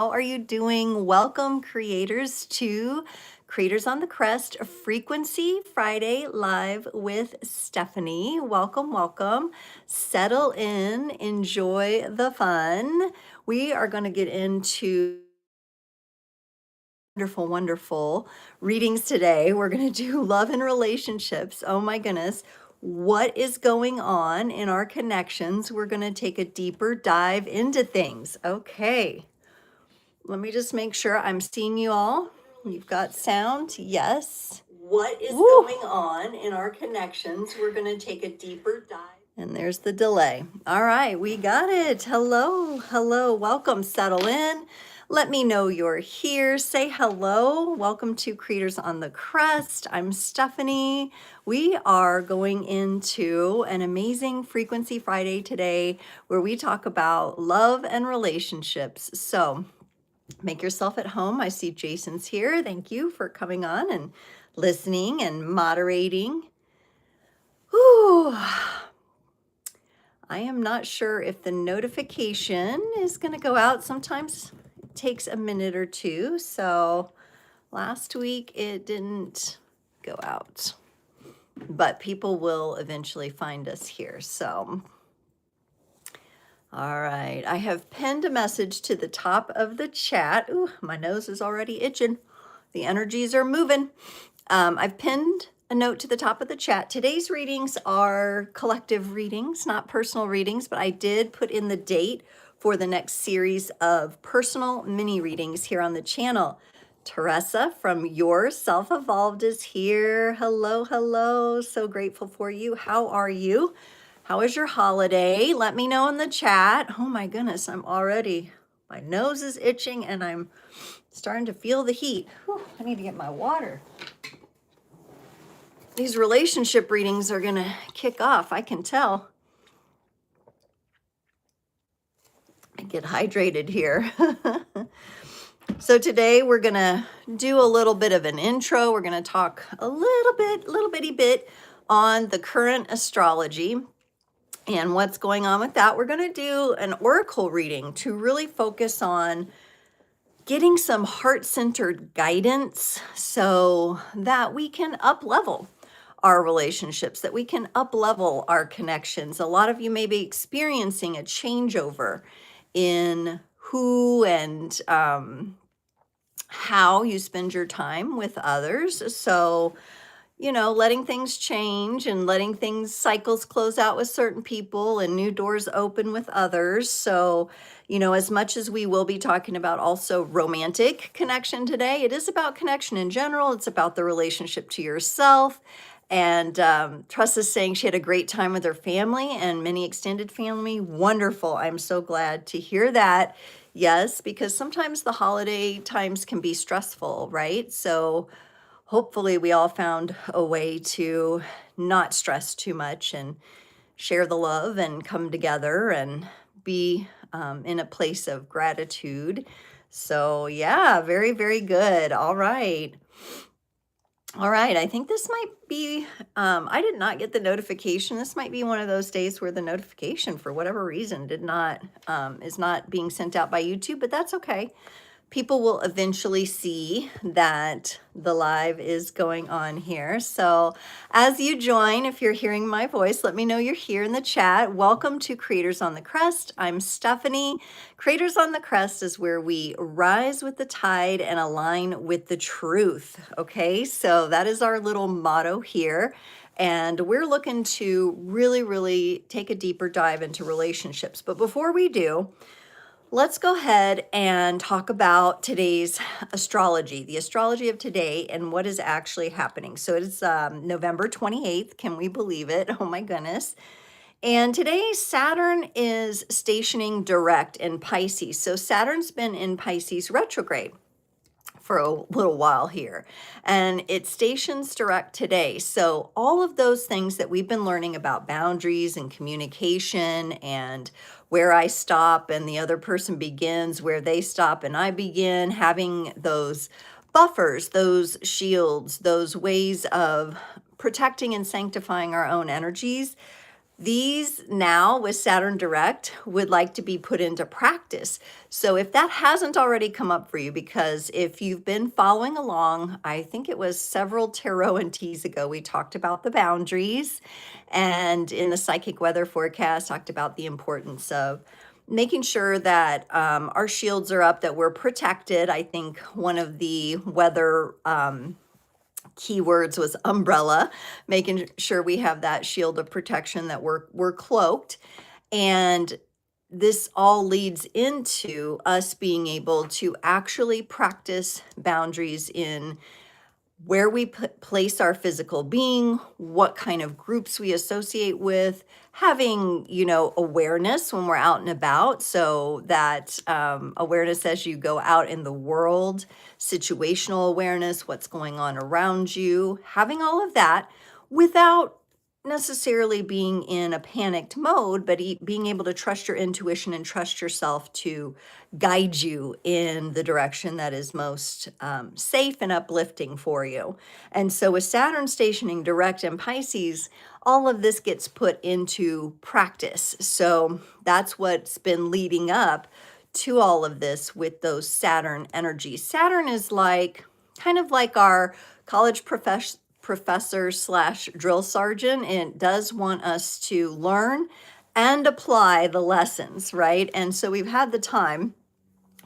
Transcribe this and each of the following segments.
How are you doing? Welcome, creators, to Creators on the Crest Frequency Friday Live with Stephanie. Welcome, welcome. Settle in, enjoy the fun. We are going to get into wonderful, wonderful readings today. We're going to do love and relationships. Oh my goodness. What is going on in our connections? We're going to take a deeper dive into things. Okay. Let me just make sure I'm seeing you all. You've got sound. Yes. What is going on in our connections? We're going to take a deeper dive. And there's the delay. All right, we got it. Hello, hello. Welcome. Settle in. Let me know you're here. Say hello. Welcome to Creators on the Crest. I'm Stephanie. We are going into an amazing Frequency Friday today where we talk about love and relationships. So, make yourself at home. I see Jason's here. Thank you for coming on and listening and moderating. Whew. I am not sure if the notification is going to go out. Sometimes it takes a minute or two. So last week it didn't go out, but people will eventually find us here. So all right, I have pinned a message to the top of the chat. Ooh, my nose is already itching. The energies are moving. I've pinned a note to the top of the chat. Today's readings are collective readings, not personal readings, but I did put in the date for the next series of personal mini readings here on the channel. Teresa from Your Self Evolved is here. Hello, hello. So grateful for you. How are you? How was your holiday? Let me know in the chat. Oh my goodness, my nose is itching and I'm starting to feel the heat. Whew, I need to get my water. These relationship readings are gonna kick off, I can tell. I get hydrated here. So today we're gonna do a little bit of an intro. We're gonna talk a little bitty bit on the current astrology and what's going on with that. We're going to do an oracle reading to really focus on getting some heart-centered guidance so that we can up-level our relationships, that we can up-level our connections. A lot of you may be experiencing a changeover in who and how you spend your time with others. So letting things change and letting cycles close out with certain people and new doors open with others. So, as much as we will be talking about also romantic connection today, it is about connection in general. It's about the relationship to yourself. And Tressa's saying she had a great time with her family and many extended family. Wonderful. I'm so glad to hear that. Yes, because sometimes the holiday times can be stressful, right? So, hopefully we all found a way to not stress too much and share the love and come together and be in a place of gratitude. So yeah, very, very good. All right. All right, I think this might be, I did not get the notification. This might be one of those days where the notification, for whatever reason, is not being sent out by YouTube, but that's okay. People will eventually see that the live is going on here. So as you join, if you're hearing my voice, let me know you're here in the chat. Welcome to Creators on the Crest. I'm Stephanie. Creators on the Crest is where we rise with the tide and align with the truth. Okay, so that is our little motto here. And we're looking to really, really take a deeper dive into relationships. But before we do, let's go ahead and talk about today's astrology, the astrology of today and what is actually happening. So it's November 28th. Can we believe it? Oh my goodness. And today Saturn is stationing direct in Pisces. So Saturn's been in Pisces retrograde for a little while here, and it stations direct today. So all of those things that we've been learning about boundaries and communication and where I stop and the other person begins, where they stop and I begin, having those buffers, those shields, those ways of protecting and sanctifying our own energies, These now with Saturn direct would like to be put into practice. So if that hasn't already come up for you, because if you've been following along, I think it was several tarot and teas ago, we talked about the boundaries, and in the psychic weather forecast talked about the importance of making sure that our shields are up, that we're protected. I think one of the weather keywords was umbrella, making sure we have that shield of protection, that we're cloaked. And this all leads into us being able to actually practice boundaries in where we place our physical being, what kind of groups we associate with, having, awareness when we're out and about. So that awareness as you go out in the world, situational awareness, what's going on around you, having all of that without necessarily being in a panicked mode, but being able to trust your intuition and trust yourself to guide you in the direction that is most safe and uplifting for you. And so with Saturn stationing direct in Pisces, all of this gets put into practice. So that's what's been leading up to all of this with those Saturn energies. Saturn is kind of like our college professor slash drill sergeant, and it does want us to learn and apply the lessons, right? And so we've had the time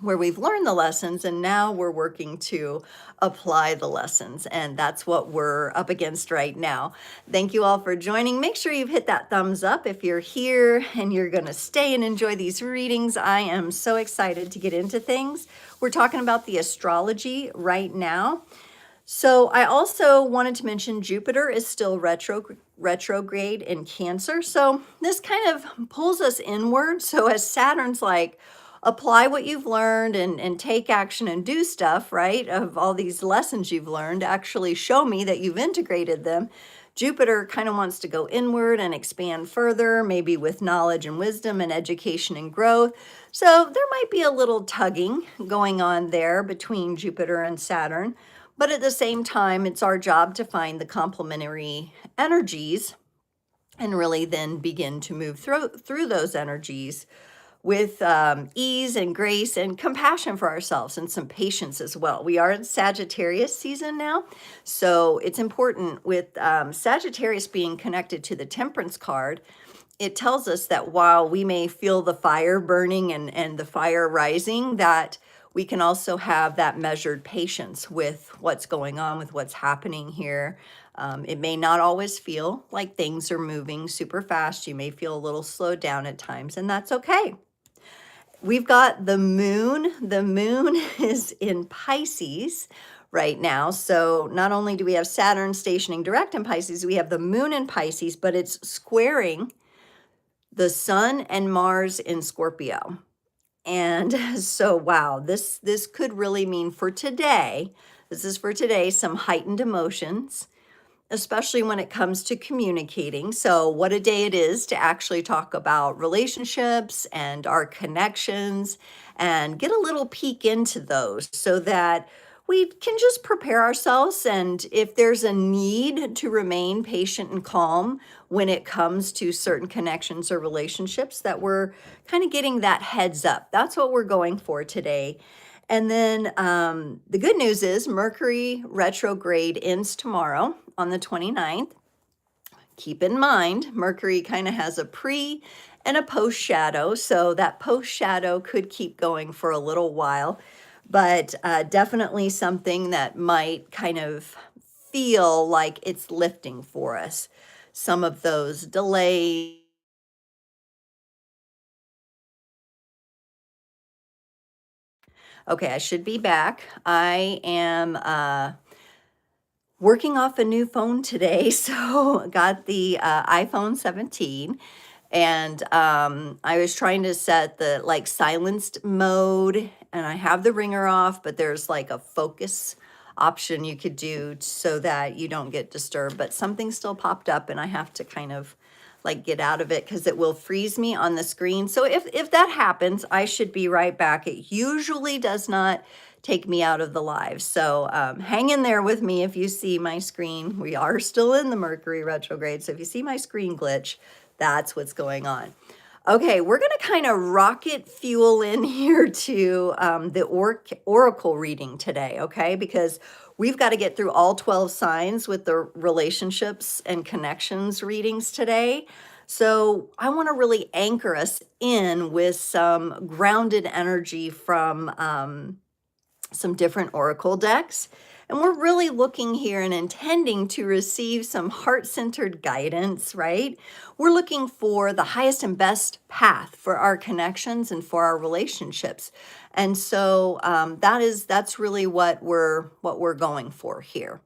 where we've learned the lessons, and now we're working to apply the lessons, and that's what we're up against right now. Thank you all for joining. Make sure you've hit that thumbs up if you're here and you're going to stay and enjoy these readings. I am so excited to get into things. We're talking about the astrology right now. So I also wanted to mention Jupiter is still retrograde in Cancer. So this kind of pulls us inward. So as Saturn's like, apply what you've learned and take action and do stuff, right? Of all these lessons you've learned, actually show me that you've integrated them. Jupiter kind of wants to go inward and expand further, maybe with knowledge and wisdom and education and growth. So there might be a little tugging going on there between Jupiter and Saturn. But at the same time, it's our job to find the complementary energies and really then begin to move through those energies with ease and grace and compassion for ourselves and some patience as well. We are in Sagittarius season now, so it's important with Sagittarius being connected to the Temperance card. It tells us that while we may feel the fire burning and the fire rising, that we can also have that measured patience with what's going on, with what's happening here. It may not always feel like things are moving super fast. You may feel a little slowed down at times, and that's okay. We've got the moon. The moon is in Pisces right now. So not only do we have Saturn stationing direct in Pisces, we have the moon in Pisces, but it's squaring the sun and Mars in Scorpio. And so, wow, this could really mean for today, this is for today, some heightened emotions, especially when it comes to communicating. So what a day it is to actually talk about relationships and our connections and get a little peek into those so that we can just prepare ourselves. And if there's a need to remain patient and calm when it comes to certain connections or relationships, that we're kind of getting that heads up. That's what we're going for today. And then the good news is Mercury retrograde ends tomorrow on the 29th. Keep in mind, Mercury kind of has a pre and a post shadow. So that post shadow could keep going for a little while, but definitely something that might kind of feel like it's lifting for us. Some of those delays. Okay, I should be back. I am working off a new phone today, so got the iPhone 17, and I was trying to set the silenced mode, and I have the ringer off, but there's like a focus option you could do so that you don't get disturbed, but something still popped up, and I have to kind of get out of it because it will freeze me on the screen. So if that happens, I should be right back. It usually does not take me out of the live. So hang in there with me if you see my screen. We are still in the Mercury retrograde. So if you see my screen glitch, That's what's going on. Okay, we're going to kind of rocket fuel in here to the oracle reading today, okay? Because we've got to get through all 12 signs with the relationships and connections readings today. So I want to really anchor us in with some grounded energy from some different oracle decks. And we're really looking here and intending to receive some heart-centered guidance, right? We're looking for the highest and best path for our connections and for our relationships. And so that's really what we're going for here.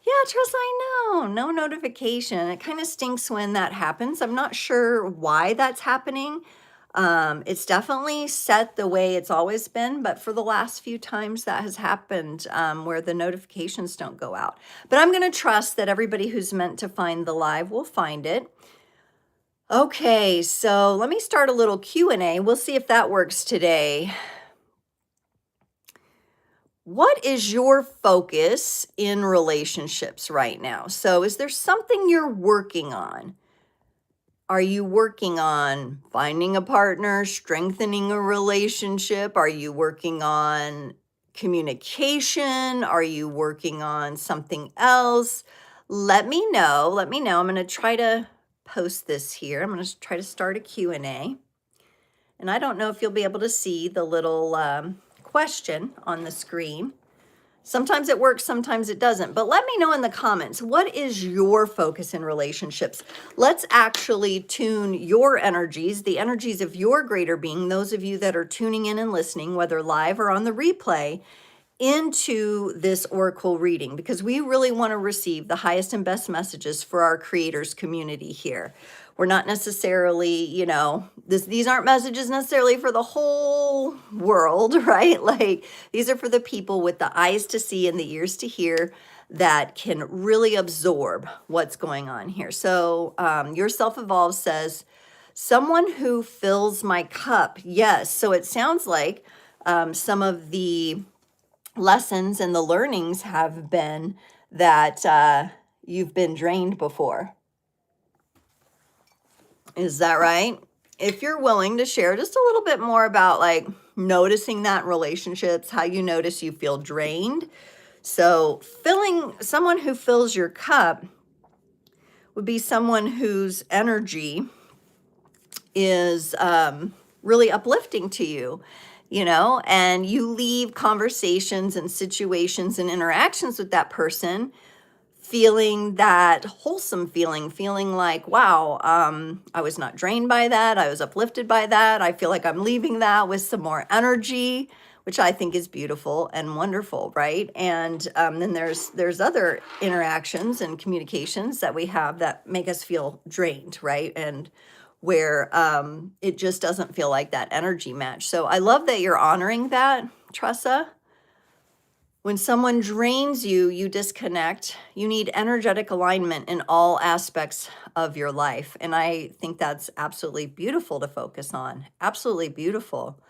Yeah, Trust, I know, no notification. It kind of stinks when that happens. I'm not sure why that's happening. It's definitely set the way it's always been, but for the last few times that has happened, where the notifications don't go out. But I'm going to trust that everybody who's meant to find the live will find it. Okay, so let me start a little Q&A. We'll see if that works today. What is your focus in relationships right now? So is there something you're working on? Are you working on finding a partner, strengthening a relationship? Are you working on communication? Are you working on something else? Let me know. Let me know. I'm going to try to post this here. I'm going to try to start a Q&A. And I don't know if you'll be able to see the little question on the screen. Sometimes it works, sometimes it doesn't. But let me know in the comments, what is your focus in relationships? Let's actually tune your energies, the energies of your greater being, those of you that are tuning in and listening, whether live or on the replay, into this oracle reading, because we really want to receive the highest and best messages for our creators community here. We're not necessarily, these aren't messages necessarily for the whole world, right? Like, these are for the people with the eyes to see and the ears to hear that can really absorb what's going on here. So your self-evolved says, someone who fills my cup. Yes. So it sounds like some of the lessons and the learnings have been that you've been drained before. Is that right? If you're willing to share just a little bit more about like noticing that in relationships, how you notice you feel drained. So someone who fills your cup would be someone whose energy is really uplifting to you. And you leave conversations and situations and interactions with that person feeling that wholesome feeling like, wow, I was not drained by that. I was uplifted by that. I feel like I'm leaving that with some more energy, which I think is beautiful and wonderful, right? And then there's other interactions and communications that we have that make us feel drained, right? And where it just doesn't feel like that energy match. So I love that you're honoring that, Tressa. When someone drains you, you disconnect. You need energetic alignment in all aspects of your life. And I think that's absolutely beautiful to focus on. Absolutely beautiful.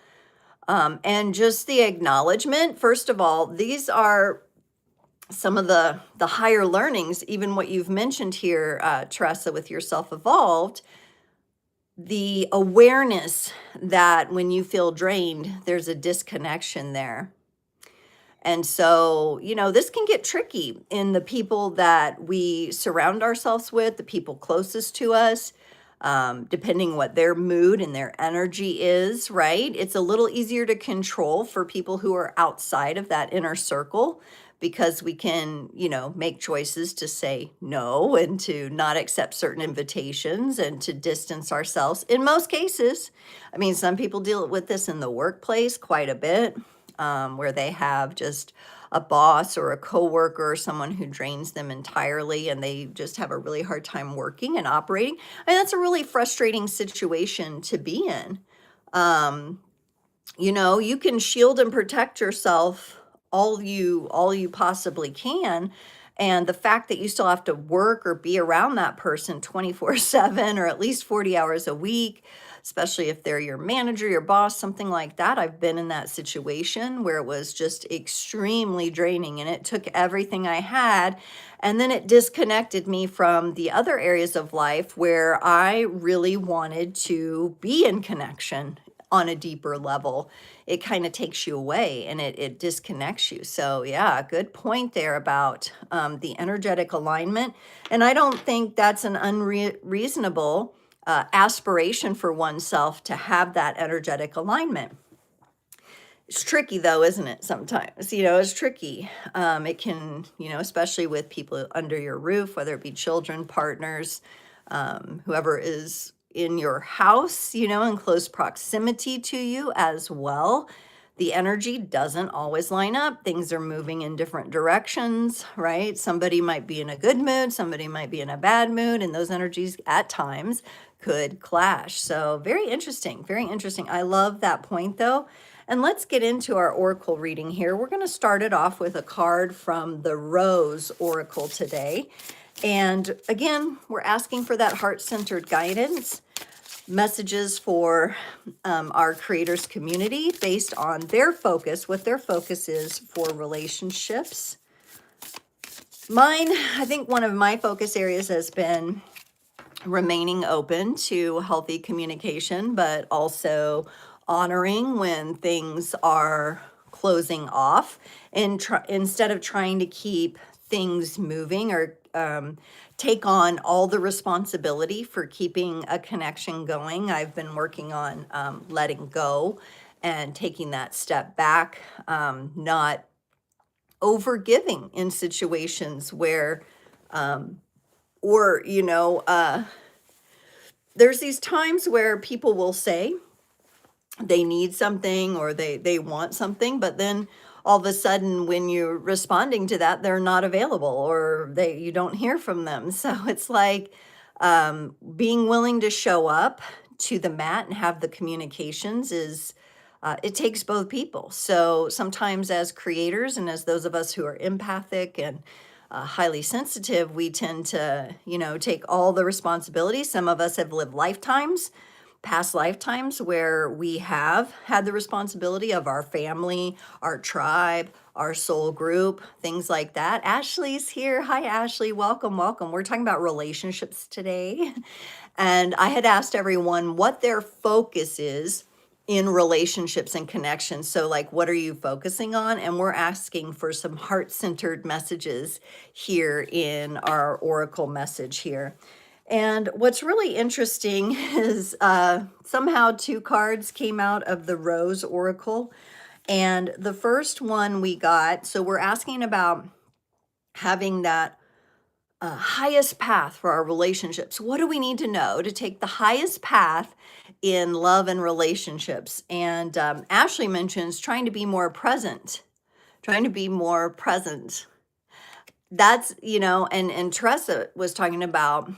And just the acknowledgement, first of all, these are some of the higher learnings, even what you've mentioned here, Tressa, with your self-evolved. The awareness that when you feel drained, there's a disconnection there. And so, this can get tricky in the people that we surround ourselves with, the people closest to us, depending what their mood and their energy is, right? It's a little easier to control for people who are outside of that inner circle, because we can, make choices to say no and to not accept certain invitations and to distance ourselves in most cases. I mean, some people deal with this in the workplace quite a bit, where they have just a boss or a coworker or someone who drains them entirely and they just have a really hard time working and operating. And that's a really frustrating situation to be in. You can shield and protect yourself all you possibly can. And the fact that you still have to work or be around that person 24/7 or at least 40 hours a week especially if they're your manager, your boss, something like that. I've been in that situation where it was just extremely draining and it took everything I had. And then it disconnected me from the other areas of life where I really wanted to be in connection on a deeper level. It kind of takes you away and it disconnects you. So yeah, good point there about the energetic alignment. And I don't think that's an unreasonable aspiration for oneself to have that energetic alignment. It's tricky though, isn't it? Sometimes, it's tricky. It can, especially with people under your roof, whether it be children, partners, whoever is in your house, in close proximity to you as well. The energy doesn't always line up. Things are moving in different directions, right? Somebody might be in a good mood, somebody might be in a bad mood, and those energies at times could clash. So very interesting, very interesting. I love that point though. And let's get into our oracle reading here. We're going to start it off with a card from the Rose Oracle today. And again, we're asking for that heart-centered guidance, messages for our creators community based on their focus, what their focus is for relationships. Mine, I think one of my focus areas has been remaining open to healthy communication, but also honoring when things are closing off and instead of trying to keep things moving or take on all the responsibility for keeping a connection going. I've been working on letting go and taking that step back, not overgiving in situations where, there's these times where people will say they need something or they want something, but then all of a sudden when you're responding to that, they're not available or you don't hear from them. So it's like being willing to show up to the mat and have the communications is it takes both people. So sometimes as creators and as those of us who are empathic and highly sensitive, we tend to, take all the responsibility. Some of us have lived past lifetimes where we have had the responsibility of our family, our tribe, our soul group, things like that. Ashley's here. Hi, Ashley. Welcome, welcome. We're talking about relationships today. And I had asked everyone what their focus is in relationships and connections. So like, what are you focusing on? And we're asking for some heart-centered messages here in our oracle message here. And what's really interesting is somehow two cards came out of the Rose Oracle. And the first one we got, so we're asking about having that highest path for our relationships. What do we need to know to take the highest path in love and relationships? And Ashley mentions trying to be more present, That's, and Teresa was talking about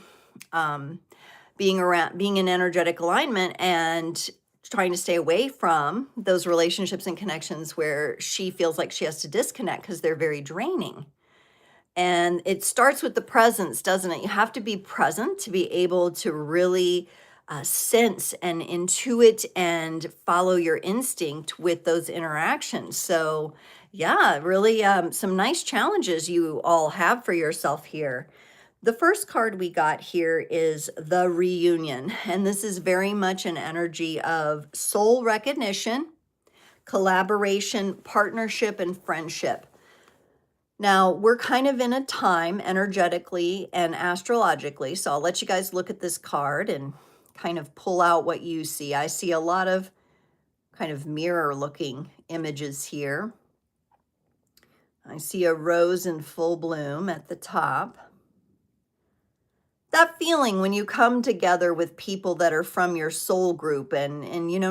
being in energetic alignment and trying to stay away from those relationships and connections where she feels like she has to disconnect because they're very draining. And it starts with the presence, doesn't it? You have to be present to be able to really sense and intuit and follow your instinct with those interactions. So yeah, really some nice challenges you all have for yourself here. The first card we got here is the Reunion, and this is very much an energy of soul recognition, collaboration, partnership, and friendship. Now, we're kind of in a time energetically and astrologically, so I'll let you guys look at this card and kind of pull out what you see. I see a lot of kind of mirror-looking images here. I see a rose in full bloom at the top. That feeling when you come together with people that are from your soul group and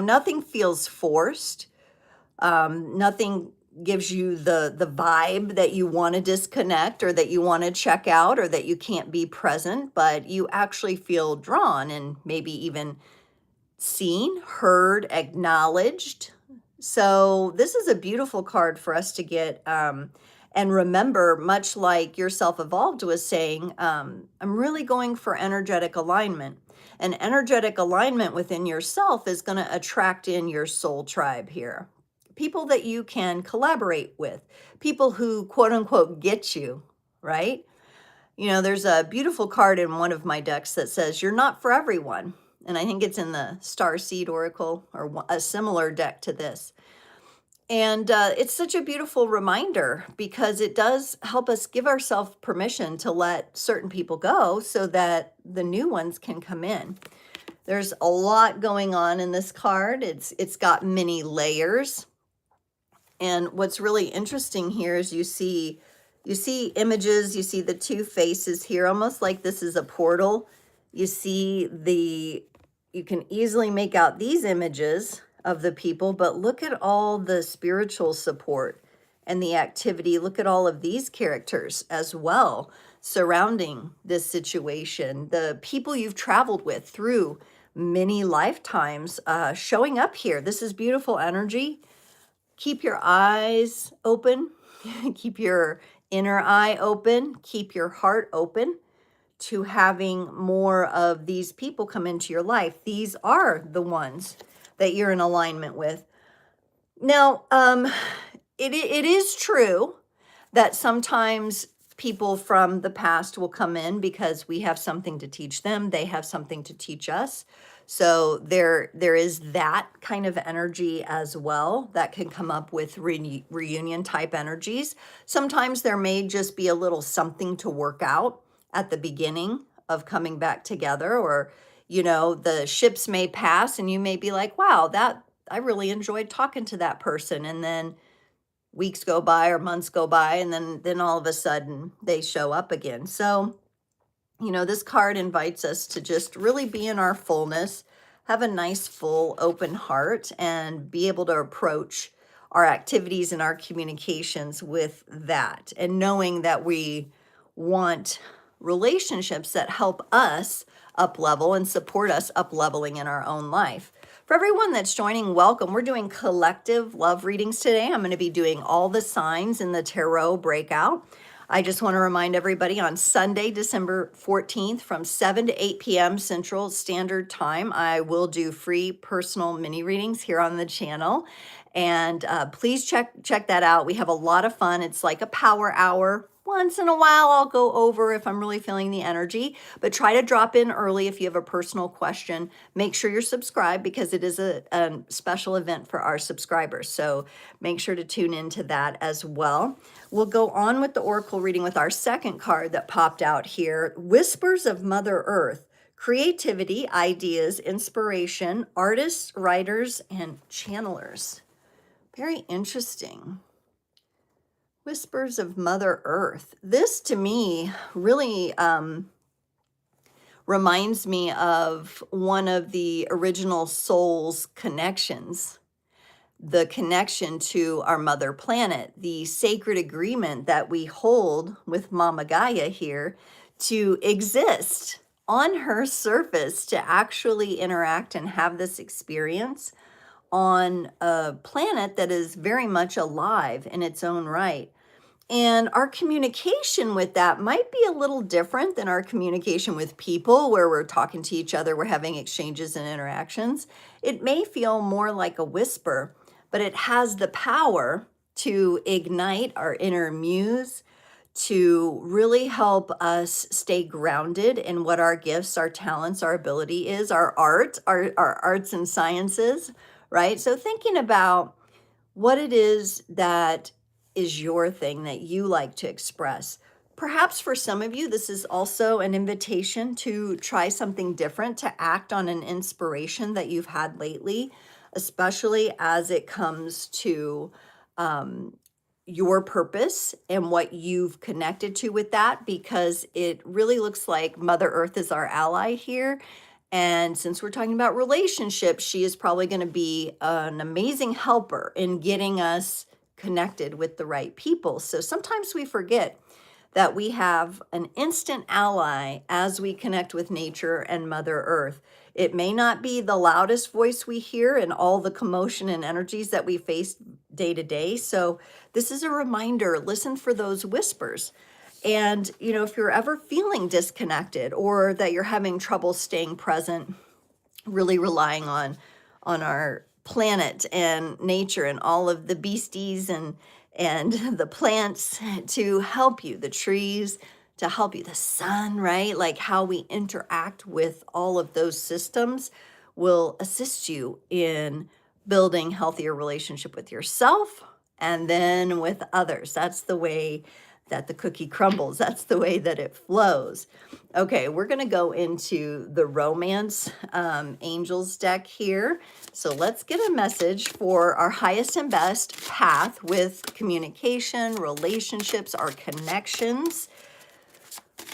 nothing feels forced. Nothing gives you the vibe that you want to disconnect or that you want to check out or that you can't be present, but you actually feel drawn and maybe even seen, heard, acknowledged. So this is a beautiful card for us to get and remember, much like Yourself Evolved was saying, I'm really going for energetic alignment. An energetic alignment within yourself is going to attract in your soul tribe here. People that you can collaborate with, people who quote unquote get you, right? You know, there's a beautiful card in one of my decks that says, "You're not for everyone." And I think it's in the Star Seed Oracle or a similar deck to this. And it's such a beautiful reminder because it does help us give ourselves permission to let certain people go so that the new ones can come in. There's a lot going on in this card. It's got many layers. And what's really interesting here is you see images, you see the two faces here, almost like this is a portal. You can easily make out these images of the people, but look at all the spiritual support and the activity. Look at all of these characters as well surrounding this situation. The people you've traveled with through many lifetimes showing up here. This is beautiful energy. Keep your eyes open. Keep your inner eye open. Keep your heart open to having more of these people come into your life. These are the ones that you're in alignment with. Now, it is true that sometimes people from the past will come in because we have something to teach them. They have something to teach us. So there is that kind of energy as well that can come up with reunion type energies. Sometimes there may just be a little something to work out at the beginning of coming back together, or, you know, the ships may pass and you may be like, wow, I really enjoyed talking to that person. And then weeks go by or months go by, and then all of a sudden they show up again. So, you know, this card invites us to just really be in our fullness, have a nice, full, open heart, and be able to approach our activities and our communications with that. And knowing that we want relationships that help us up level and support us up leveling in our own life. For everyone that's joining, welcome. We're doing collective love readings today. I'm going to be doing all the signs in the tarot breakout. I just want to remind everybody on Sunday, December 14th from 7 to 8 p.m. Central Standard Time, I will do free personal mini readings here on the channel. And please check that out. We have a lot of fun. It's like a power hour. Once in a while, I'll go over if I'm really feeling the energy, but try to drop in early if you have a personal question. Make sure you're subscribed because it is a special event for our subscribers. So make sure to tune into that as well. We'll go on with the Oracle reading with our second card that popped out here. Whispers of Mother Earth. Creativity, ideas, inspiration, artists, writers, and channelers. Very interesting. Whispers of Mother Earth. This to me really reminds me of one of the original soul's connections, the connection to our mother planet, the sacred agreement that we hold with Mama Gaia here to exist on her surface, to actually interact and have this experience on a planet that is very much alive in its own right. And our communication with that might be a little different than our communication with people, where we're talking to each other, we're having exchanges and interactions. It may feel more like a whisper, but it has the power to ignite our inner muse, to really help us stay grounded in what our gifts, our talents, our ability is, our art, our arts and sciences, right? So thinking about what it is that is your thing that you like to express. Perhaps for some of you, this is also an invitation to try something different, to act on an inspiration that you've had lately, especially as it comes to your purpose and what you've connected to with that, because it really looks like Mother Earth is our ally here. And since we're talking about relationships, she is probably going to be an amazing helper in getting us connected with the right people. So sometimes we forget that we have an instant ally as we connect with nature and Mother Earth. It may not be the loudest voice we hear in all the commotion and energies that we face day to day. So this is a reminder, listen for those whispers. And, you know, if you're ever feeling disconnected or that you're having trouble staying present, really relying on our planet and nature and all of the beasties and the plants to help you, the trees to help you, the sun, right? Like how we interact with all of those systems will assist you in building healthier relationship with yourself and then with others. That's the way that the cookie crumbles. That's the way that it flows. Okay, we're going to go into the romance angels deck here. So let's get a message for our highest and best path with communication, relationships, our connections.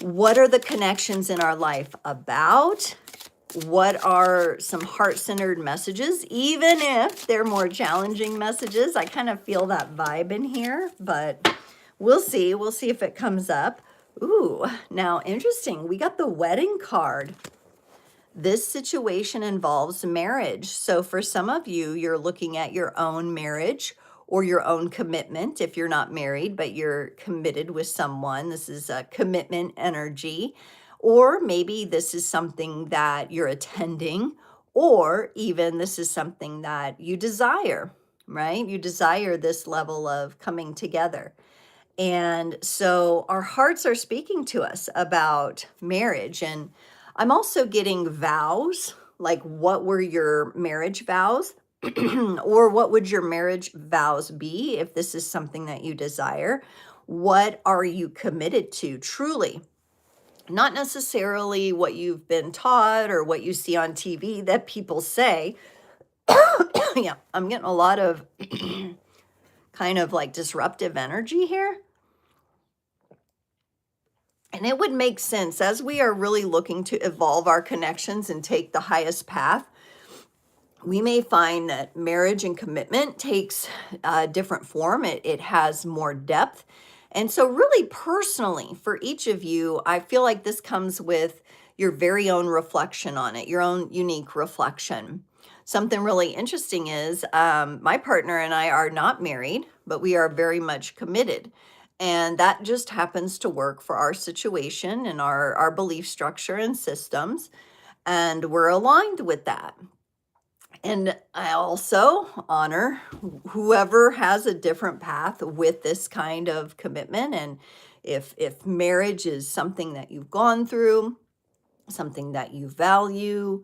What are the connections in our life about? What are some heart-centered messages, even if they're more challenging messages? I kind of feel that vibe in here, but we'll see. We'll see if it comes up. Ooh, now interesting. We got the wedding card. This situation involves marriage. So for some of you, you're looking at your own marriage or your own commitment. If you're not married, but you're committed with someone, this is a commitment energy. Or maybe this is something that you're attending, or even this is something that you desire, right? You desire this level of coming together. And so our hearts are speaking to us about marriage. And I'm also getting vows, like what were your marriage vows? Or what would your marriage vows be if this is something that you desire? What are you committed to truly? Not necessarily what you've been taught or what you see on TV that people say. Yeah, I'm getting a lot of kind of like disruptive energy here. And it would make sense as we are really looking to evolve our connections and take the highest path. We may find that marriage and commitment takes a different form. It has more depth. And so really personally for each of you, I feel like this comes with your very own reflection on it, your own unique reflection. Something really interesting is my partner and I are not married, but we are very much committed. And that just happens to work for our situation and our belief structure and systems. And we're aligned with that. And I also honor whoever has a different path with this kind of commitment. And if marriage is something that you've gone through, something that you value,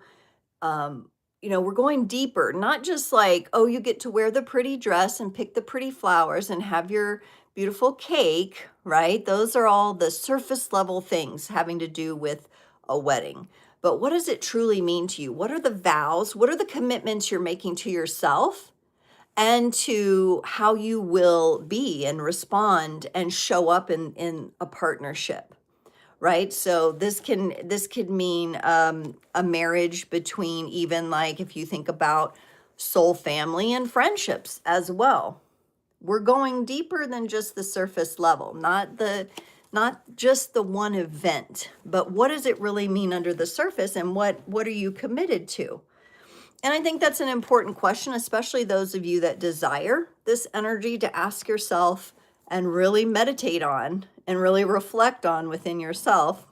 you know, we're going deeper, not just like, oh, you get to wear the pretty dress and pick the pretty flowers and have your beautiful cake, right? Those are all the surface level things having to do with a wedding. But what does it truly mean to you? What are the vows? What are the commitments you're making to yourself and to how you will be and respond and show up in a partnership? Right? So this could mean a marriage between, even like if you think about soul family and friendships as well. We're going deeper than just the surface level, not just the one event, but what does it really mean under the surface, and what are you committed to? And I think that's an important question, especially those of you that desire this energy, to ask yourself and really meditate on and really reflect on within yourself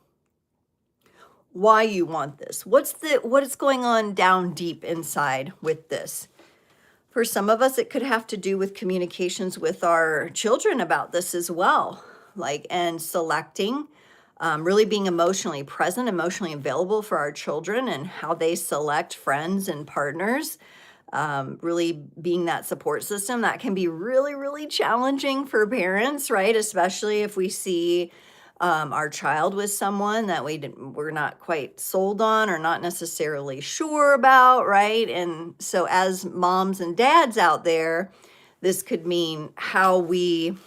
why you want this. What is going on down deep inside with this? For some of us, it could have to do with communications with our children about this as well, like, and selecting, really being emotionally present, emotionally available for our children and how they select friends and partners. Really being that support system. That can be really, really challenging for parents, right? Especially if we see our child with someone that we're not quite sold on or not necessarily sure about, right? And so as moms and dads out there, this could mean how we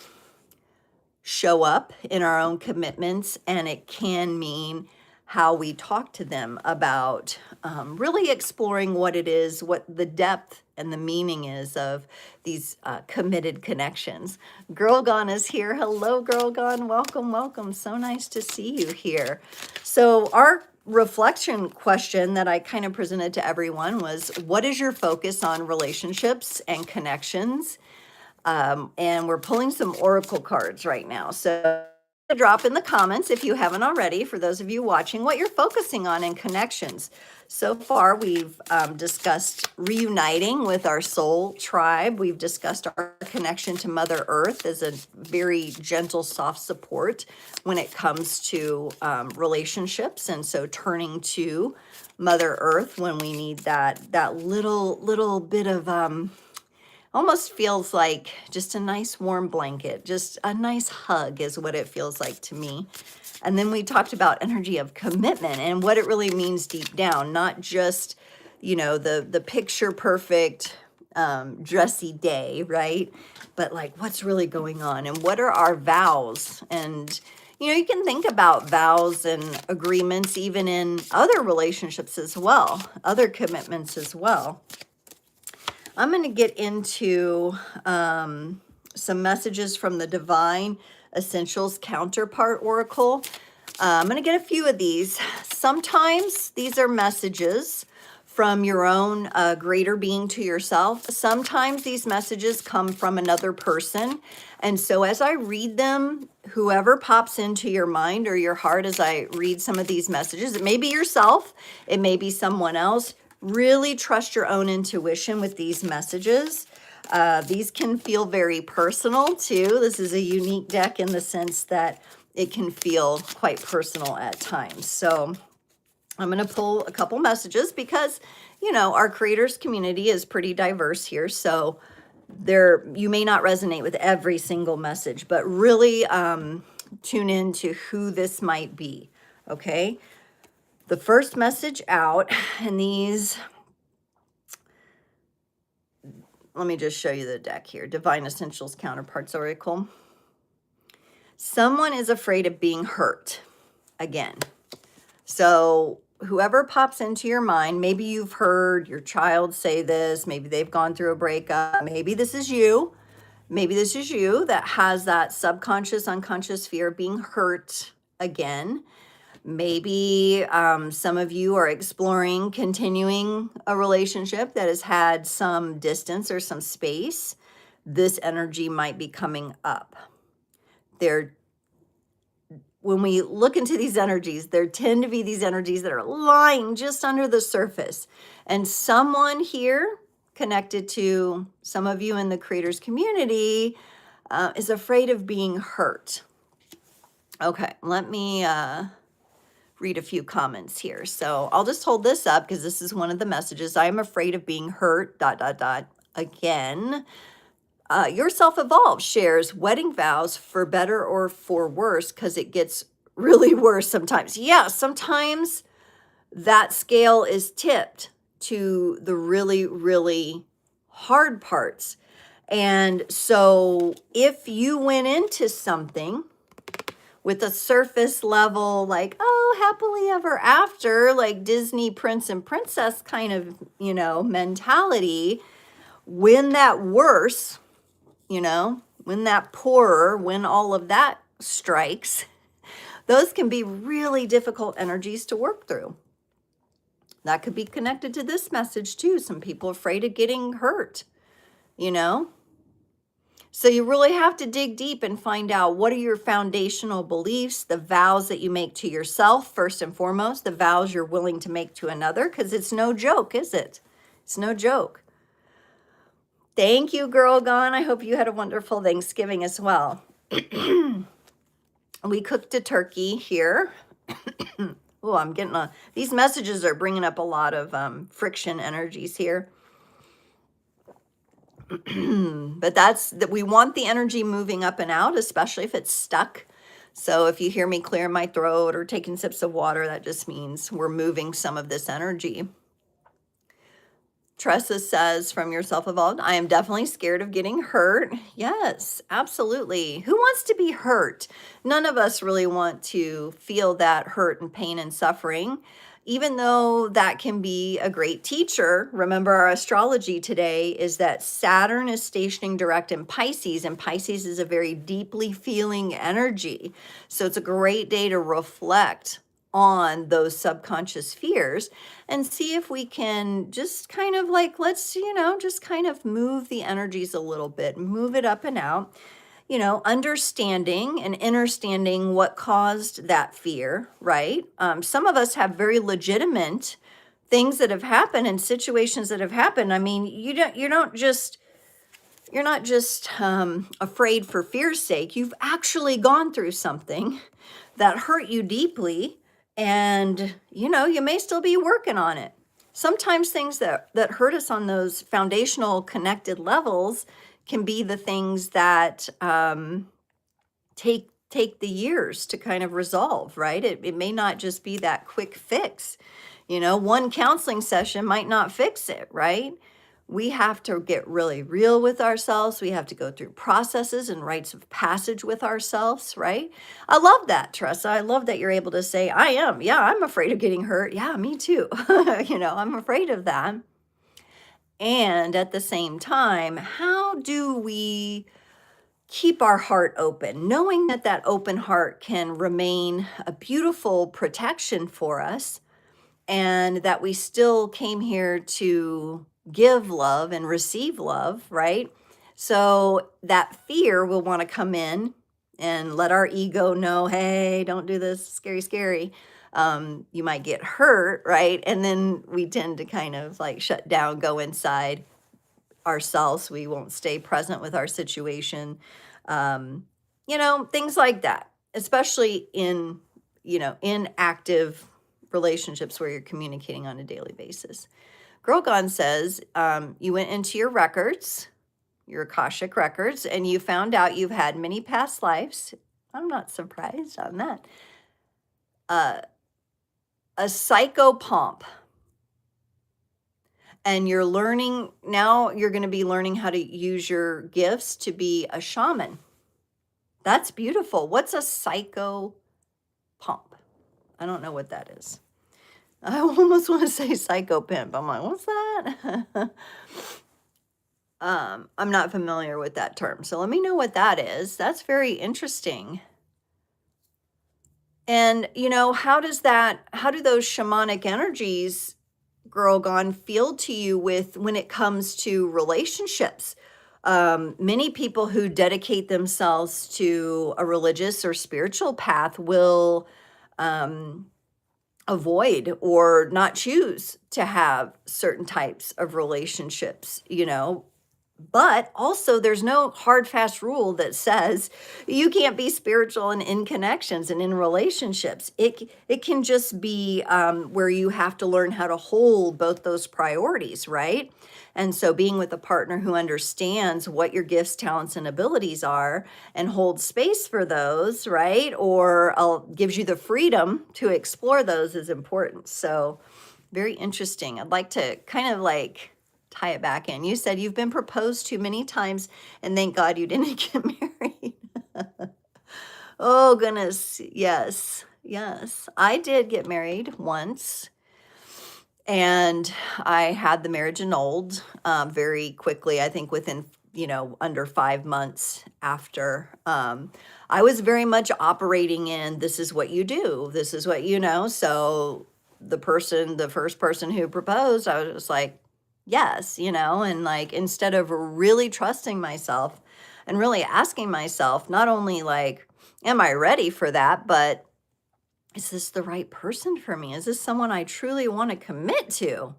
show up in our own commitments, and it can mean how we talk to them about really exploring what it is, what the depth and the meaning is of these committed connections. Girl Gone is here. Hello, Girl Gone. Welcome, welcome. So nice to see you here. So our reflection question that I kind of presented to everyone was, what is your focus on relationships and connections? And we're pulling some oracle cards right now. So drop in the comments if you haven't already, for those of you watching, what you're focusing on in connections. So far, we've discussed reuniting with our soul tribe. We've discussed our connection to Mother Earth as a very gentle, soft support when it comes to relationships. And so turning to Mother Earth when we need that little bit of almost feels like just a nice warm blanket, just a nice hug is what it feels like to me. And then we talked about energy of commitment and what it really means deep down, not just, you know, the picture perfect dressy day, right? But like what's really going on and what are our vows? And, you know, you can think about vows and agreements even in other relationships as well, other commitments as well. I'm going to get into some messages from the Divine Essentials Counterpart Oracle. I'm going to get a few of these. Sometimes these are messages from your own greater being to yourself. Sometimes these messages come from another person. And so as I read them, whoever pops into your mind or your heart as I read some of these messages, it may be yourself, it may be someone else. Really trust your own intuition with these messages. These can feel very personal too. This is a unique deck in the sense that it can feel quite personal at times. So I'm going to pull a couple messages because, you know, our creators community is pretty diverse here. So you may not resonate with every single message, but really tune in to who this might be. Okay. The first message out, and these, let me just show you the deck here. Divine Essentials Counterparts Oracle. Someone is afraid of being hurt again. So whoever pops into your mind, maybe you've heard your child say this, maybe they've gone through a breakup, maybe this is you. Maybe this is you that has that subconscious, unconscious fear of being hurt again. Maybe some of you are exploring continuing a relationship that has had some distance or some space. This energy might be coming up. When we look into these energies, there tend to be these energies that are lying just under the surface. And someone here connected to some of you in the creators community is afraid of being hurt. Okay, let me read a few comments here. So I'll just hold this up because this is one of the messages. I am afraid of being hurt, ... Again, your self-evolved shares wedding vows for better or for worse because it gets really worse sometimes. Yeah, sometimes that scale is tipped to the really, really hard parts. And so if you went into something with a surface level, like, oh, happily ever after, like Disney prince and princess kind of, you know, mentality, when that worse, you know, when that poorer, when all of that strikes, those can be really difficult energies to work through. That could be connected to this message too. Some people are afraid of getting hurt, you know? So you really have to dig deep and find out what are your foundational beliefs, the vows that you make to yourself, first and foremost, the vows you're willing to make to another, because it's no joke, is it? It's no joke. Thank you, Girl Gone. I hope you had a wonderful Thanksgiving as well. We cooked a turkey here. Oh, I'm getting these messages are bringing up a lot of friction energies here. But that's that we want the energy moving up and out, especially if it's stuck. So if you hear me clearing my throat or taking sips of water, that just means we're moving some of this energy. Tressa says from your self-evolved, I am definitely scared of getting hurt. Yes, absolutely. Who wants to be hurt? None of us really want to feel that hurt and pain and suffering. Even though that can be a great teacher, remember our astrology today is that Saturn is stationing direct in Pisces, and Pisces is a very deeply feeling energy. So it's a great day to reflect on those subconscious fears and see if we can just kind of like, let's, you know, just kind of move the energies a little bit, move it up and out. understanding and understanding what caused that fear, right? Some of us have very legitimate things that have happened and situations that have happened. I mean, you're not just afraid for fear's sake. You've actually gone through something that hurt you deeply, and you may still be working on it. Sometimes things that hurt us on those foundational connected levels can be the things that take the years to kind of resolve, right? It may not just be that quick fix. One counseling session might not fix it, right? We have to get really real with ourselves. We have to go through processes and rites of passage with ourselves, right? I love that, Tressa. I love that you're able to say, I'm afraid of getting hurt. Yeah, me too. I'm afraid of that. And at the same time, how do we keep our heart open, knowing that that open heart can remain a beautiful protection for us, and that we still came here to give love and receive love, right? So that fear will want to come in and let our ego know, hey, don't do this, scary, scary. You might get hurt, right? And then we tend to kind of like shut down, go inside ourselves. We won't stay present with our situation. Things like that, especially in active relationships where you're communicating on a daily basis. Girl Gone says, you went into your records, your Akashic records, and you found out you've had many past lives. I'm not surprised on that. A psychopomp. And you're learning, now you're going to be learning how to use your gifts to be a shaman. That's beautiful. What's a psychopomp? I don't know what that is. I almost want to say psychopimp. I'm like, what's that? I'm not familiar with that term. So let me know what that is. That's very interesting. And, how do those shamanic energies, Girl Gone, feel to you when it comes to relationships? Many people who dedicate themselves to a religious or spiritual path will avoid or not choose to have certain types of relationships, but also there's no hard fast rule that says you can't be spiritual and in connections and in relationships. It can just be where you have to learn how to hold both those priorities, right? And so being with a partner who understands what your gifts, talents, and abilities are and holds space for those, right? Or gives you the freedom to explore those is important. So very interesting. I'd like to kind of like tie it back in. You said you've been proposed to many times and thank God you didn't get married. Oh, goodness. Yes. I did get married once. And I had the marriage annulled very quickly, I think within, under 5 months after. I was very much operating in, this is what you do. This is what So the first person who proposed, I was just like, yes, and like, instead of really trusting myself and really asking myself, not only like, am I ready for that, but is this the right person for me? Is this someone I truly want to commit to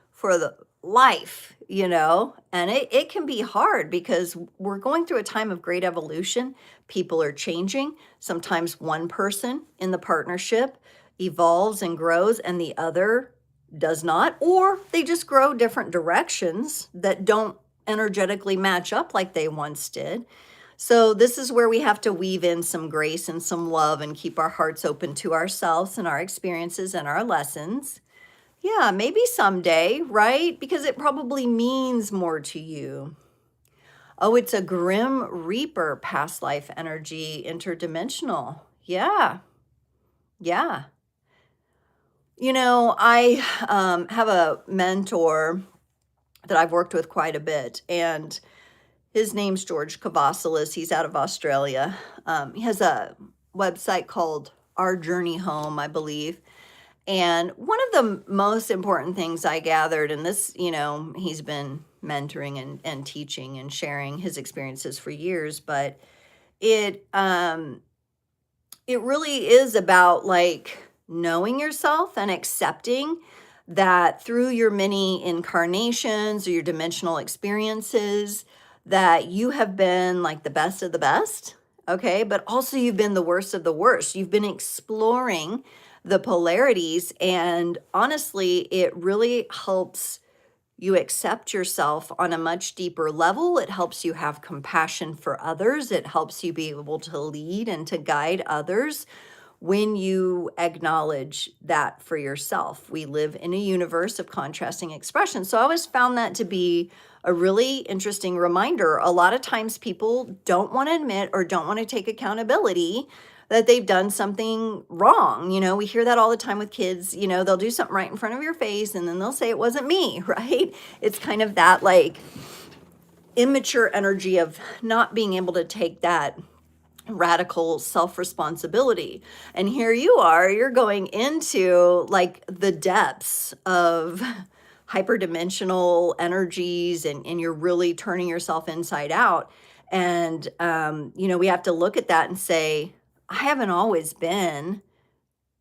for the life, And it can be hard because we're going through a time of great evolution. People are changing. Sometimes one person in the partnership evolves and grows and the other does not, or they just grow different directions that don't energetically match up like they once did. So this is where we have to weave in some grace and some love and keep our hearts open to ourselves and our experiences and our lessons. Yeah, maybe someday, right? Because it probably means more to you. Oh, it's a Grim Reaper past life energy, interdimensional. Yeah. I have a mentor that I've worked with quite a bit, and his name's George Cavassalis. He's out of Australia. He has a website called Our Journey Home, I believe. And one of the most important things I gathered, and this, he's been mentoring and teaching and sharing his experiences for years, but it really is about like knowing yourself and accepting that through your many incarnations or your dimensional experiences that you have been like the best of the best, okay? But also you've been the worst of the worst. You've been exploring the polarities, and honestly, it really helps you accept yourself on a much deeper level. It helps you have compassion for others. It helps you be able to lead and to guide others when you acknowledge that for yourself. We live in a universe of contrasting expressions. So I always found that to be a really interesting reminder. A lot of times people don't want to admit or don't want to take accountability that they've done something wrong. You know, we hear that all the time with kids. You know, they'll do something right in front of your face and then they'll say it wasn't me, right? It's kind of that like immature energy of not being able to take that radical self-responsibility. And here you are, you're going into like the depths of hyperdimensional energies, and you're really turning yourself inside out. And you know, we have to look at that and say, I haven't always been,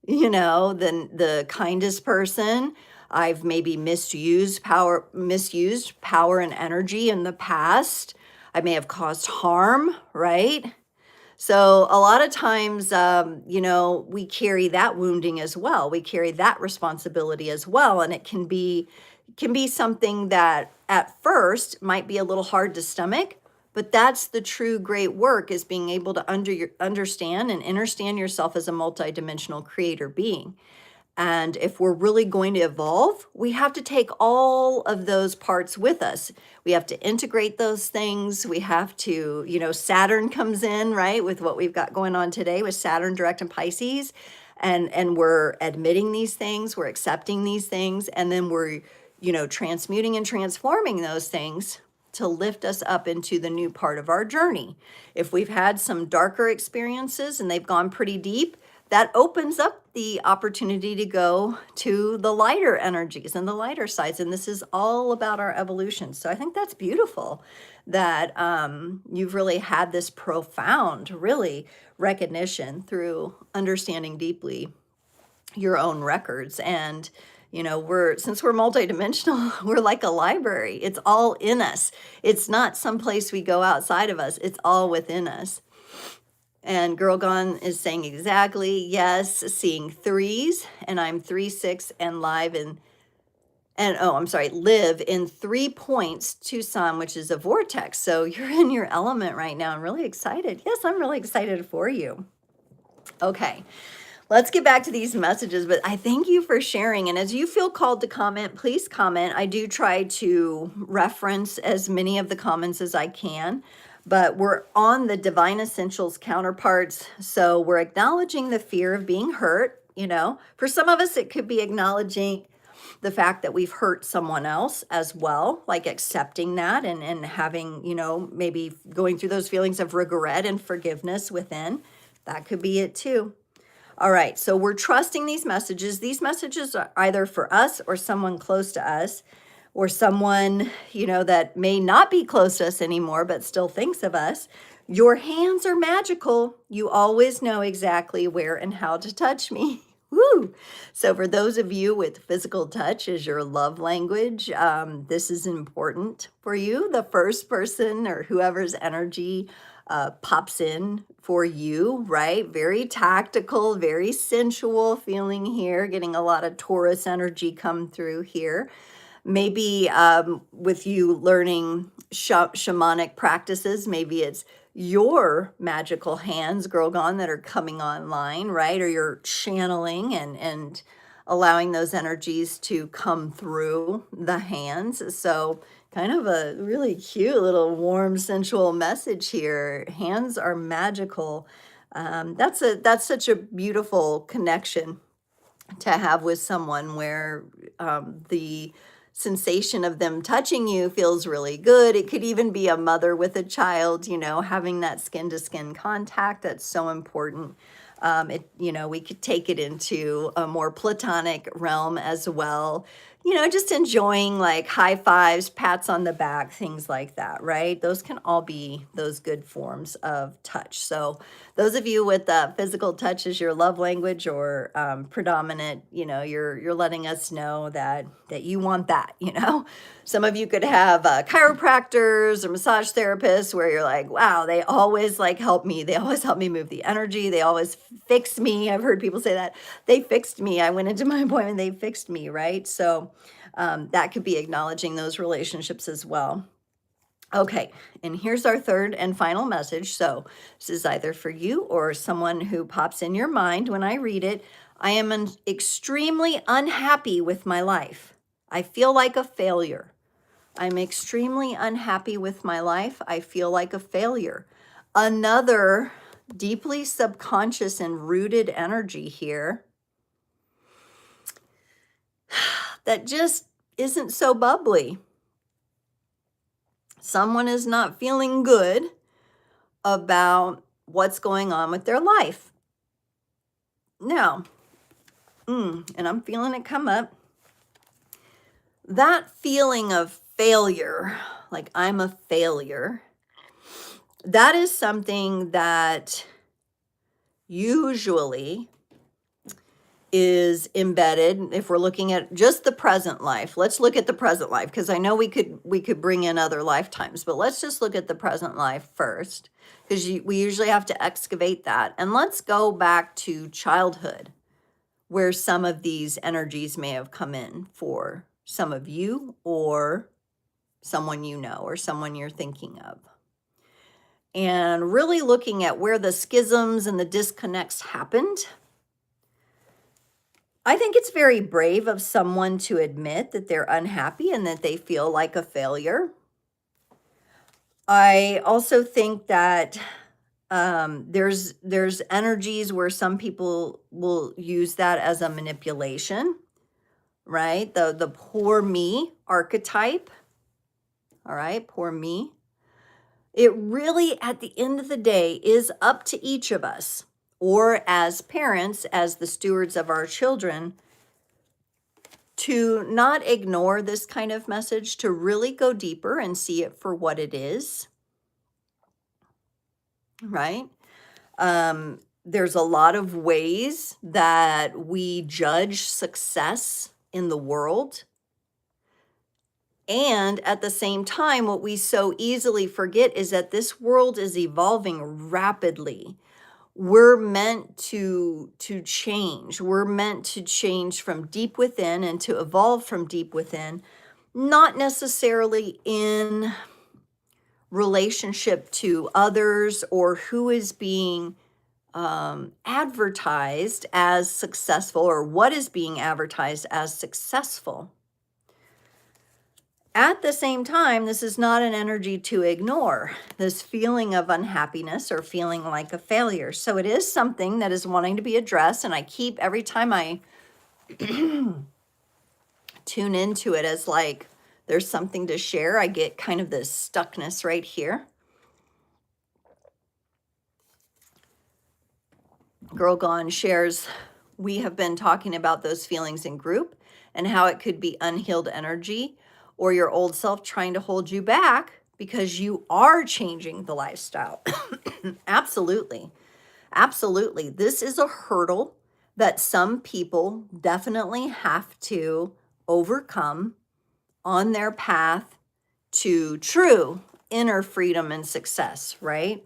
you know, the kindest person. I've maybe misused power and energy in the past. I may have caused harm, right? So a lot of times, you know, we carry that wounding as well. We carry that responsibility as well, and it can be something that at first might be a little hard to stomach. But that's the true great work, is being able to understand and understand yourself as a multidimensional creator being. And if we're really going to evolve, we have to take all of those parts with us. We have to integrate those things. We have to, you know, Saturn comes in, right, with what we've got going on today with Saturn direct in Pisces. And we're admitting these things, we're accepting these things, and then we're, you know, transmuting and transforming those things to lift us up into the new part of our journey. If we've had some darker experiences and they've gone pretty deep, that opens up the opportunity to go to the lighter energies and the lighter sides. And this is all about our evolution. So I think that's beautiful that you've really had this profound, really, recognition through understanding deeply your own records. And you know, since we're multidimensional, we're like a library. It's all in us. It's not someplace we go outside of us. It's all within us. And Girl Gone is saying exactly, yes, seeing threes, and I'm 3-6 and live live in 3 points, Tucson, which is a vortex. So you're in your element right now. I'm really excited. Yes, I'm really excited for you. Okay, let's get back to these messages, but I thank you for sharing. And as you feel called to comment, please comment. I do try to reference as many of the comments as I can. But we're on the divine essentials counterparts. So we're acknowledging the fear of being hurt. You know, for some of us, it could be acknowledging the fact that we've hurt someone else as well, like accepting that and having, you know, maybe going through those feelings of regret and forgiveness within. That could be it too. All right. So we're trusting these messages. These messages are either for us or someone close to us, or someone, you know, that may not be close to us anymore, but still thinks of us. Your hands are magical. You always know exactly where and how to touch me. Woo! So for those of you with physical touch as your love language, this is important for you. The first person or whoever's energy pops in for you, right? Very tactical, very sensual feeling here, getting a lot of Taurus energy come through here. Maybe with you learning shamanic practices, maybe it's your magical hands, Girl Gone, that are coming online, right? Or you're channeling and allowing those energies to come through the hands. So kind of a really cute little warm, sensual message here. Hands are magical. That's such a beautiful connection to have with someone, where the sensation of them touching you feels really good. It could even be a mother with a child, you know, having that skin to skin contact. That's so important. You know, we could take it into a more platonic realm as well. you know, just enjoying like high fives, pats on the back, things like that, right? Those can all be those good forms of touch. So those of you with physical touch as your love language or predominant, you know, you're letting us know that you want that, you know. Some of you could have chiropractors or massage therapists where you're like, wow, they always like help me. They always help me move the energy. They always fix me. I've heard people say that. They fixed me. I went into my appointment, they fixed me, right? So that could be acknowledging those relationships as well. Okay, and here's our third and final message. So this is either for you or someone who pops in your mind when I read it. I am extremely unhappy with my life. I feel like a failure. I'm extremely unhappy with my life. I feel like a failure. Another deeply subconscious and rooted energy here that just isn't so bubbly. Someone is not feeling good about what's going on with their life. Now, and I'm feeling it come up. That feeling of failure, like I'm a failure, that is something that usually is embedded. If we're looking at just the present life, let's look at the present life, because I know we could bring in other lifetimes, but let's just look at the present life first, because we usually have to excavate that. And let's go back to childhood, where some of these energies may have come in for some of you or someone you know or someone you're thinking of. And really looking at where the schisms and the disconnects happened. I think it's very brave of someone to admit that they're unhappy and that they feel like a failure. I also think that there's energies where some people will use that as a manipulation, right? The poor me archetype. All right, poor me. It really, at the end of the day, is up to each of us, or as parents, as the stewards of our children, to not ignore this kind of message, to really go deeper and see it for what it is, right? There's a lot of ways that we judge success in the world. And at the same time, what we so easily forget is that this world is evolving rapidly. We're meant to change. We're meant to change from deep within and to evolve from deep within, not necessarily in relationship to others or who is being advertised as successful or what is being advertised as successful. At the same time, this is not an energy to ignore, this feeling of unhappiness or feeling like a failure. So it is something that is wanting to be addressed. And I keep, every time I tune into it as like there's something to share, I get kind of this stuckness right here. Girl Gone shares, we have been talking about those feelings in group and how it could be unhealed energy or your old self trying to hold you back because you are changing the lifestyle. Absolutely. Absolutely. This is a hurdle that some people definitely have to overcome on their path to true inner freedom and success, right?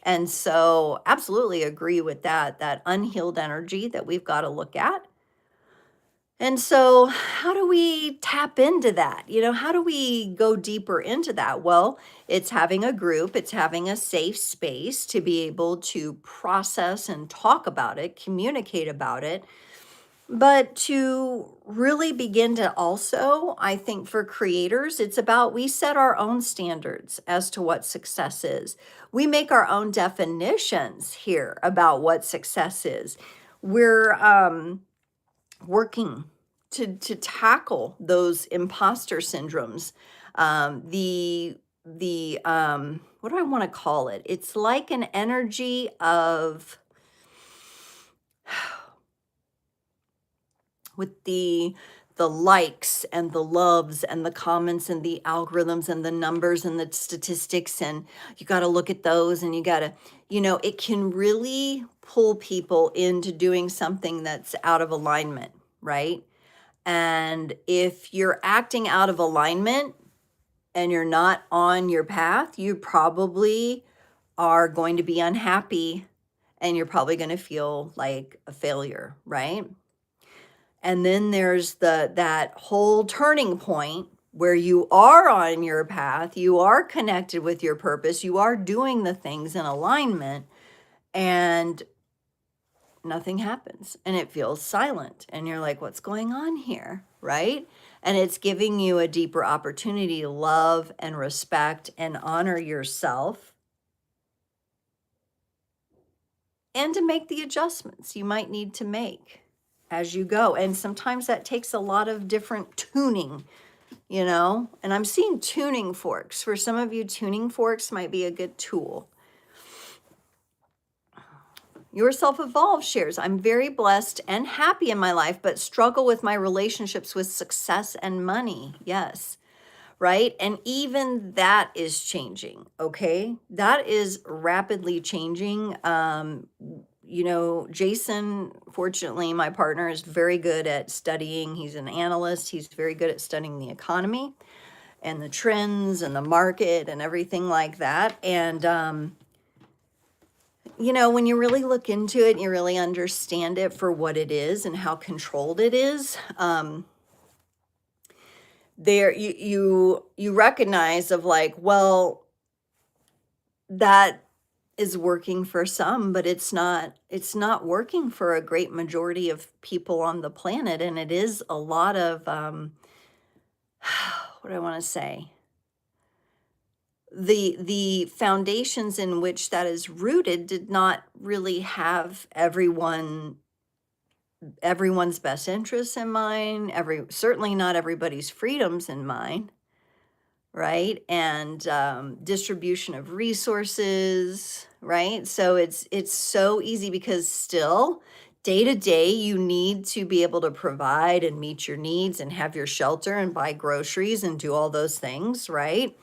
And so absolutely agree with that unhealed energy that we've got to look at. And so how do we tap into that? You know, how do we go deeper into that? Well, it's having a group, it's having a safe space to be able to process and talk about it, communicate about it, but to really begin to also, I think for creators, it's about we set our own standards as to what success is. We make our own definitions here about what success is. We're working to tackle those imposter syndromes. The what do I want to call it? It's like an energy of with the the likes and the loves and the comments and the algorithms and the numbers and the statistics, and you got to look at those, and you got to, it can really pull people into doing something that's out of alignment, right? And if you're acting out of alignment and you're not on your path, you probably are going to be unhappy, and you're probably going to feel like a failure, right? And then there's that whole turning point where you are on your path, you are connected with your purpose, you are doing the things in alignment, and nothing happens, and it feels silent, and you're like, what's going on here, right? And it's giving you a deeper opportunity to love and respect and honor yourself, and to make the adjustments you might need to make as you go. And sometimes that takes a lot of different tuning, and I'm seeing tuning forks. For some of you, tuning forks might be a good tool. Your Self-Evolved shares, I'm very blessed and happy in my life, but struggle with my relationships with success and money. Yes, right? And even that is changing, okay? That is rapidly changing. Jason, fortunately, my partner, is very good at studying. He's an analyst. He's very good at studying the economy and the trends and the market and everything like that. And, when you really look into it and you really understand it for what it is and how controlled it is, there you recognize of like, well, that is working for some, but it's not working for a great majority of people on the planet. And it is a lot of what do I want to say? The foundations in which that is rooted did not really have everyone's best interests in mind, certainly not everybody's freedoms in mind, right? And distribution of resources, right? So it's so easy, because still day to day you need to be able to provide and meet your needs and have your shelter and buy groceries and do all those things, right?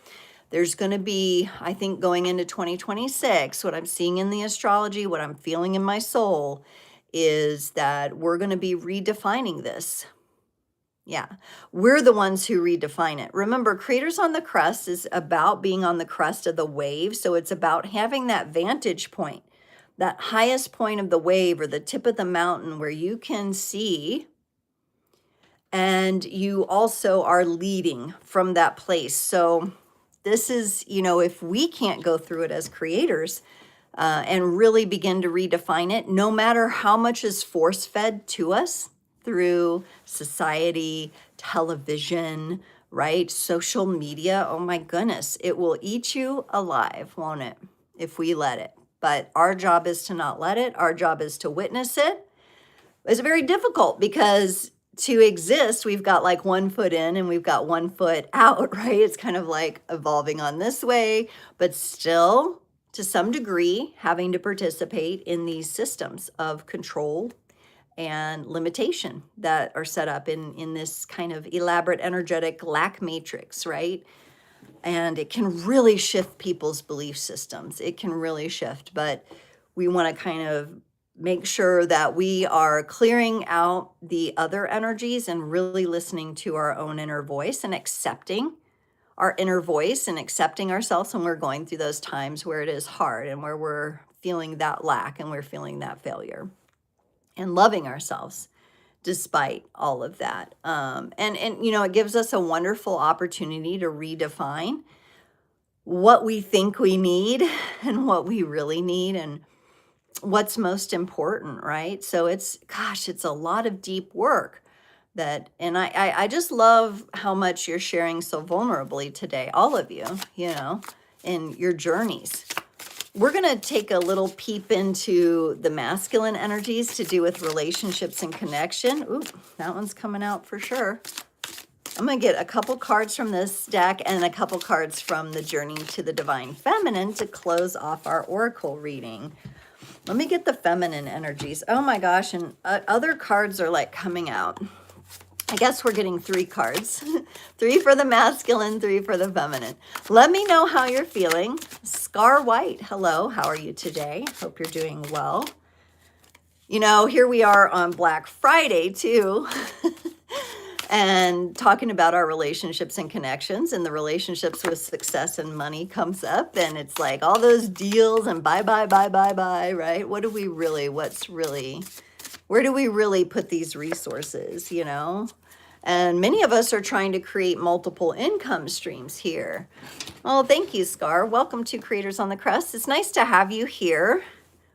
There's going to be, I think, going into 2026, what I'm seeing in the astrology, what I'm feeling in my soul, is that we're going to be redefining this. Yeah, we're the ones who redefine it. Remember, Creators on the Crest is about being on the crest of the wave. So it's about having that vantage point, that highest point of the wave or the tip of the mountain where you can see, and you also are leading from that place. So this is, if we can't go through it as creators and really begin to redefine it, no matter how much is force-fed to us through society, television, right? Social media, oh my goodness, it will eat you alive, won't it? If we let it. But our job is to not let it. Our job is to witness it. It's very difficult, because to exist, we've got like 1 foot in and we've got 1 foot out, right? It's kind of like evolving on this way, but still, to some degree, having to participate in these systems of control and limitation that are set up in this kind of elaborate energetic lack matrix, right? And it can really shift people's belief systems. It can really shift, but we want to kind of make sure that we are clearing out the other energies and really listening to our own inner voice and accepting our inner voice and accepting ourselves when we're going through those times where it is hard and where we're feeling that lack and we're feeling that failure, and loving ourselves despite all of that. And it gives us a wonderful opportunity to redefine what we think we need and what we really need and what's most important, right? So it's a lot of deep work and I just love how much you're sharing so vulnerably today, all of you, in your journeys. We're going to take a little peep into the masculine energies to do with relationships and connection. Ooh, that one's coming out for sure. I'm going to get a couple cards from this deck and a couple cards from the Journey to the Divine Feminine to close off our oracle reading. Let me get the feminine energies. Oh my gosh, and other cards are like coming out. I guess we're getting 3 cards. 3 for the masculine, 3 for the feminine. Let me know how you're feeling. Scar White, hello. How are you today? Hope you're doing well. You know, here we are on Black Friday too. And talking about our relationships and connections, and the relationships with success and money comes up, and it's like all those deals and buy, right? Where do we really put these resources, you know? And many of us are trying to create multiple income streams here. Oh, thank you, Scar. Welcome to Creators on the Crest. It's nice to have you here.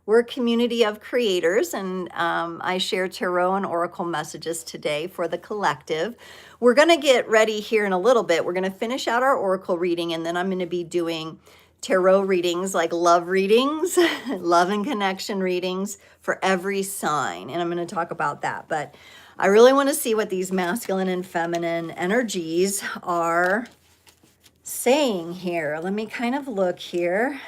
We're a community of creators, and I share tarot and oracle messages today for the collective. We're going to get ready here in a little bit. We're going to finish out our oracle reading, and then I'm going to be doing tarot readings, like love readings, love and connection readings for every sign, and I'm going to talk about that. But I really want to see what these masculine and feminine energies are saying here. Let me kind of look here.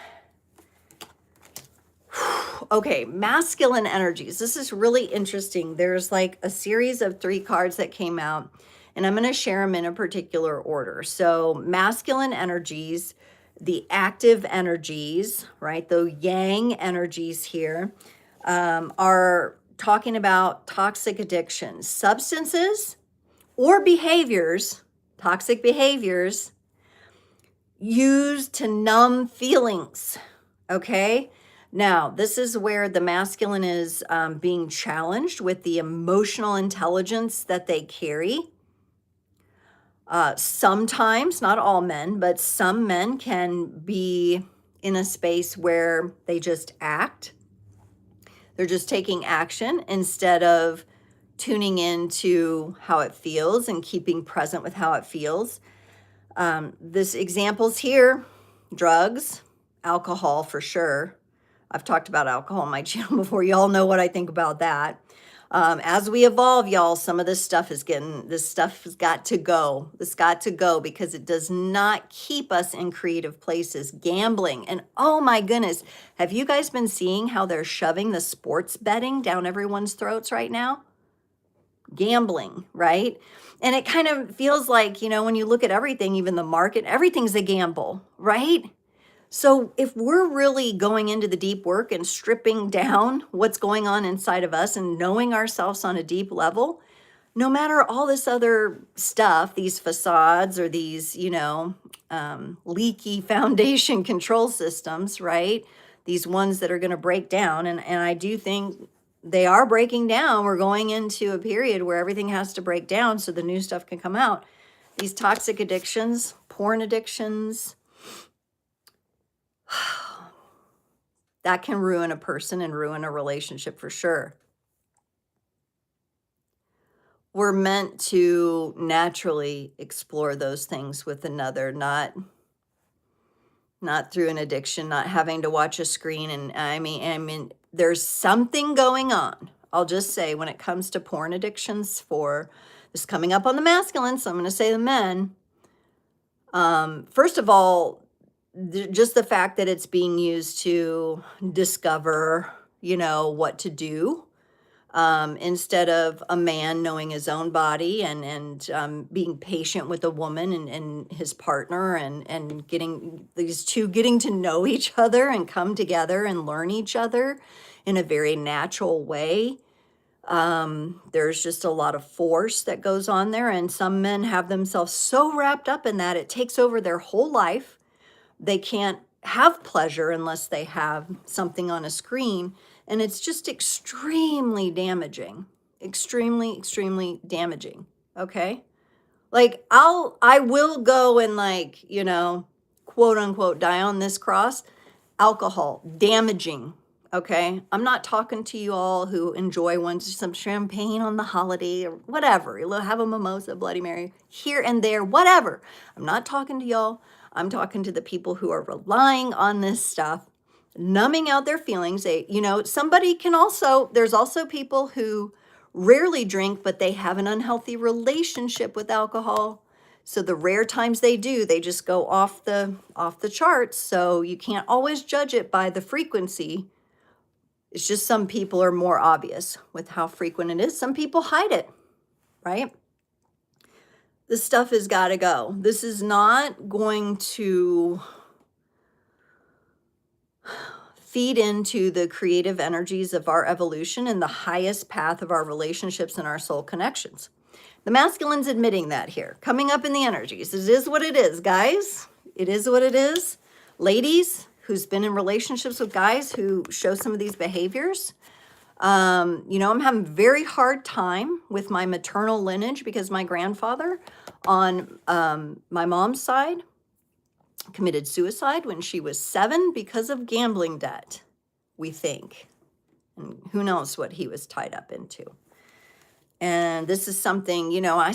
Okay, masculine energies. This is really interesting. There's like a series of 3 cards that came out, and I'm going to share them in a particular order. So masculine energies, the active energies, right? The yang energies here are talking about toxic addictions, substances or behaviors, toxic behaviors used to numb feelings, okay? Now, this is where the masculine is being challenged with the emotional intelligence that they carry. Sometimes, not all men, but some men can be in a space where they just act. They're just taking action instead of tuning into how it feels and keeping present with how it feels. This examples here, drugs, alcohol for sure. I've talked about alcohol on my channel before. Y'all know what I think about that. As we evolve, y'all, some of this stuff has got to go. This got to go because it does not keep us in creative places. Gambling. And oh my goodness, have you guys been seeing how they're shoving the sports betting down everyone's throats right now? Gambling, right? And it kind of feels like, you know, when you look at everything, even the market, everything's a gamble, right? So if we're really going into the deep work and stripping down what's going on inside of us and knowing ourselves on a deep level, no matter all this other stuff, these facades or these, you know, leaky foundation control systems, right? These ones that are going to break down. And I do think they are breaking down. We're going into a period where everything has to break down so the new stuff can come out. These toxic addictions, porn addictions, that can ruin a person and ruin a relationship for sure. We're meant to naturally explore those things with another, not through an addiction, not having to watch a screen. And I mean, there's something going on. I'll just say when it comes to porn addictions, for this coming up on the masculine, so I'm going to say the men. First of all, just the fact that it's being used to discover, you know, what to do, instead of a man knowing his own body and being patient with a woman and his partner and getting these two getting to know each other and come together and learn each other in a very natural way. There's just a lot of force that goes on there, and some men have themselves so wrapped up in that it takes over their whole life. They can't have pleasure unless they have something on a screen. And it's just extremely damaging, extremely damaging. Okay. Like I will go and, like, you know, quote unquote, die on this cross. Alcohol, damaging. Okay. I'm not talking to you all who enjoy some champagne on the holiday or whatever. You'll have a mimosa, Bloody Mary here and there, whatever. I'm not talking to y'all. I'm talking to the people who are relying on this stuff, numbing out their feelings. You know, there's also people who rarely drink, but they have an unhealthy relationship with alcohol. So the rare times they do, they just go off the charts. So you can't always judge it by the frequency. It's just some people are more obvious with how frequent it is. Some people hide it, right? This stuff has got to go. This is not going to feed into the creative energies of our evolution and the highest path of our relationships and our soul connections. The masculine's admitting that here, coming up in the energies. It is what it is, guys. It is what it is. Ladies who's been in relationships with guys who show some of these behaviors, you know, I'm having a very hard time with my maternal lineage because my grandfather on my mom's side committed suicide when she was 7 because of gambling debt, we think. And who knows what he was tied up into. And this is something, you know, I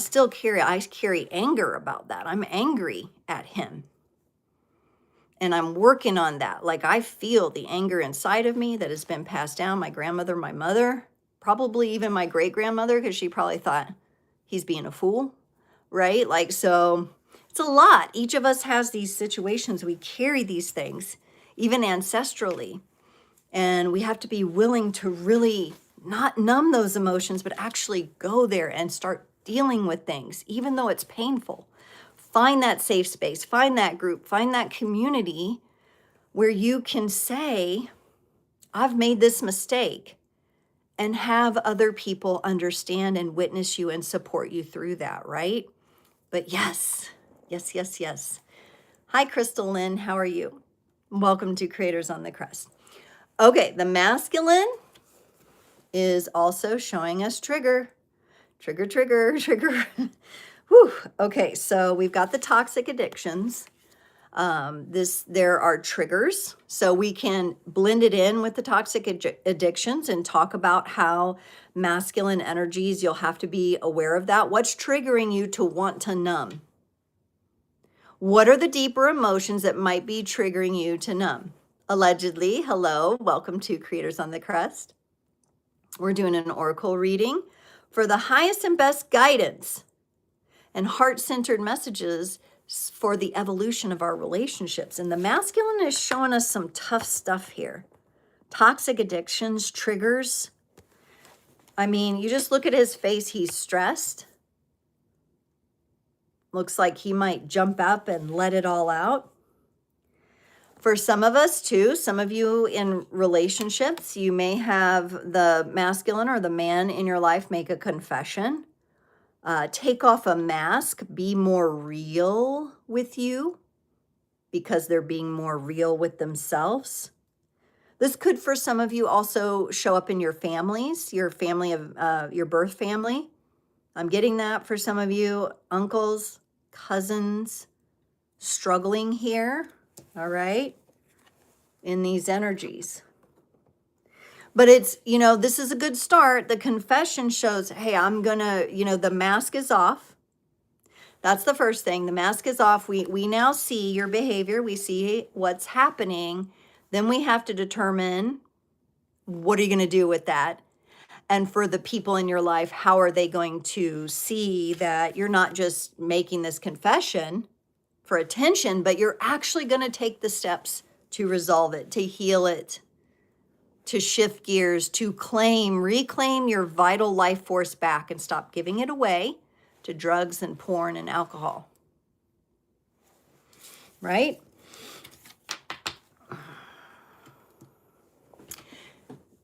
carry anger about that. I'm angry at him. And I'm working on that. Like, I feel the anger inside of me that has been passed down. My grandmother, my mother, probably even my great-grandmother, because she probably thought he's being a fool, right? Like, so it's a lot. Each of us has these situations. We carry these things, even ancestrally. And we have to be willing to really not numb those emotions, but actually go there and start dealing with things, even though it's painful. Find that safe space, find that group, find that community where you can say, I've made this mistake, and have other people understand and witness you and support you through that, right? But yes. Hi, Crystal Lynn, how are you? Welcome to Creators on the Crest. Okay, the masculine is also showing us trigger. Whew. Okay, so we've got the toxic addictions. There are triggers, so we can blend it in with the toxic addictions and talk about how masculine energies, you'll have to be aware of that. What's triggering you to want to numb? What are the deeper emotions that might be triggering you to numb? Allegedly, hello, welcome to Creators on the Crest. We're doing an oracle reading for the highest and best guidance and heart-centered messages for the evolution of our relationships. And the masculine is showing us some tough stuff here. Toxic addictions, triggers. I mean, you just look at his face, he's stressed. Looks like he might jump up and let it all out. For some of us too, some of you in relationships, you may have the masculine or the man in your life make a confession. Take off a mask, be more real with you because they're being more real with themselves. This could, for some of you, also show up in your families, your family of your birth family. I'm getting that for some of you, uncles, cousins, struggling here, all right, in these energies. But it's, you know, this is a good start. The confession shows, hey, I'm gonna, you know, the mask is off. That's the first thing. The mask is off. We now see your behavior. We see what's happening. Then we have to determine, what are you going to do with that? And for the people in your life, how are they going to see that you're not just making this confession for attention, but you're actually going to take the steps to resolve it, to heal it, to shift gears, to reclaim your vital life force back and stop giving it away to drugs and porn and alcohol. Right?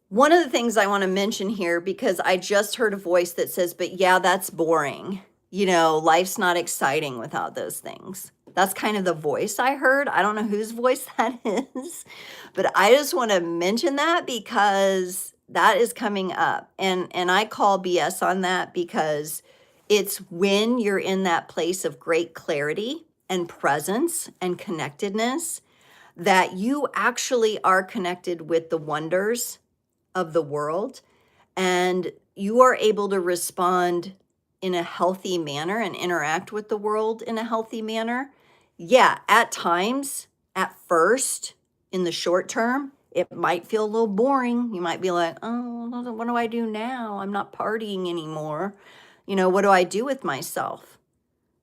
One of the things I want to mention here, because I just heard a voice that says, but yeah, that's boring. You know, life's not exciting without those things. That's kind of the voice I heard. I don't know whose voice that is, but I just want to mention that because that is coming up. And I call BS on that because it's when you're in that place of great clarity and presence and connectedness that you actually are connected with the wonders of the world, and you are able to respond in a healthy manner and interact with the world in a healthy manner. Yeah, at times, at first, in the short term, it might feel a little boring. You might be like, oh, what do I do now? I'm not partying anymore. You know, what do I do with myself?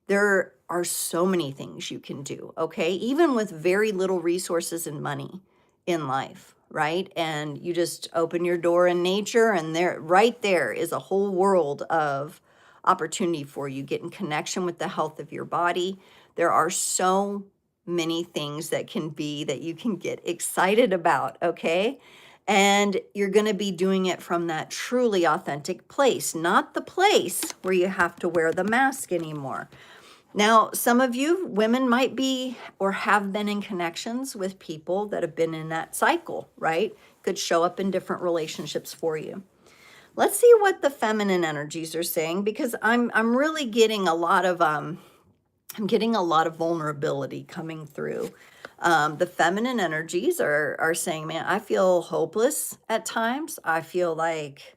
There are so many things you can do, okay? Even with very little resources and money in life, right? And you just open your door in nature, and right there is a whole world of opportunity for you. Get in connection with the health of your body. There are so many things that you can get excited about, okay? And you're going to be doing it from that truly authentic place, not the place where you have to wear the mask anymore. Now, some of you women might be or have been in connections with people that have been in that cycle, right? Could show up in different relationships for you. Let's see what the feminine energies are saying, because I'm really getting a lot of vulnerability coming through. The feminine energies are saying, man, I feel hopeless at times. I feel like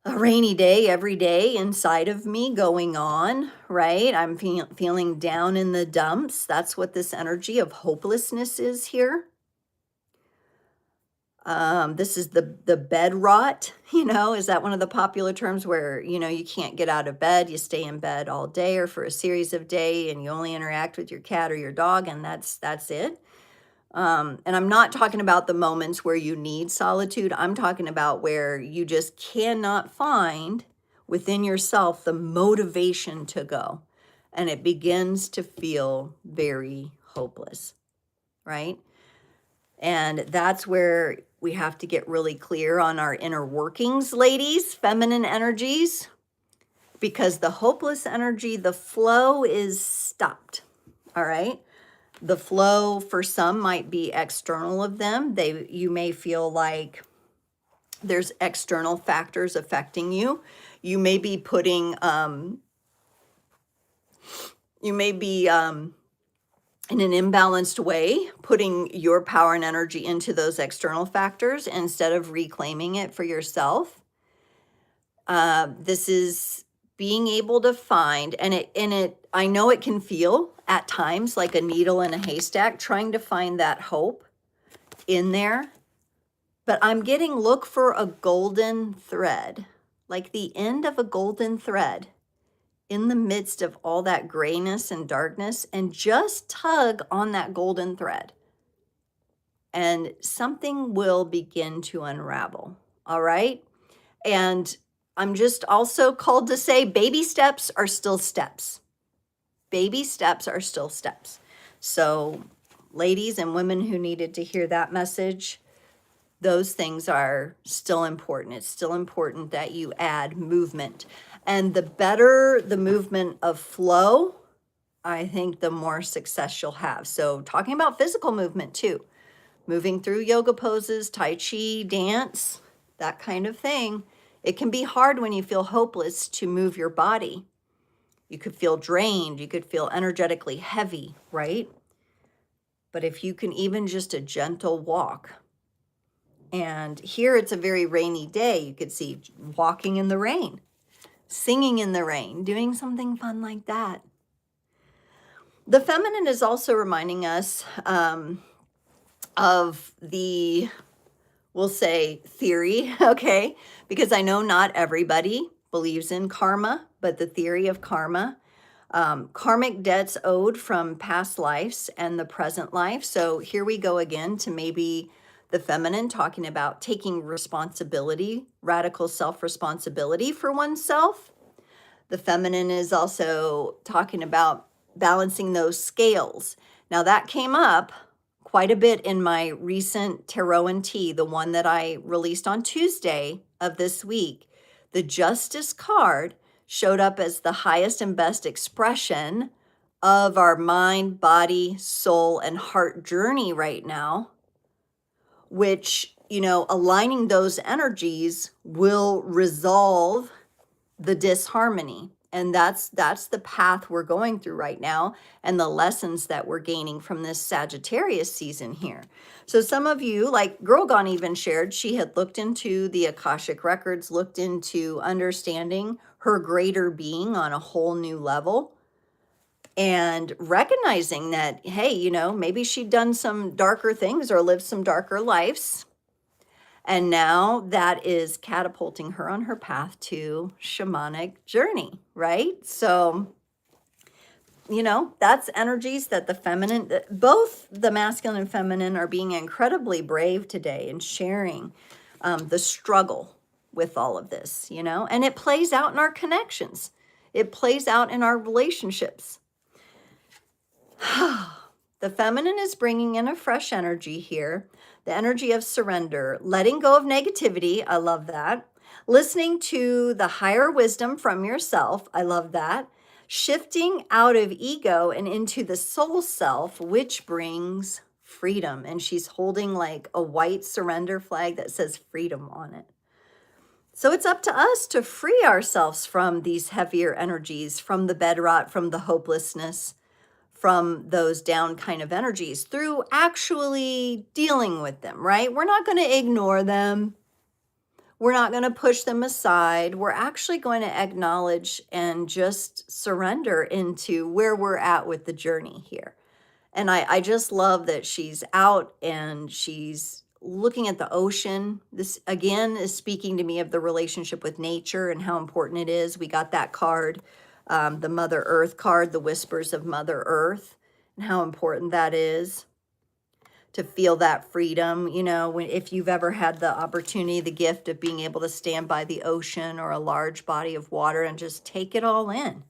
a rainy day every day inside of me going on, right? I'm feeling down in the dumps. That's what this energy of hopelessness is here. This is the bed rot, is that one of the popular terms where, you can't get out of bed, you stay in bed all day or for a series of days and you only interact with your cat or your dog, and that's it. And I'm not talking about the moments where you need solitude. I'm talking about where you just cannot find within yourself the motivation to go. And it begins to feel very hopeless, right? And that's where we have to get really clear on our inner workings, ladies, feminine energies, because the hopeless energy, the flow is stopped, all right? The flow for some might be external of them. You may feel like there's external factors affecting you. You may be putting, in an imbalanced way, putting your power and energy into those external factors instead of reclaiming it for yourself. This is being able to find, I know it can feel at times like a needle in a haystack, trying to find that hope in there. But I'm getting, look for a golden thread, like the end of a golden thread in the midst of all that grayness and darkness, and just tug on that golden thread and something will begin to unravel. All right. And I'm just also called to say baby steps are still steps. Baby steps are still steps. So ladies and women who needed to hear that message, those things are still important. It's still important that you add movement. And the better the movement of flow, I think the more success you'll have. So talking about physical movement too, moving through yoga poses, Tai Chi, dance, that kind of thing. It can be hard when you feel hopeless to move your body. You could feel drained. You could feel energetically heavy, right? But if you can even just a gentle walk, and here it's a very rainy day, you could see walking in the rain, singing in the rain, doing something fun like that. The feminine is also reminding us of the, we'll say, theory, okay? Because I know not everybody believes in karma, but the theory of karma, karmic debts owed from past lives and the present life. So here we go again to maybe the feminine talking about taking responsibility, radical self-responsibility for oneself. The feminine is also talking about balancing those scales. Now that came up quite a bit in my recent Tarot and Tea, the one that I released on Tuesday of this week. The Justice card showed up as the highest and best expression of our mind, body, soul, and heart journey right now, which, aligning those energies will resolve the disharmony. And that's the path we're going through right now, and the lessons that we're gaining from this Sagittarius season here. So some of you, like Girl Gone even shared, she had looked into the Akashic records, looked into understanding her greater being on a whole new level, and recognizing that, hey, maybe she'd done some darker things or lived some darker lives. And now that is catapulting her on her path to shamanic journey, right? So, that's energies that the feminine, both the masculine and feminine, are being incredibly brave today and sharing the struggle with all of this, you know, and it plays out in our connections. It plays out in our relationships. The feminine is bringing in a fresh energy here. The energy of surrender, letting go of negativity. I love that. Listening to the higher wisdom from yourself. I love that. Shifting out of ego and into the soul self, which brings freedom. And she's holding like a white surrender flag that says freedom on it. So it's up to us to free ourselves from these heavier energies, from the bed rot, from the hopelessness, from those down kind of energies through actually dealing with them, right? We're not going to ignore them. We're not going to push them aside. We're actually going to acknowledge and just surrender into where we're at with the journey here. And I just love that she's out and she's looking at the ocean. This again is speaking to me of the relationship with nature and how important it is. We got that card, the Mother Earth card, the whispers of Mother Earth, and how important that is to feel that freedom. You know, if you've ever had the opportunity, the gift of being able to stand by the ocean or a large body of water and just take it all in.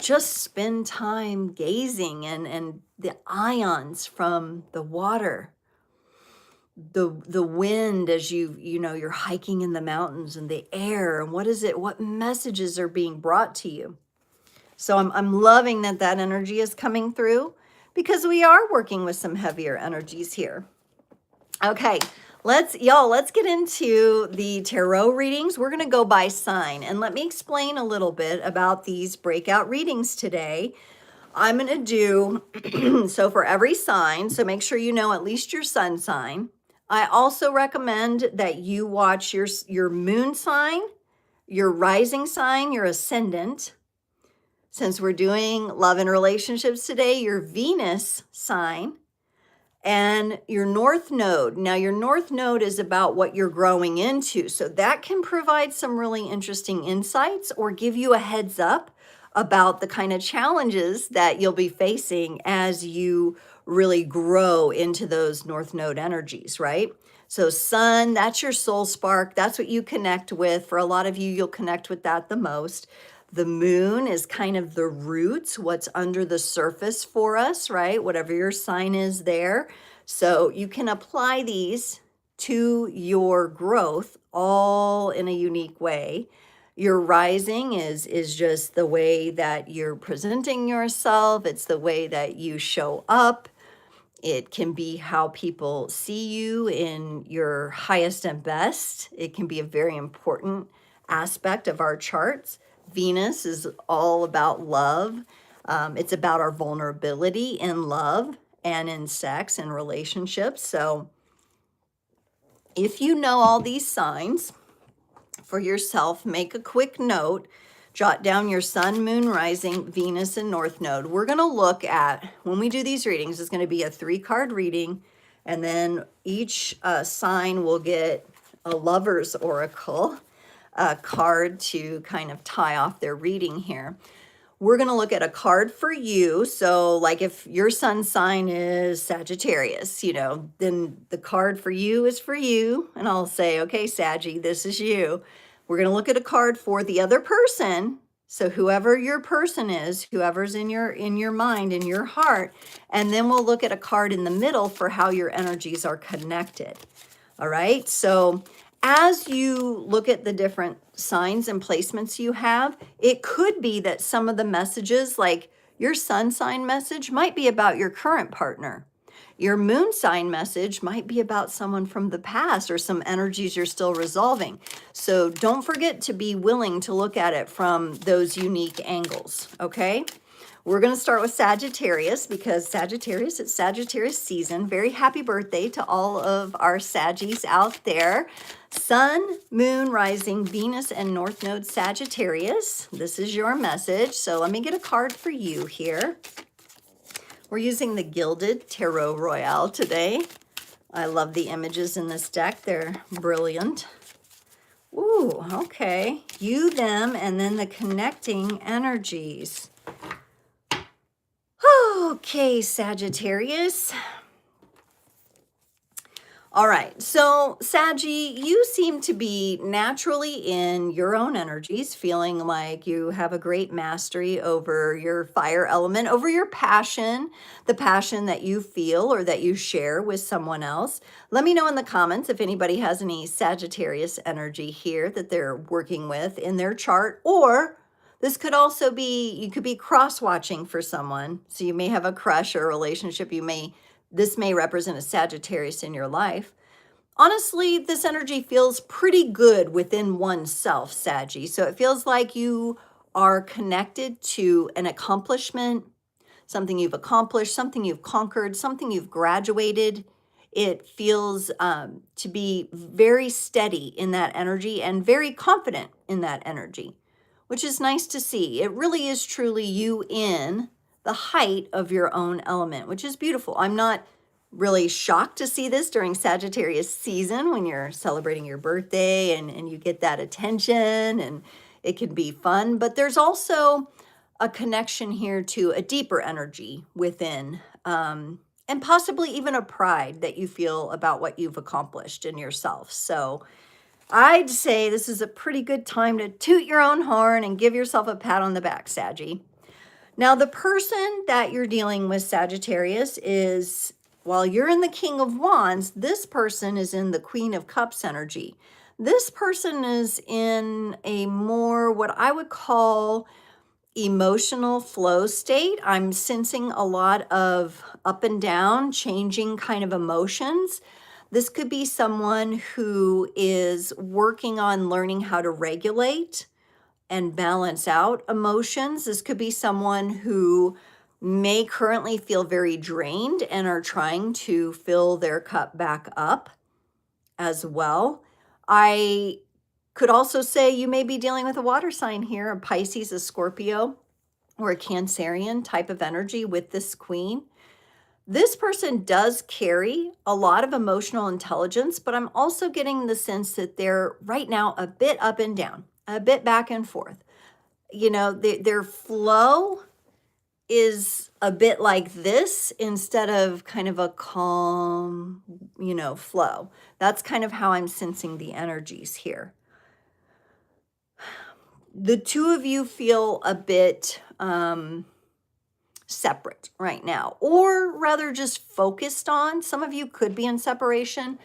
Just spend time gazing and the ions from the water, the wind as you know, you're hiking in the mountains, and the air, and what messages are being brought to you. So I'm loving that energy is coming through, because we are working with some heavier energies here. Okay, let's get into the tarot readings. We're going to go by sign, and let me explain a little bit about these breakout readings today. I'm going to do, so for every sign, so make sure you know at least your sun sign. I also recommend that you watch your moon sign, your rising sign, your ascendant. Since we're doing love and relationships today, your Venus sign and your North Node. Now, your North Node is about what you're growing into. So that can provide some really interesting insights or give you a heads up about the kind of challenges that you'll be facing as you really grow into those North Node energies, right? So sun, that's your soul spark. That's what you connect with. For a lot of you, you'll connect with that the most. The moon is kind of the roots, what's under the surface for us, right? Whatever your sign is there. So you can apply these to your growth all in a unique way. Your rising is just the way that you're presenting yourself. It's the way that you show up. It can be how people see you in your highest and best. It can be a very important aspect of our charts. Venus is all about love. It's about our vulnerability in love and in sex and relationships. So if you know all these signs for yourself, make a quick note, jot down your sun, moon, rising, Venus, and North Node. We're going to look at, when we do these readings, it's going to be a 3-card reading, and then each sign will get a lover's oracle card to kind of tie off their reading here. We're going to look at a card for you. So like if your sun sign is Sagittarius, you know, then the card for you is for you. And I'll say, okay, Saggy, this is you. We're going to look at a card for the other person. So whoever your person is, whoever's in your mind, in your heart, and then we'll look at a card in the middle for how your energies are connected. All right. So as you look at the different signs and placements you have, it could be that some of the messages, like your sun sign message, might be about your current partner. Your moon sign message might be about someone from the past or some energies you're still resolving. So don't forget to be willing to look at it from those unique angles, okay? We're going to start with Sagittarius because Sagittarius, it's Sagittarius season. Very happy birthday to all of our Saggies out there. Sun, moon, rising, Venus, and North Node Sagittarius. This is your message. So let me get a card for you here. We're using the Gilded Tarot Royale today. I love the images in this deck. They're brilliant. Ooh, okay. You, them, and then the connecting energies. Okay, Sagittarius. All right, so Saggy, you seem to be naturally in your own energies, feeling like you have a great mastery over your fire element, over your passion, the passion that you feel or that you share with someone else. Let me know in the comments if anybody has any Sagittarius energy here that they're working with in their chart, or this could also be, you could be cross-watching for someone. So you may have a crush or a relationship. This may represent a Sagittarius in your life. Honestly, this energy feels pretty good within oneself, Saggy. So it feels like you are connected to an accomplishment, something you've accomplished, something you've conquered, something you've graduated. It feels to be very steady in that energy and very confident in that energy, which is nice to see. It really is truly you in the height of your own element, which is beautiful. I'm not really shocked to see this during Sagittarius season when you're celebrating your birthday and you get that attention and it can be fun. But there's also a connection here to a deeper energy within, and possibly even a pride that you feel about what you've accomplished in yourself. So I'd say this is a pretty good time to toot your own horn and give yourself a pat on the back, Saggy. Now, the person that you're dealing with, Sagittarius, is, while you're in the King of Wands, this person is in the Queen of Cups energy. This person is in a more, what I would call, emotional flow state. I'm sensing a lot of up and down, changing kind of emotions. This could be someone who is working on learning how to regulate and balance out emotions. This could be someone who may currently feel very drained and are trying to fill their cup back up as well. I could also say you may be dealing with a water sign here, a Pisces, a Scorpio, or a Cancerian type of energy with this queen. This person does carry a lot of emotional intelligence, but I'm also getting the sense that they're right now a bit up and down, a bit back and forth. You know, their flow is a bit like this instead of kind of a calm, flow. That's kind of how I'm sensing the energies here. The two of you feel a bit separate right now, or rather just focused on. Some of you could be in separation,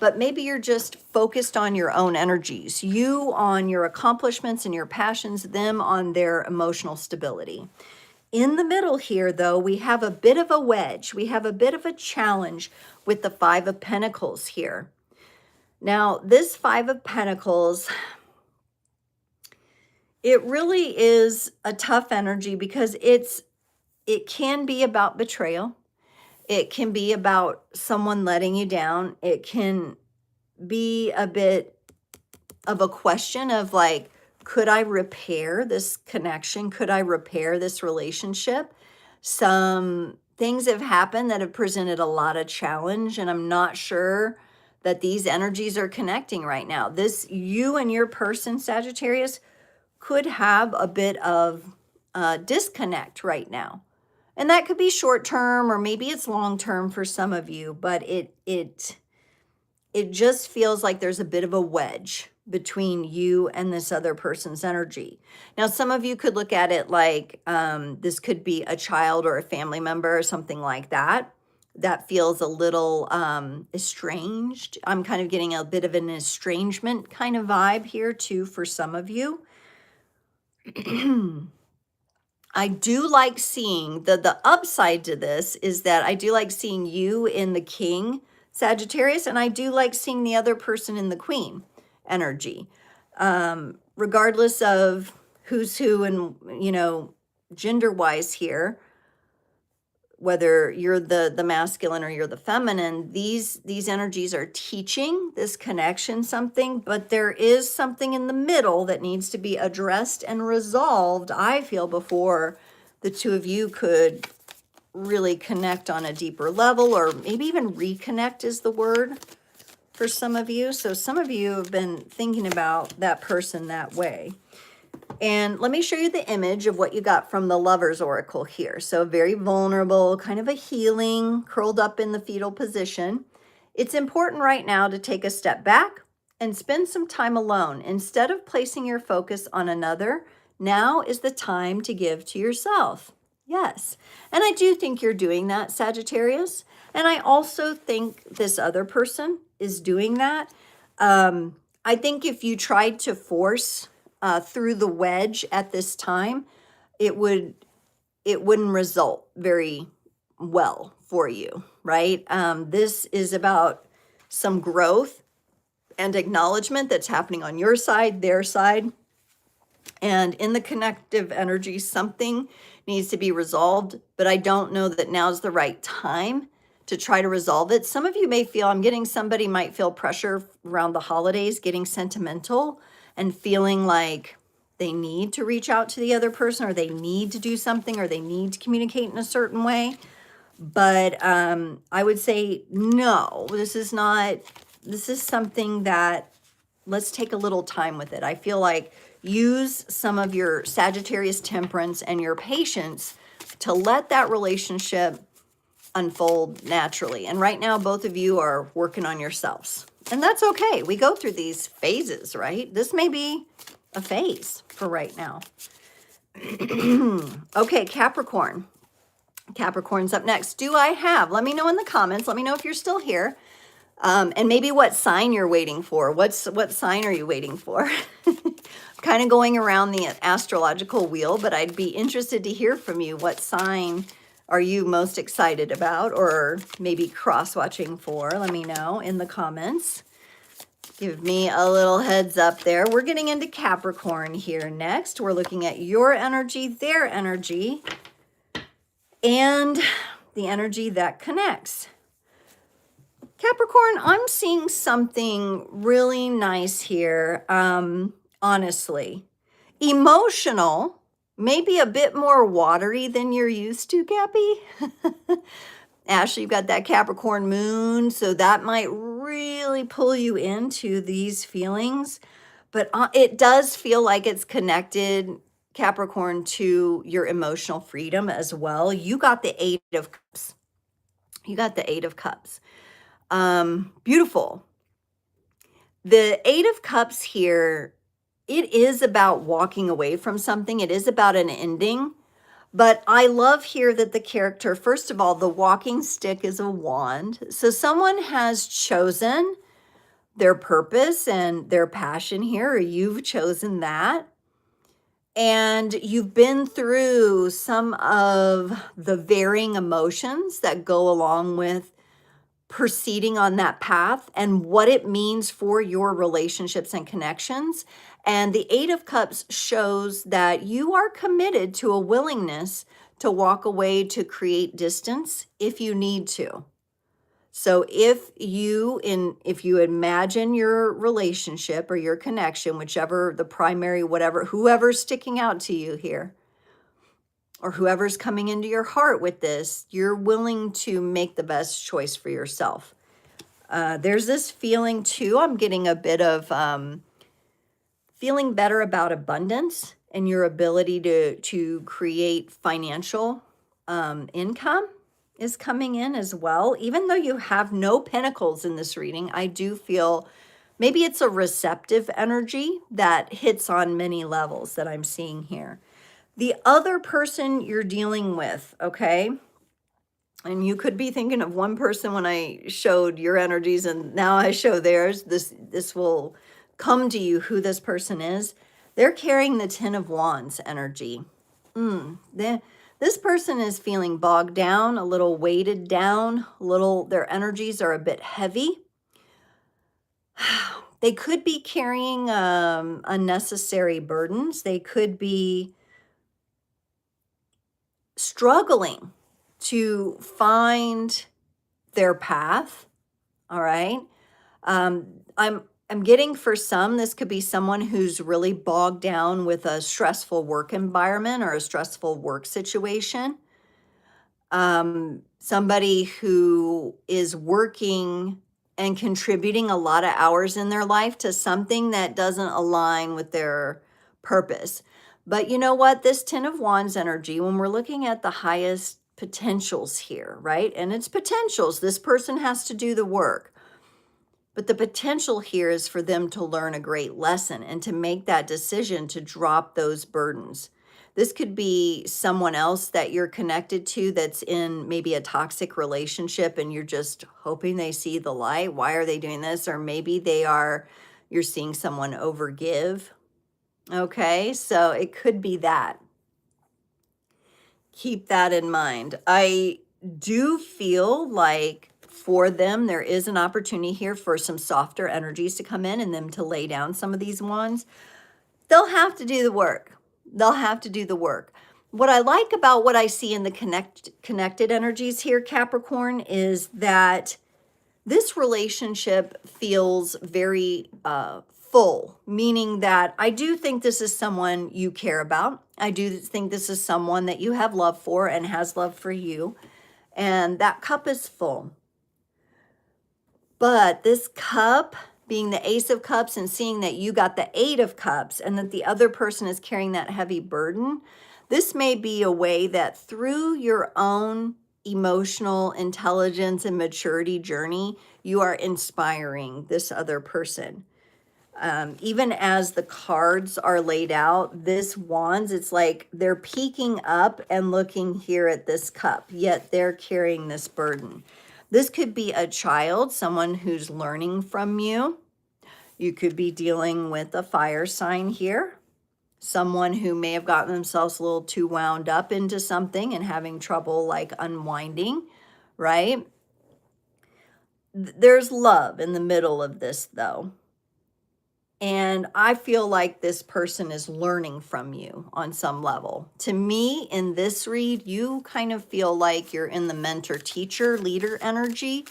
but maybe you're just focused on your own energies, you on your accomplishments and your passions, them on their emotional stability. In the middle here, though, we have a bit of a wedge. We have a bit of a challenge with the Five of Pentacles here. Now, this Five of Pentacles, it really is a tough energy because it can be about betrayal. It can be about someone letting you down. It can be a bit of a question of like, could I repair this connection? Could I repair this relationship? Some things have happened that have presented a lot of challenge, and I'm not sure that these energies are connecting right now. You and your person, Sagittarius, could have a bit of disconnect right now. And that could be short term, or maybe it's long term for some of you, but it just feels like there's a bit of a wedge between you and this other person's energy. Now, some of you could look at it like this could be a child or a family member or something like that. That feels a little estranged. I'm kind of getting a bit of an estrangement kind of vibe here too for some of you. I do like seeing the upside to this is that I do like seeing you in the King, Sagittarius, and I do like seeing the other person in the Queen energy. Regardless of who's who and, gender-wise here, whether you're the masculine or you're the feminine, these energies are teaching this connection something, but there is something in the middle that needs to be addressed and resolved, I feel, before the two of you could really connect on a deeper level, or maybe even reconnect is the word for some of you. So some of you have been thinking about that person that way. And let me show you the image of what you got from the Lover's Oracle here. So very vulnerable, kind of a healing, curled up in the fetal position. It's important right now to take a step back and spend some time alone. Instead of placing your focus on another, now is the time to give to yourself. Yes. And I do think you're doing that, Sagittarius. And I also think this other person is doing that. I think if you tried to force through the wedge at this time, it wouldn't result very well for you, right? This is about some growth and acknowledgement that's happening on your side, their side. And in the connective energy, something needs to be resolved, but I don't know that now's the right time to try to resolve it. Some of you may feel, somebody might feel pressure around the holidays, getting sentimental and feeling like they need to reach out to the other person, or they need to do something, or they need to communicate in a certain way. But I would say, no, this is something that, let's take a little time with it. I feel like use some of your Sagittarius temperance and your patience to let that relationship unfold naturally. And right now, both of you are working on yourselves. And that's okay. We go through these phases, right? This may be a phase for right now. Okay, Capricorn. Capricorn's up next. Let me know in the comments. Let me know if you're still here. And maybe what sign you're waiting for. What sign are you waiting for? Kind of going around the astrological wheel, but I'd be interested to hear from you. What sign are you most excited about, or maybe cross-watching for? Let me know in the comments. Give me a little heads up there. We're getting into Capricorn here next. We're looking at your energy, their energy, and the energy that connects. Capricorn, I'm seeing something really nice here, honestly. Emotional, maybe a bit more watery than you're used to, Cappy. Ashley, you've got that Capricorn moon, so that might really pull you into these feelings. But it does feel like it's connected, Capricorn, to your emotional freedom as well. You got the Eight of Cups. Beautiful. The Eight of Cups here, it is about walking away from something. It is about an ending. But I love here that the character, first of all, the walking stick is a wand. So someone has chosen their purpose and their passion here, or you've chosen that. And you've been through some of the varying emotions that go along with proceeding on that path and what it means for your relationships and connections. And the Eight of Cups shows that you are committed to a willingness to walk away, to create distance if you need to. So if you imagine your relationship or your connection, whichever the primary, whatever, whoever's sticking out to you here, or whoever's coming into your heart with this, you're willing to make the best choice for yourself. There's this feeling too, I'm getting a bit of feeling better about abundance and your ability to create financial income is coming in as well. Even though you have no pentacles in this reading, I do feel maybe it's a receptive energy that hits on many levels that I'm seeing here. The other person you're dealing with, okay? And you could be thinking of one person when I showed your energies and now I show theirs. This will come to you who this person is. They're carrying the Ten of Wands energy. This person is feeling bogged down, a little weighted down, their energies are a bit heavy. They could be carrying unnecessary burdens. They could be struggling to find their path. All right. I'm getting for some, this could be someone who's really bogged down with a stressful work environment or a stressful work situation. Somebody who is working and contributing a lot of hours in their life to something that doesn't align with their purpose. But you know what? This Ten of Wands energy, when we're looking at the highest potentials here, right? And it's potentials. This person has to do the work. But the potential here is for them to learn a great lesson and to make that decision to drop those burdens. This could be someone else that you're connected to that's in maybe a toxic relationship and you're just hoping they see the light. Why are they doing this? Or maybe you're seeing someone overgive. Okay, so it could be that. Keep that in mind. I do feel like for them, there is an opportunity here for some softer energies to come in and them to lay down some of these wands. They'll have to do the work. They'll have to do the work. What I like about what I see in the connected energies here, Capricorn, is that this relationship feels very full, meaning that I do think this is someone you care about. I do think this is someone that you have love for and has love for you. And that cup is full. But this cup, being the Ace of Cups and seeing that you got the Eight of Cups and that the other person is carrying that heavy burden, this may be a way that through your own emotional intelligence and maturity journey, you are inspiring this other person. Even as the cards are laid out, this wands, it's like they're peeking up and looking here at this cup, yet they're carrying this burden. This could be a child, someone who's learning from you. You could be dealing with a fire sign here, someone who may have gotten themselves a little too wound up into something and having trouble like unwinding, right? There's love in the middle of this though. And I feel like this person is learning from you on some level. To me, in this read, you kind of feel like you're in the mentor, teacher, leader energy,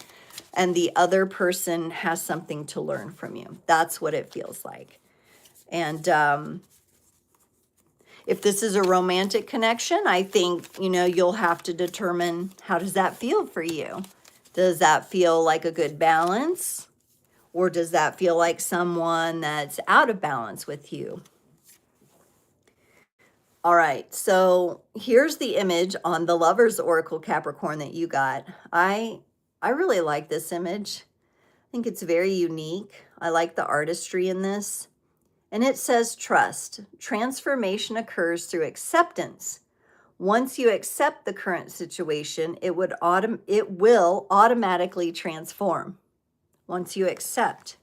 and the other person has something to learn from you. That's what it feels like. And if this is a romantic connection, I think, you'll have to determine, how does that feel for you? Does that feel like a good balance? Or does that feel like someone that's out of balance with you? All right, so here's the image on the Lover's Oracle, Capricorn, that you got. I really like this image. I think it's very unique. I like the artistry in this. And it says trust. Transformation occurs through acceptance. Once you accept the current situation, it will automatically transform. Once you accept.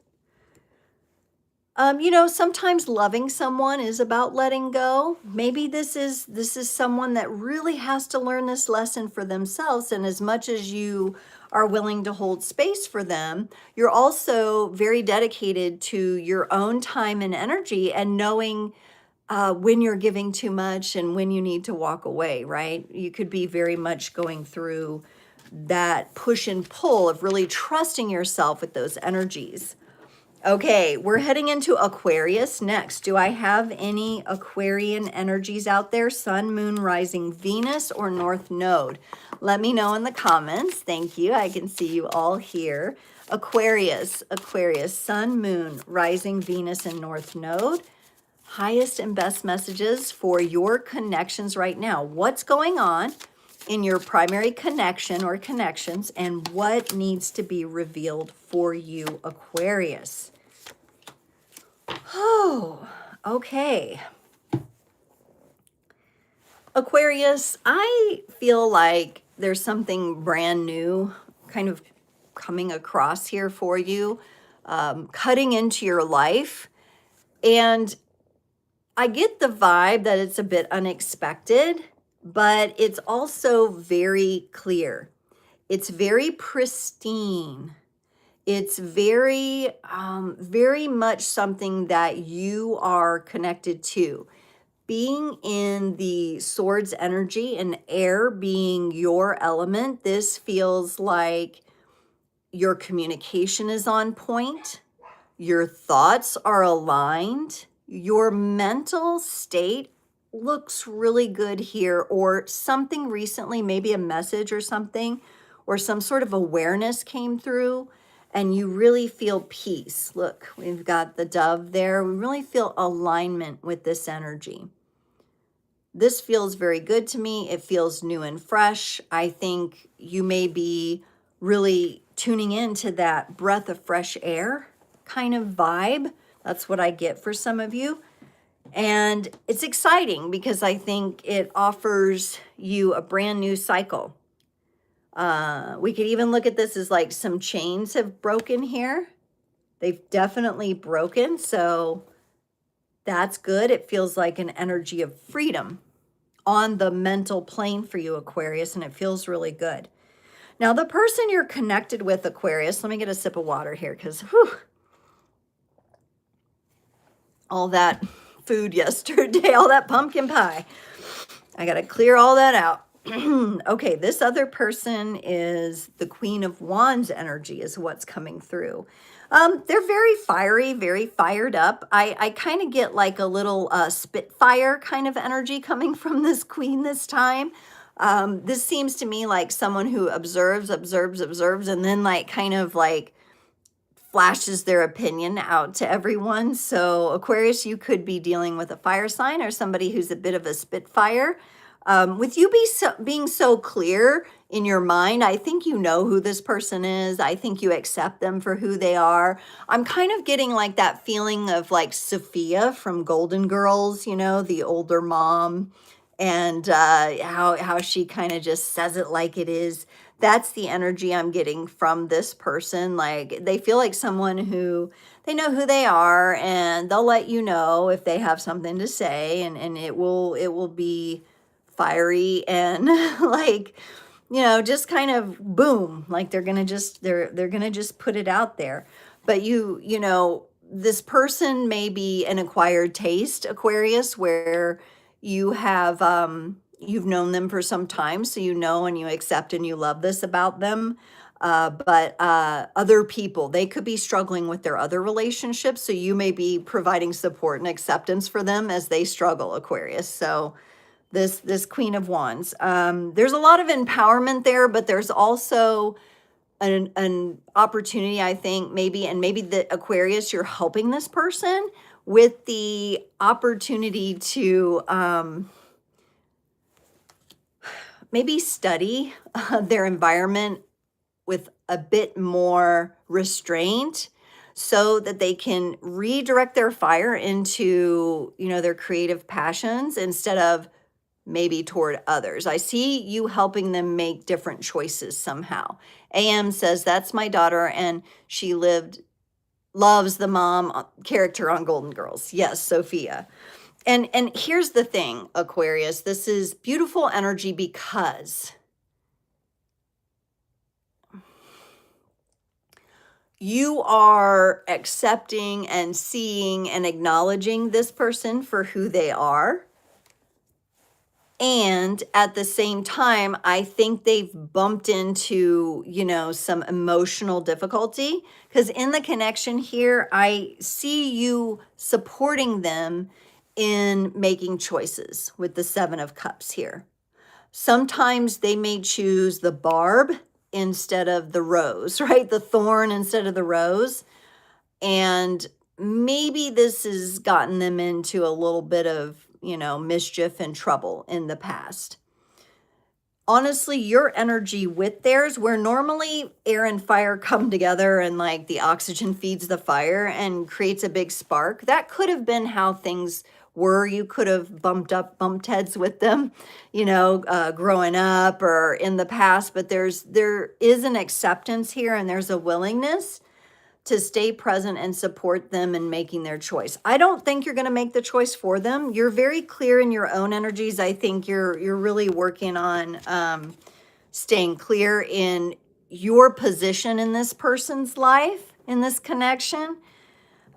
Sometimes loving someone is about letting go. Maybe this is someone that really has to learn this lesson for themselves. And as much as you are willing to hold space for them, you're also very dedicated to your own time and energy and knowing when you're giving too much and when you need to walk away, right? You could be very much going through that push and pull of really trusting yourself with those energies. Okay, we're heading into Aquarius next. Do I have any Aquarian energies out there? Sun, Moon, Rising, Venus, or North Node? Let me know in the comments. Thank you. I can see you all here. Aquarius, Sun, Moon, Rising, Venus, and North Node. Highest and best messages for your connections right now. What's going on in your primary connection or connections, and what needs to be revealed for you, Aquarius? Oh, okay. Aquarius, I feel like there's something brand new kind of coming across here for you, cutting into your life. And I get the vibe that it's a bit unexpected, but it's also very clear. It's very pristine. It's very, very much something that you are connected to. Being in the Swords energy and air being your element, this feels like your communication is on point. Your thoughts are aligned. Your mental state looks really good here, or something recently, maybe a message or something, or some sort of awareness came through and you really feel peace. Look, we've got the dove there. We really feel alignment with this energy. This feels very good to me. It feels new and fresh. I think you may be really tuning into that breath of fresh air kind of vibe. That's what I get for some of you. And it's exciting because I think it offers you a brand new cycle. We could even look at this as like some chains have broken here. They've definitely broken, so that's good. It feels like an energy of freedom on the mental plane for you, Aquarius, and it feels really good. Now, the person you're connected with, Aquarius, let me get a sip of water here because all that food yesterday, all that pumpkin pie. I got to clear all that out. Okay, this other person is the Queen of Wands energy is what's coming through. They're very fiery, very fired up. I kind of get like a little Spitfire kind of energy coming from this queen this time. This seems to me like someone who observes, and then like kind of like flashes their opinion out to everyone. So Aquarius, you could be dealing with a fire sign or somebody who's a bit of a Spitfire. With you being so clear in your mind, I think you know who this person is. I think you accept them for who they are. I'm kind of getting like that feeling of like Sophia from Golden Girls, you know, the older mom, and how she kind of just says it like it is. That's the energy I'm getting from this person. Like they feel like someone who they know who they are, and they'll let you know if they have something to say, and it will be fiery and like, you know, just kind of boom, like they're gonna just put it out there. But you know, this person may be an acquired taste, Aquarius, where you have you've known them for some time, so you know and you accept and you love this about them. But other people, they could be struggling with their other relationships, so you may be providing support and acceptance for them as they struggle, Aquarius. So this Queen of Wands. There's a lot of empowerment there, but there's also an opportunity, I think, maybe the Aquarius, you're helping this person with the opportunity to maybe study their environment with a bit more restraint so that they can redirect their fire into, you know, their creative passions instead of maybe toward others. I see you helping them make different choices somehow. AM says, that's my daughter, and she loves the mom character on Golden Girls. Yes, Sophia. And here's the thing, Aquarius, this is beautiful energy because you are accepting and seeing and acknowledging this person for who they are. And at the same time, I think they've bumped into, you know, some emotional difficulty, because in the connection here, I see you supporting them in making choices with the Seven of Cups here. Sometimes they may choose the barb instead of the rose, right? The thorn instead of the rose. And maybe this has gotten them into a little bit of, you know, mischief and trouble in the past. Honestly, your energy with theirs, where normally air and fire come together and like the oxygen feeds the fire and creates a big spark, that could have been how things were. You could have bumped heads with them, you know, growing up or in the past, but there is an acceptance here, and there's a willingness to stay present and support them in making their choice. I don't think you're going to make the choice for them. You're very clear in your own energies. I think you're really working on staying clear in your position in this person's life, in this connection.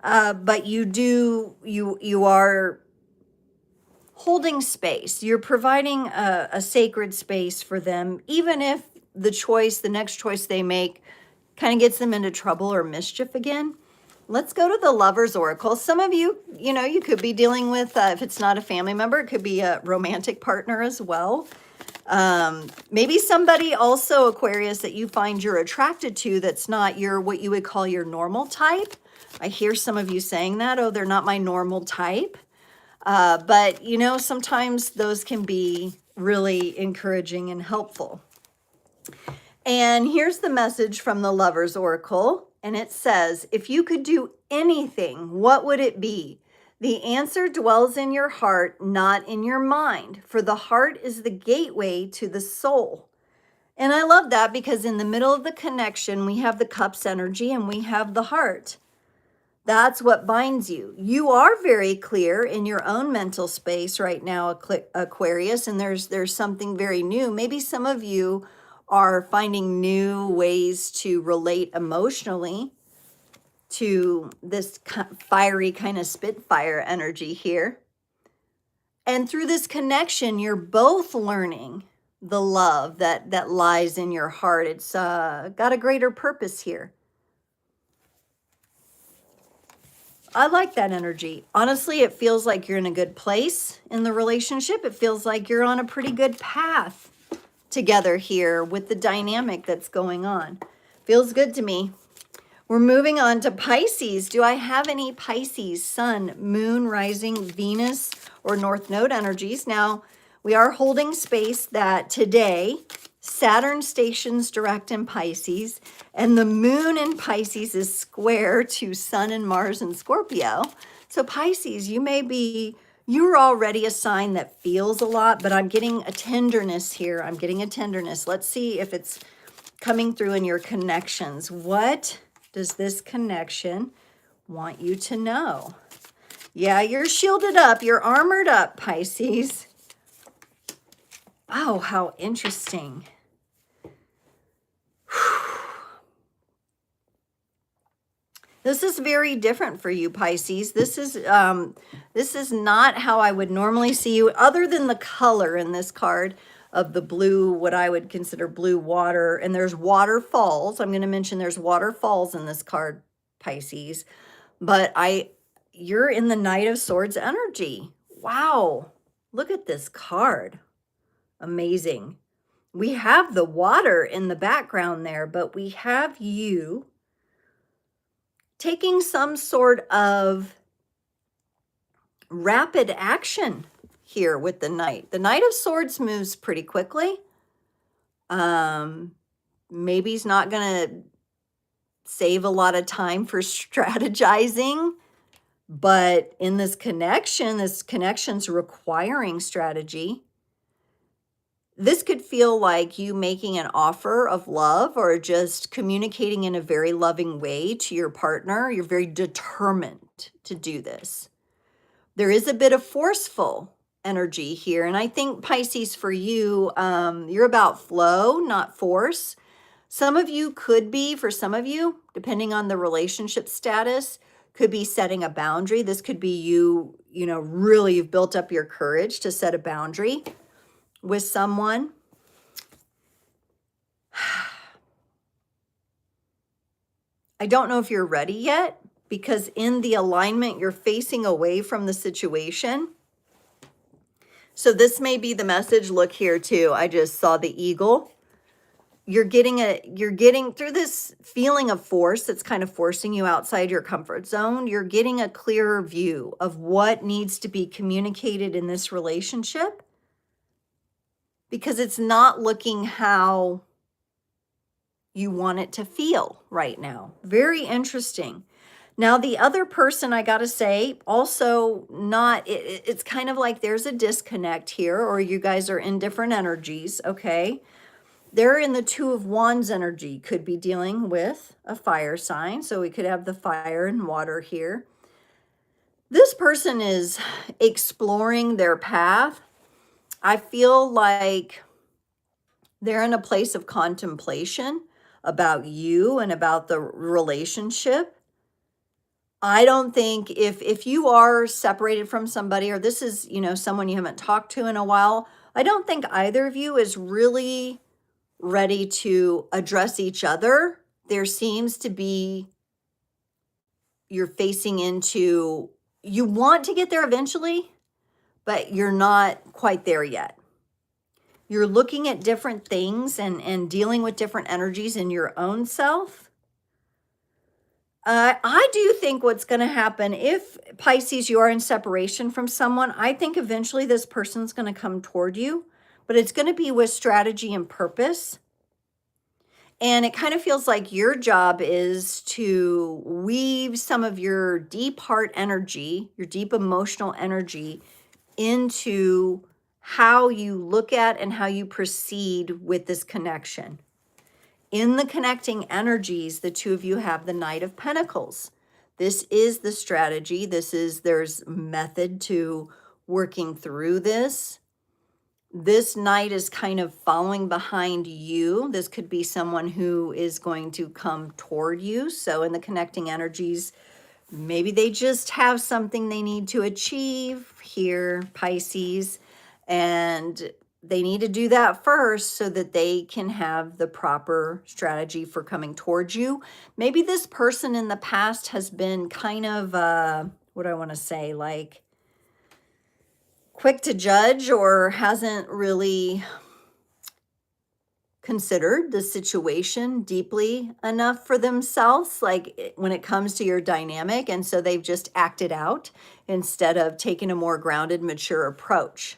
But you are holding space. You're providing a sacred space for them, even if the next choice they make kind of gets them into trouble or mischief again. Let's go to the Lover's Oracle. Some of you, you know, you could be dealing with, if it's not a family member, it could be a romantic partner as well. Maybe somebody also, Aquarius, that you find you're attracted to that's not what you would call your normal type. I hear some of you saying that, oh, they're not my normal type. But, you know, sometimes those can be really encouraging and helpful. And here's the message from the Lover's Oracle. And it says, if you could do anything, what would it be? The answer dwells in your heart, not in your mind. For the heart is the gateway to the soul. And I love that because in the middle of the connection, we have the cups energy and we have the heart. That's what binds you. You are very clear in your own mental space right now, Aquarius, and there's something very new. Maybe some of you are finding new ways to relate emotionally to this fiery kind of spitfire energy here. And through this connection, you're both learning the love that lies in your heart. It's got a greater purpose here. I like that energy. Honestly, it feels like you're in a good place in the relationship. It feels like you're on a pretty good path together here with the dynamic that's going on. Feels good to me. We're moving on to Pisces. Do I have any Pisces, Sun, Moon, Rising, Venus, or North Node energies? Now, we are holding space that today, Saturn stations direct in Pisces, and the Moon in Pisces is square to Sun and Mars in Scorpio. So Pisces, you're already a sign that feels a lot, but I'm getting a tenderness here. I'm getting a tenderness. Let's see if it's coming through in your connections. What does this connection want you to know? Yeah, you're shielded up. You're armored up, Pisces. Oh, how interesting. This is very different for you, Pisces. This is not how I would normally see you, other than the color in this card of the blue, what I would consider blue water. And there's waterfalls. I'm going to mention there's waterfalls in this card, Pisces. But you're in the Knight of Swords energy. Wow. Look at this card. Amazing. We have the water in the background there, but we have you taking some sort of rapid action here with the Knight. The Knight of Swords moves pretty quickly. Maybe he's not going to save a lot of time for strategizing, but in this connection's requiring strategy. This could feel like you making an offer of love or just communicating in a very loving way to your partner. You're very determined to do this. There is a bit of forceful energy here. And I think, Pisces, for you, you're about flow, not force. Some of you could be, for some of you, depending on the relationship status, could be setting a boundary. This could be you, really you've built up your courage to set a boundary with someone. I don't know if you're ready yet, because in the alignment, you're facing away from the situation. So this may be the message. Look here too. I just saw the eagle. You're getting through this feeling of force that's kind of forcing you outside your comfort zone. You're getting a clearer view of what needs to be communicated in this relationship, because it's not looking how you want it to feel right now. Very interesting. Now, the other person, I got to say, also it's kind of like there's a disconnect here, or you guys are in different energies, okay? They're in the Two of Wands energy, could be dealing with a fire sign. So we could have the fire and water here. This person is exploring their path. I feel like they're in a place of contemplation about you and about the relationship. I don't think if you are separated from somebody, or this is, someone you haven't talked to in a while, I don't think either of you is really ready to address each other. There seems to be, you're facing into, you want to get there eventually, but you're not quite there yet. You're looking at different things and dealing with different energies in your own self. I do think what's going to happen, if, Pisces, you are in separation from someone, I think eventually this person's going to come toward you, but it's going to be with strategy and purpose. And it kind of feels like your job is to weave some of your deep heart energy, your deep emotional energy into how you look at and how you proceed with this connection. In the connecting energies, the two of you have the Knight of Pentacles. This is the strategy. There's method to working through this. This knight is kind of following behind you. This could be someone who is going to come toward you. So in the connecting energies, maybe they just have something they need to achieve here, Pisces, and they need to do that first so that they can have the proper strategy for coming towards you. Maybe this person in the past has been kind of, what do I want to say, like quick to judge, or hasn't really considered the situation deeply enough for themselves, like when it comes to your dynamic. And so they've just acted out instead of taking a more grounded, mature approach.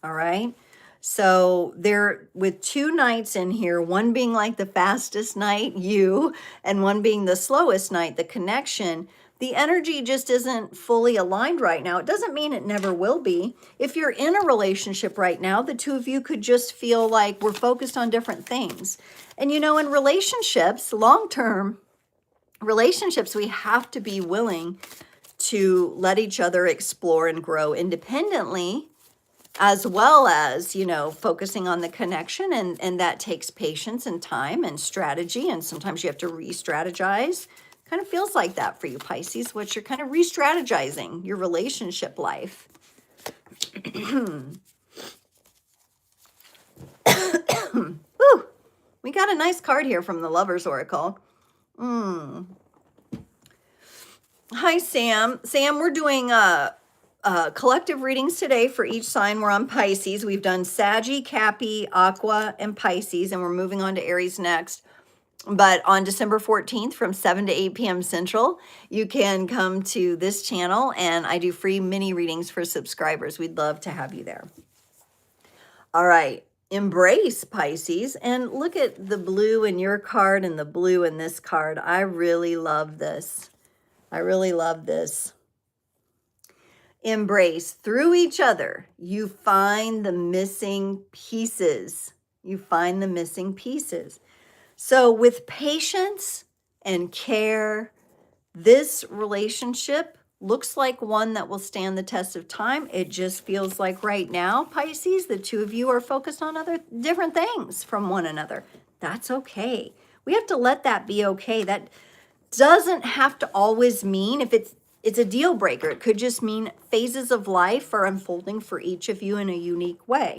All right. So they're with two knights in here, one being like the fastest knight, you, and one being the slowest knight, the connection. The energy just isn't fully aligned right now. It doesn't mean it never will be. If you're in a relationship right now, the two of you could just feel like we're focused on different things. And in relationships, long-term relationships, we have to be willing to let each other explore and grow independently, as well as, focusing on the connection. And that takes patience and time and strategy. And sometimes you have to re-strategize. Kind of feels like that for you, Pisces, which you're kind of re-strategizing your relationship life. Whew, we got a nice card here from the Lover's Oracle. Hi, Sam. Sam, we're doing collective readings today for each sign. We're on Pisces. We've done Saggy, Cappy, Aqua, and Pisces, and we're moving on to Aries next. But on December 14th from 7 to 8 p.m. Central, you can come to this channel, and I do free mini readings for subscribers. We'd love to have you there. All right. Embrace, Pisces. And look at the blue in your card and the blue in this card. I really love this. I really love this. Embrace. Through each other, you find the missing pieces. You find the missing pieces. So with patience and care, this relationship looks like one that will stand the test of time. It just feels like right now, Pisces, the two of you are focused on different things from one another. That's okay. We have to let that be okay. That doesn't have to always mean, if it's a deal breaker, it could just mean phases of life are unfolding for each of you in a unique way.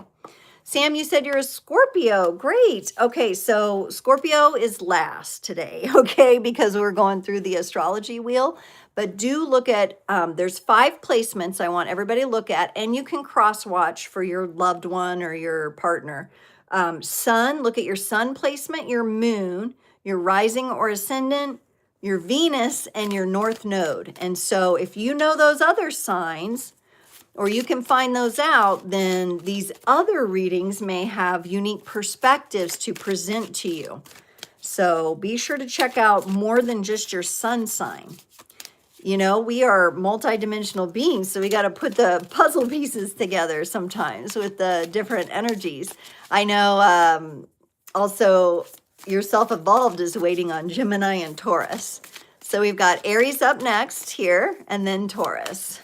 Sam, you said you're a Scorpio. Great. Okay, so Scorpio is last today, okay, because we're going through the astrology wheel. But do look at, there's 5 placements I want everybody to look at, and you can cross-watch for your loved one or your partner. Sun, look at your sun placement, your moon, your rising or ascendant, your Venus, and your north node. And so if you know those other signs, or you can find those out, then these other readings may have unique perspectives to present to you. So be sure to check out more than just your sun sign. We are multidimensional beings, so we got to put the puzzle pieces together sometimes with the different energies. I know also your self-evolved is waiting on Gemini and Taurus. So we've got Aries up next here, and then Taurus.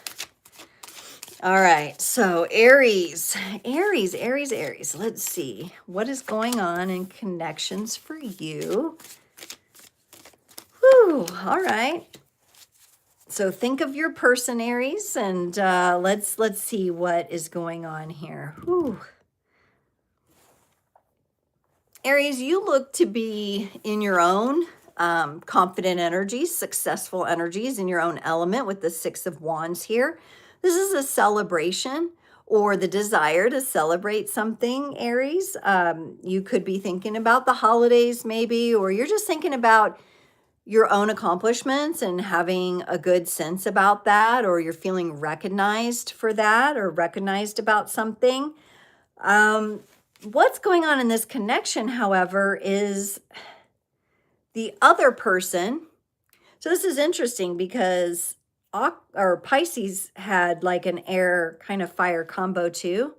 All right, so Aries. Let's see. What is going on in connections for you? Whew, all right. So think of your person, Aries, and let's see what is going on here. Whew. Aries, you look to be in your own confident energies, successful energies, in your own element with the 6 of Wands here. This is a celebration or the desire to celebrate something, Aries. You could be thinking about the holidays maybe, or you're just thinking about your own accomplishments and having a good sense about that, or you're feeling recognized for that or recognized about something. what's going on in this connection, however, is the other person. So this is interesting because Pisces had like an air kind of fire combo too.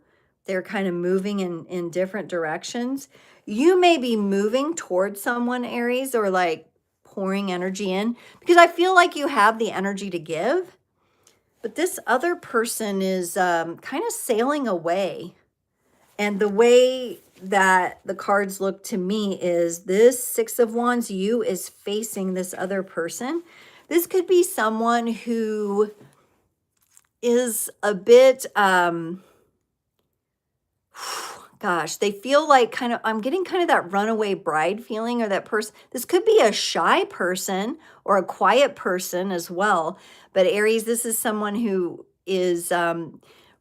They're kind of moving in different directions. You may be moving towards someone, Aries, or like pouring energy in, because I feel like you have the energy to give. But this other person is kind of sailing away. And the way that the cards look to me is this Six of Wands, you is facing this other person. This could be someone who is a bit, gosh, they feel like kind of, I'm getting kind of that runaway bride feeling, or that person. This could be a shy person or a quiet person as well. But Aries, this is someone who is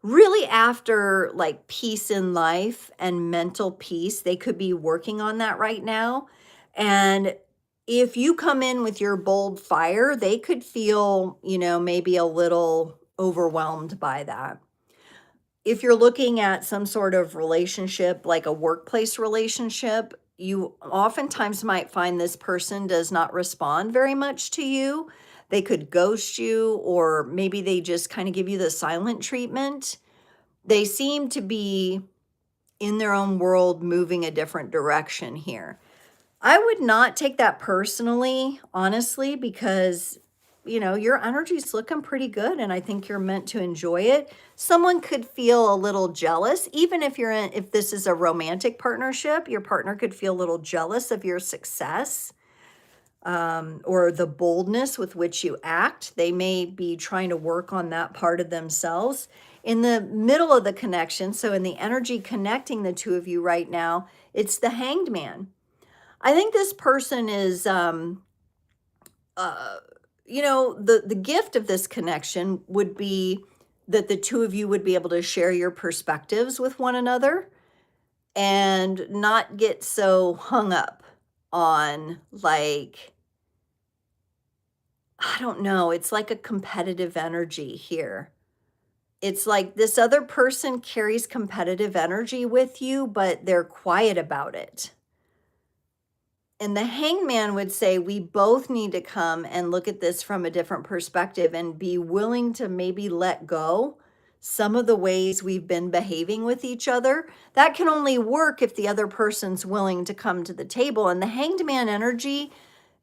really after like peace in life and mental peace. They could be working on that right now. And if you come in with your bold fire, they could feel, you know, maybe a little overwhelmed by that. If you're looking at some sort of relationship, like a workplace relationship, you oftentimes might find this person does not respond very much to you. They could ghost you, or maybe they just kind of give you the silent treatment. They seem to be in their own world, moving a different direction here. I would not take that personally, honestly, because, you know, your energy's looking pretty good and I think you're meant to enjoy it. Someone could feel a little jealous, even if if this is a romantic partnership, your partner could feel a little jealous of your success, or the boldness with which you act. They may be trying to work on that part of themselves. In the middle of the connection, so in the energy connecting the two of you right now, it's the Hanged Man. I think this person is, you know, the gift of this connection would be that the two of you would be able to share your perspectives with one another and not get so hung up on, like, I don't know, it's like a competitive energy here. It's like this other person carries competitive energy with you, but they're quiet about it. And the Hangman would say, we both need to come and look at this from a different perspective and be willing to maybe let go some of the ways we've been behaving with each other. That can only work if the other person's willing to come to the table. And the Hanged Man energy,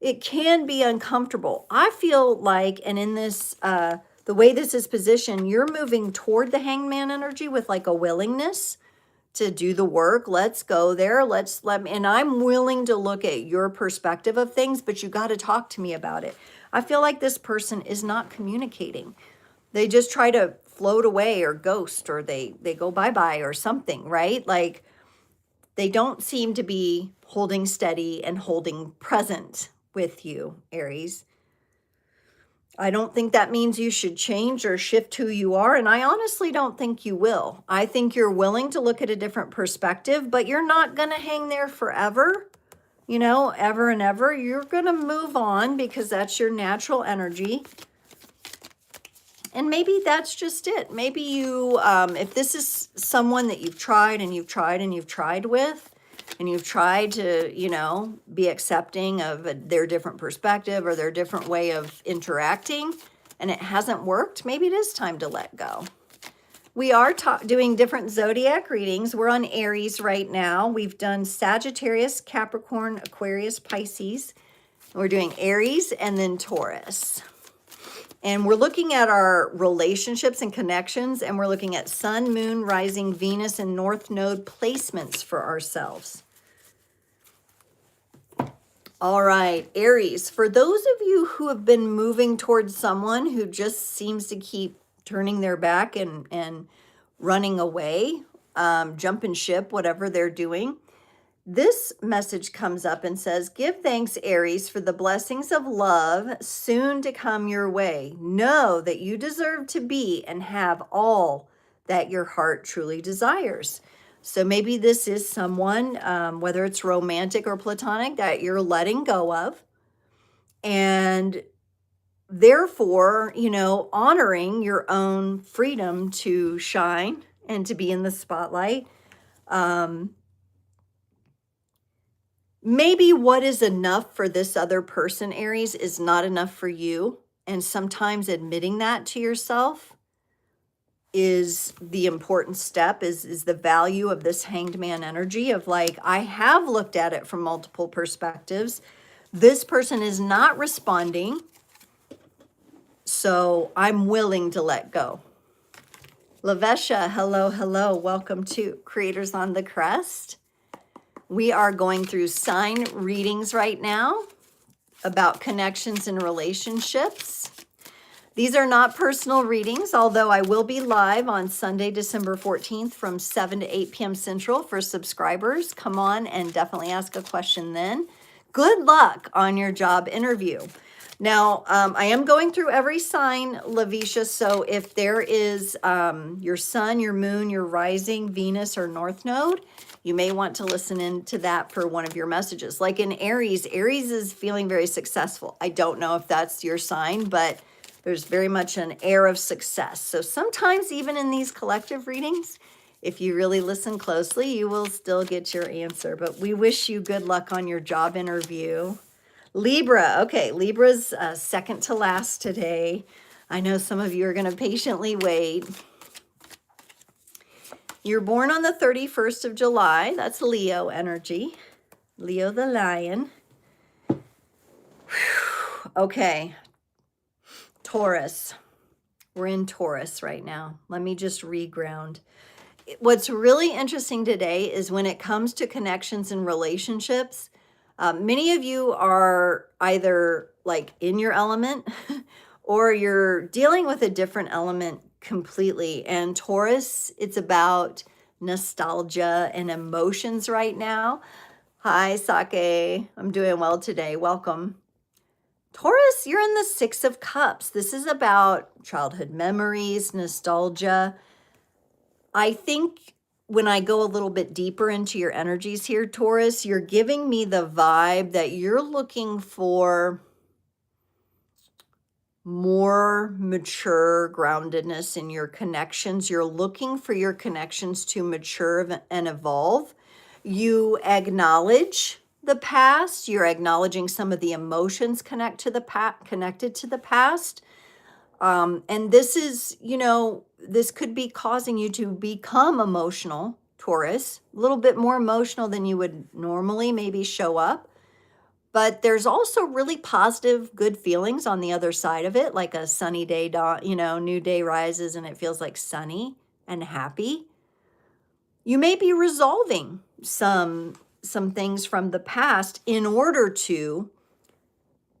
it can be uncomfortable. I feel like, and in this, the way this is positioned, you're moving toward the Hanged Man energy with like a willingness to do the work. Let's go there. Let me, and I'm willing to look at your perspective of things, but you got to talk to me about it. I feel like this person is not communicating. They just try to float away or ghost, or they go bye-bye or something, right? Like they don't seem to be holding steady and holding present with you, Aries. I don't think that means you should change or shift who you are. And I honestly don't think you will. I think you're willing to look at a different perspective, but you're not going to hang there forever, you know, ever and ever. You're going to move on because that's your natural energy. And maybe that's just it. Maybe you, if this is someone that you've tried and you've tried and you've tried with, and you've tried to, you know, be accepting of their different perspective or their different way of interacting, and it hasn't worked, maybe it is time to let go. We are doing different zodiac readings. We're on Aries right now. We've done Sagittarius, Capricorn, Aquarius, Pisces. We're doing Aries and then Taurus. And we're looking at our relationships and connections, and we're looking at Sun, Moon, Rising, Venus, and North Node placements for ourselves. All right, Aries, for those of you who have been moving towards someone who just seems to keep turning their back and running away, jumping ship, whatever they're doing, this message comes up and says, give thanks, Aries, for the blessings of love soon to come your way. Know that you deserve to be and have all that your heart truly desires. So maybe this is someone, whether it's romantic or platonic, that you're letting go of. And therefore, you know, honoring your own freedom to shine and to be in the spotlight. maybe what is enough for this other person, Aries, is not enough for you. And sometimes admitting that to yourself is the important step, is the value of this Hanged Man energy of like, I have looked at it from multiple perspectives. This person is not responding, so I'm willing to let go. Lavesha, hello, hello. Welcome to Creators on the Crest. We are going through sign readings right now about connections and relationships. These are not personal readings, although I will be live on Sunday, December 14th from 7 to 8 p.m. Central for subscribers. Come on and definitely ask a question then. Good luck on your job interview. Now, I am going through every sign, Lavisha, so if there is your sun, your moon, your rising, Venus, or North Node, you may want to listen in to that for one of your messages. Like in Aries, Aries is feeling very successful. I don't know if that's your sign, but there's very much an air of success. So sometimes even in these collective readings, if you really listen closely, you will still get your answer. But we wish you good luck on your job interview. Libra. Okay, Libra's second to last today. I know some of you are going to patiently wait. You're born on the 31st of July. That's Leo energy. Leo the lion. Whew. Okay. Taurus. We're in Taurus right now. Let me just reground. What's really interesting today is when it comes to connections and relationships, many of you are either like in your element or you're dealing with a different element completely. And Taurus, it's about nostalgia and emotions right now. Hi, Sake. I'm doing well today. Welcome. Taurus, you're in the Six of Cups. This is about childhood memories, nostalgia. I think when I go a little bit deeper into your energies here, Taurus, you're giving me the vibe that you're looking for more mature groundedness in your connections. You're looking for your connections to mature and evolve. You acknowledge the past. You're acknowledging some of the emotions connected to the past. And this is, this could be causing you to become emotional, Taurus, a little bit more emotional than you would normally maybe show up. But there's also really positive, good feelings on the other side of it, like a sunny day, new day rises and it feels like sunny and happy. You may be resolving some things from the past in order to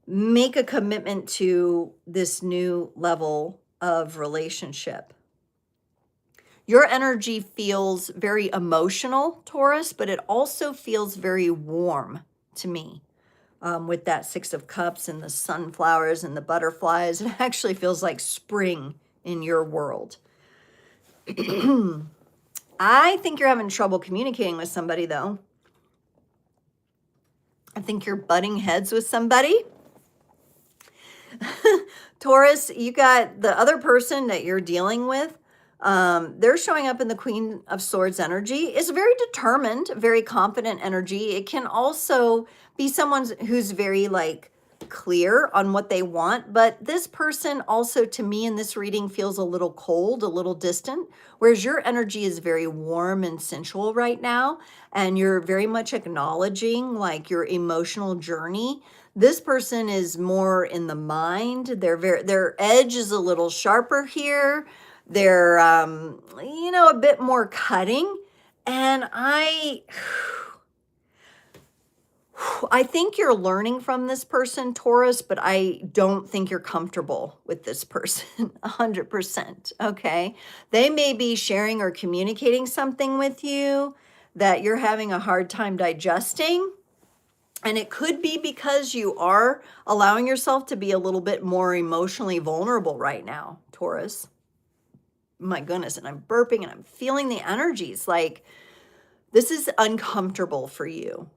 make a commitment to this new level of relationship. Your energy feels very emotional, Taurus, but it also feels very warm to me. With that Six of Cups and the sunflowers and the butterflies, it actually feels like spring in your world. I think you're having trouble communicating with somebody, though. I think you're butting heads with somebody. Taurus, you got the other person that you're dealing with. They're showing up in the Queen of Swords energy. It's very determined, very confident energy. It can also be someone who's very clear on what they want, but this person also to me in this reading feels a little cold, a little distant, whereas your energy is very warm and sensual right now, and you're very much acknowledging your emotional journey. This person is more in the mind. Their edge is a little sharper here. They're a bit more cutting, and I think you're learning from this person, Taurus, but I don't think you're comfortable with this person 100%, okay? They may be sharing or communicating something with you that you're having a hard time digesting, and it could be because you are allowing yourself to be a little bit more emotionally vulnerable right now, Taurus. My goodness, and I'm burping and I'm feeling the energies. This is uncomfortable for you.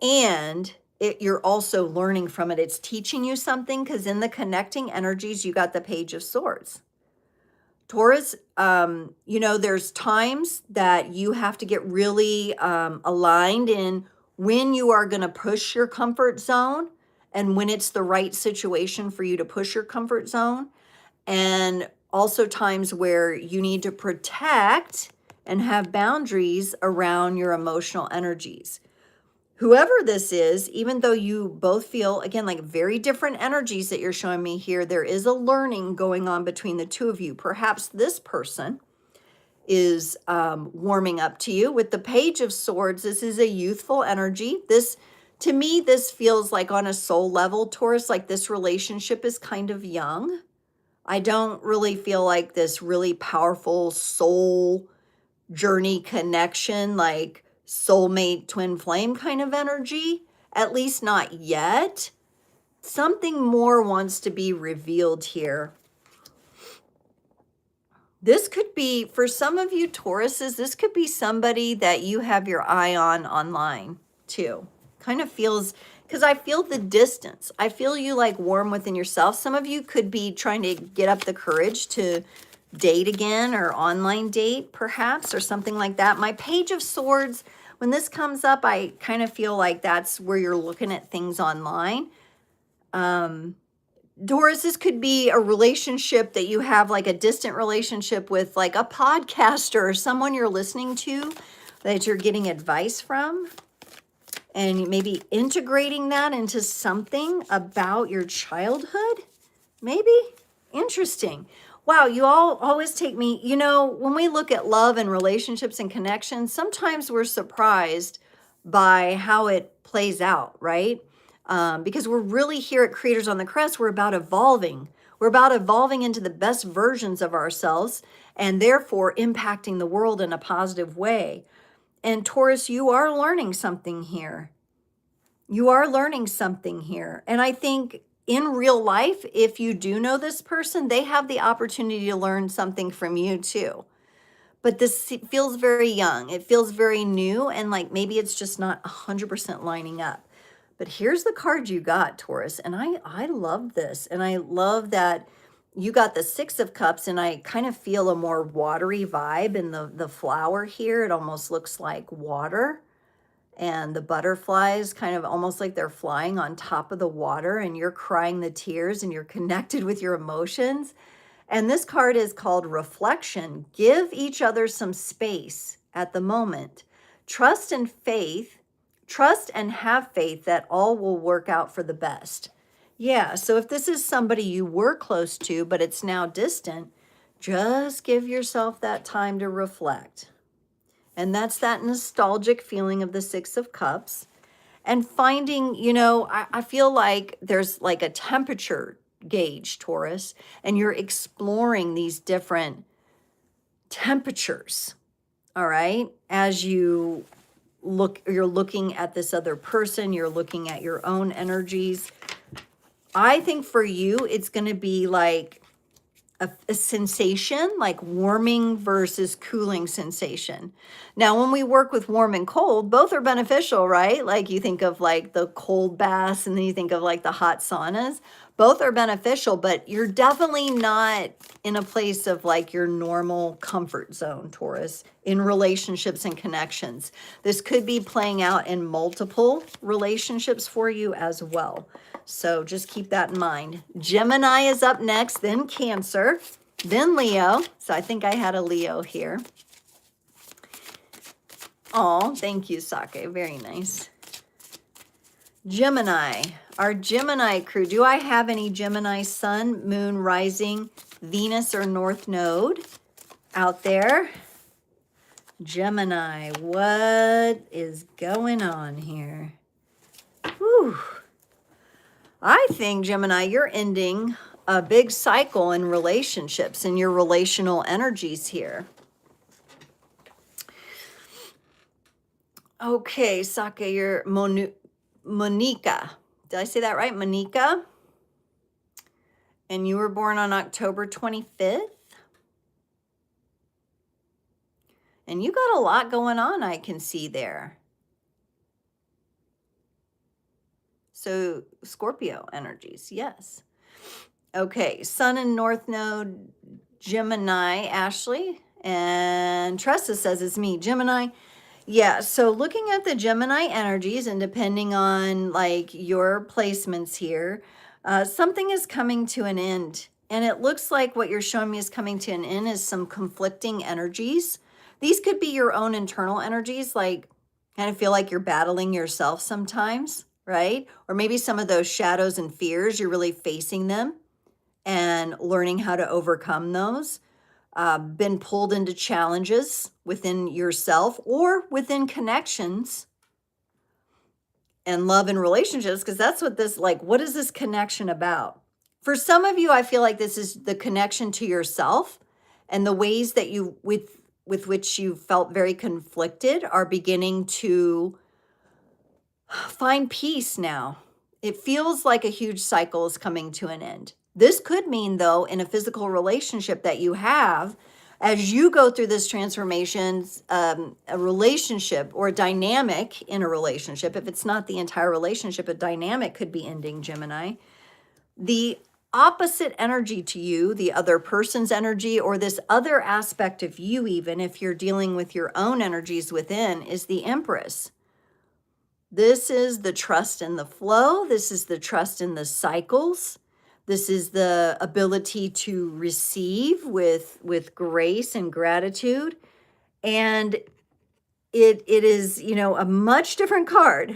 And you're also learning from it. It's teaching you something because in the connecting energies, you got the Page of Swords. Taurus, there's times that you have to get really aligned in when you are going to push your comfort zone and when it's the right situation for you to push your comfort zone. And also times where you need to protect and have boundaries around your emotional energies. Whoever this is, even though you both feel, again, like very different energies that you're showing me here, there is a learning going on between the two of you. Perhaps this person is warming up to you. With the Page of Swords, this is a youthful energy. This, to me, this feels like on a soul level, Taurus, like this relationship is kind of young. I don't really feel like this really powerful soul journey connection, like soulmate twin flame kind of energy, at least not yet. Something more wants to be revealed here. This could be, for some of you Tauruses, this could be somebody that you have your eye on online too. Kind of feels, because I feel the distance. I feel you like warm within yourself. Some of you could be trying to get up the courage to date again, or online date perhaps, or something like that. My Page of Swords, when this comes up, I kind of feel like that's where you're looking at things online. Taurus, this could be a relationship that you have, like a distant relationship with like a podcaster or someone you're listening to that you're getting advice from, and maybe integrating that into something about your childhood, maybe. Interesting. Wow, you all always take me, you know, when we look at love and relationships and connections, sometimes we're surprised by how it plays out, right? Because we're really here at Creators on the Crest, we're about evolving. We're about evolving into the best versions of ourselves and therefore impacting the world in a positive way. And Taurus, you are learning something here. You are learning something here. And I think in real life, if you do know this person, they have the opportunity to learn something from you too. But this feels very young. It feels very new, and like maybe it's just not 100% lining up. But here's the card you got, Taurus, and I love this. And I love that you got the Six of Cups, and I kind of feel a more watery vibe in the flower here. It almost looks like water. And the butterflies kind of almost like they're flying on top of the water, and you're crying the tears and you're connected with your emotions. And this card is called Reflection. Give each other some space at the moment. Trust and faith, trust and have faith that all will work out for the best. Yeah, so if this is somebody you were close to, but it's now distant, just give yourself that time to reflect. And that's that nostalgic feeling of the Six of Cups. And finding, you know, I feel like there's like a temperature gauge, Taurus, and you're exploring these different temperatures, all right? As you look, you're looking at this other person, you're looking at your own energies. I think for you, it's going to be like a sensation, like warming versus cooling sensation. Now, when we work with warm and cold, both are beneficial, right? Like you think of like the cold baths, and then you think of like the hot saunas. Both are beneficial, but you're definitely not in a place of like your normal comfort zone, Taurus, in relationships and connections. This could be playing out in multiple relationships for you as well. So just keep that in mind. Gemini is up next, then Cancer, then Leo. So I think I had a Leo here. Oh, thank you, Sake. Very nice. Gemini, our Gemini crew. Do I have any Gemini sun, moon, rising, Venus, or North Node out there? Gemini, what is going on here? Whew. I think, Gemini, you're ending a big cycle in relationships and your relational energies here. Okay, Sake, you're Monica. Did I say that right? Monica? And you were born on October 25th? And you got a lot going on, I can see there. So Scorpio energies, yes. Okay, Sun and North Node, Gemini, Ashley. And Tressa says it's me, Gemini. Yeah, so looking at the Gemini energies and depending on like your placements here, something is coming to an end. And it looks like what you're showing me is coming to an end is some conflicting energies. These could be your own internal energies, like kind of feel like you're battling yourself sometimes, right? Or maybe some of those shadows and fears, you're really facing them and learning how to overcome those. Been pulled into challenges within yourself or within connections and love and relationships, because that's what this, like, what is this connection about? For some of you, I feel like this is the connection to yourself, and the ways that you, with which you felt very conflicted, are beginning to find peace now. It feels like a huge cycle is coming to an end. This could mean, though, in a physical relationship that you have, as you go through this transformation, a relationship or a dynamic in a relationship, if it's not the entire relationship, a dynamic could be ending, Gemini. The opposite energy to you, the other person's energy, or this other aspect of you, even if you're dealing with your own energies within, is the Empress. This is the trust in the flow. This is the trust in the cycles. This is the ability to receive with grace and gratitude. And it is, you know, a much different card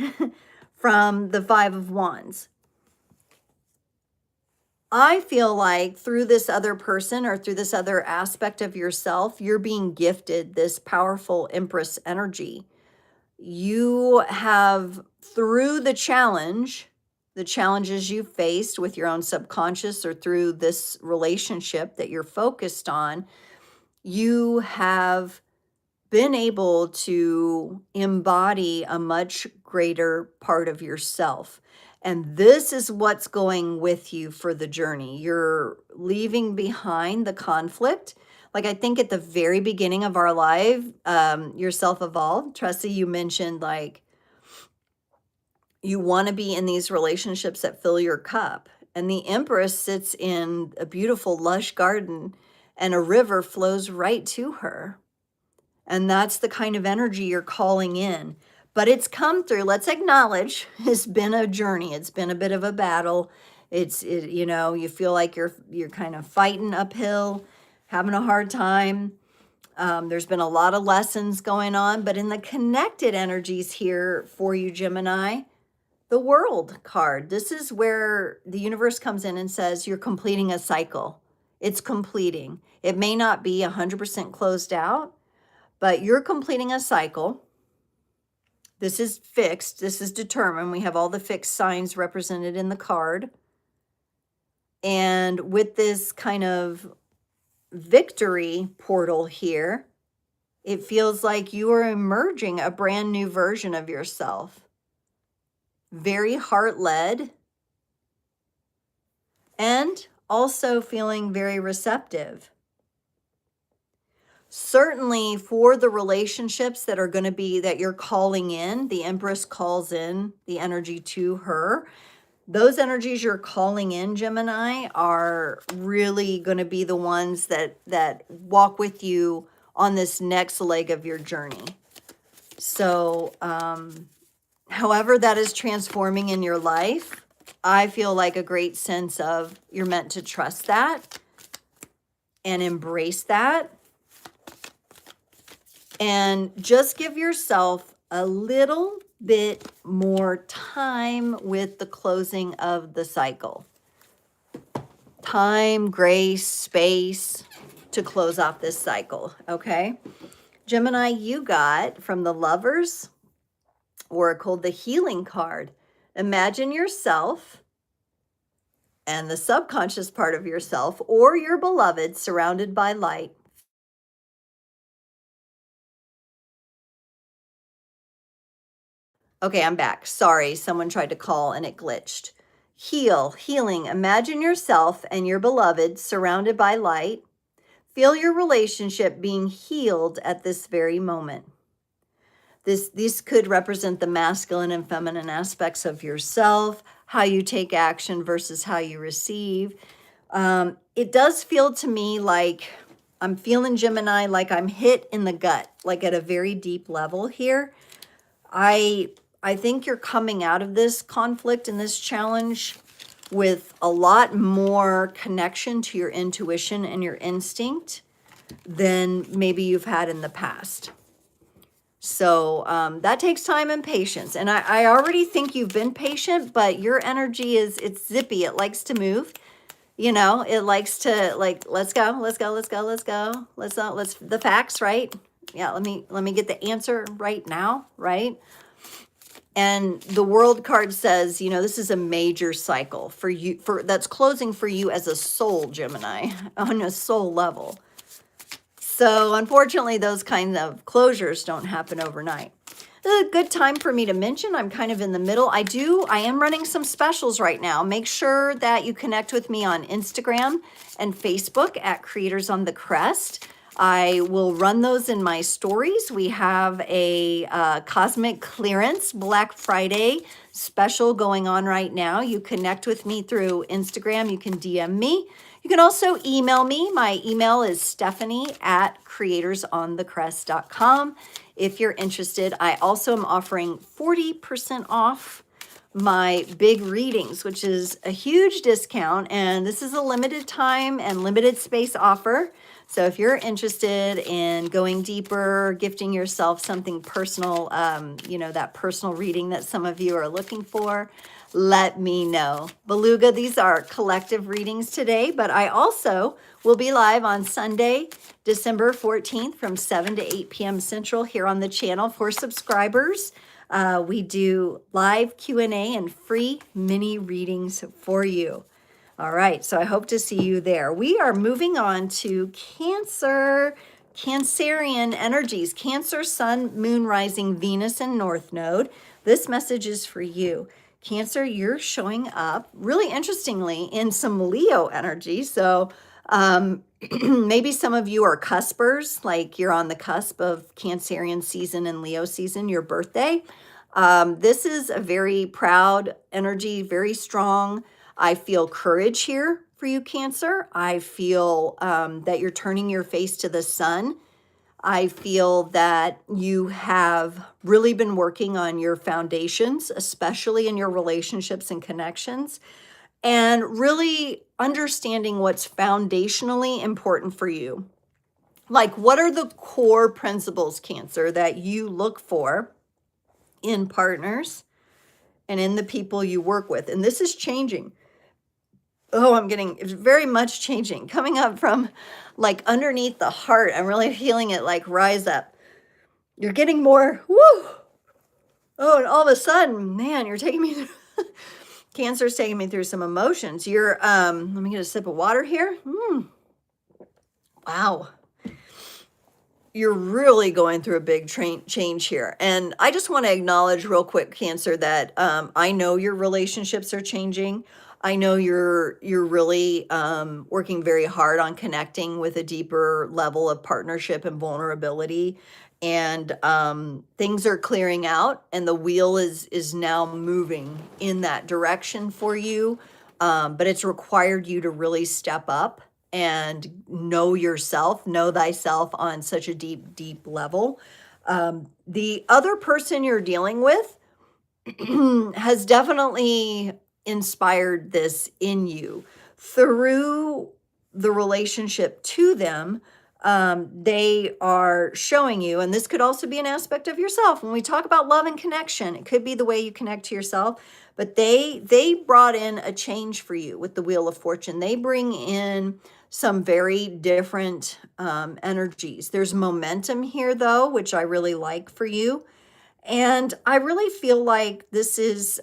from the Five of Wands. I feel like through this other person or through this other aspect of yourself, you're being gifted this powerful Empress energy. You have, through the challenges you faced with your own subconscious or through this relationship that you're focused on, you have been able to embody a much greater part of yourself. And this is what's going with you for the journey. You're leaving behind the conflict. Like, I think at the very beginning of our life, your self-evolved, Tressie, you mentioned like you want to be in these relationships that fill your cup. And the Empress sits in a beautiful lush garden and a river flows right to her. And that's the kind of energy you're calling in. But it's come through. Let's acknowledge it's been a journey. It's been a bit of a battle. You know, you feel like you're kind of fighting uphill, having a hard time. There's been a lot of lessons going on, but in the connected energies here for you, Gemini, the World card, this is where the universe comes in and says you're completing a cycle. It's completing. It may not be 100% closed out, but you're completing a cycle. This is fixed. This is determined. We have all the fixed signs represented in the card. And with this kind of victory portal here, it feels like you are emerging a brand new version of yourself. Very heart-led. And also feeling very receptive. Certainly for the relationships that are going to be, that you're calling in, the Empress calls in the energy to her. Those energies you're calling in, Gemini, are really going to be the ones that walk with you on this next leg of your journey. So, however that is transforming in your life, I feel like a great sense of you're meant to trust that and embrace that. And just give yourself a little bit more time with the closing of the cycle. Time, grace, space to close off this cycle, okay? Gemini, you got from the Lovers Oracle the Healing card. Imagine yourself and the subconscious part of yourself or your beloved surrounded by light. Okay, I'm back. Sorry, someone tried to call and it glitched. Healing. Imagine yourself and your beloved surrounded by light. Feel your relationship being healed at this very moment. This could represent the masculine and feminine aspects of yourself, how you take action versus how you receive. It does feel to me like I'm feeling Gemini like I'm hit in the gut, like at a very deep level here. I think you're coming out of this conflict and this challenge with a lot more connection to your intuition and your instinct than maybe you've had in the past. So that takes time and patience. And I already think you've been patient, but your energy it's zippy. It likes to move. You know, it likes to like, let's go, the facts, right? Yeah, let me get the answer right now, right? And the World card says, you know, this is a major cycle for you, that's closing for you as a soul Gemini on a soul level. So unfortunately, those kinds of closures don't happen overnight. A good time for me to mention, I'm kind of in the middle. I am running some specials right now. Make sure that you connect with me on Instagram and Facebook at Creators on the Crest. I will run those in my stories. We have a Cosmic Clearance Black Friday special going on right now. You connect with me through Instagram. You can DM me. You can also email me. My email is stephanie@creatorsonthecrest.com. If you're interested, I also am offering 40% off my big readings, which is a huge discount. And this is a limited time and limited space offer. So if you're interested in going deeper, gifting yourself something personal, you know, that personal reading that some of you are looking for, let me know. Beluga, these are collective readings today, but I also will be live on Sunday, December 14th from 7 to 8 p.m. Central here on the channel for subscribers. We do live Q&A and free mini readings for you. All right, so I hope to see you there. We are moving on to Cancer, Cancerian energies, Cancer, Sun, Moon, Rising, Venus, and North Node. This message is for you. Cancer, you're showing up really interestingly in some Leo energy. So maybe some of you are cuspers, like you're on the cusp of Cancerian season and Leo season, your birthday. This is a very proud energy, very strong. I feel courage here for you, Cancer. I feel that you're turning your face to the sun. I feel that you have really been working on your foundations, especially in your relationships and connections, and really understanding what's foundationally important for you. Like, what are the core principles, Cancer, that you look for in partners and in the people you work with? And this is changing. Oh, it's very much changing. Coming up from like underneath the heart, I'm really feeling it like rise up. You're getting more, woo! Oh, and all of a sudden, man, you're taking me through, Cancer's taking me through some emotions. You're, let me get a sip of water here. Wow. You're really going through a big change here. And I just want to acknowledge real quick, Cancer, that I know your relationships are changing. I know you're really working very hard on connecting with a deeper level of partnership and vulnerability. And things are clearing out, and the wheel is now moving in that direction for you. But it's required you to really step up and know yourself, know thyself on such a deep, deep level. The other person you're dealing with has definitely inspired this in you through the relationship to them. They are showing you, and this could also be an aspect of yourself. When we talk about love and connection, it could be the way you connect to yourself, but they brought in a change for you with the Wheel of Fortune. They bring in some very different energies. There's momentum here though, which I really like for you. And I really feel like this is,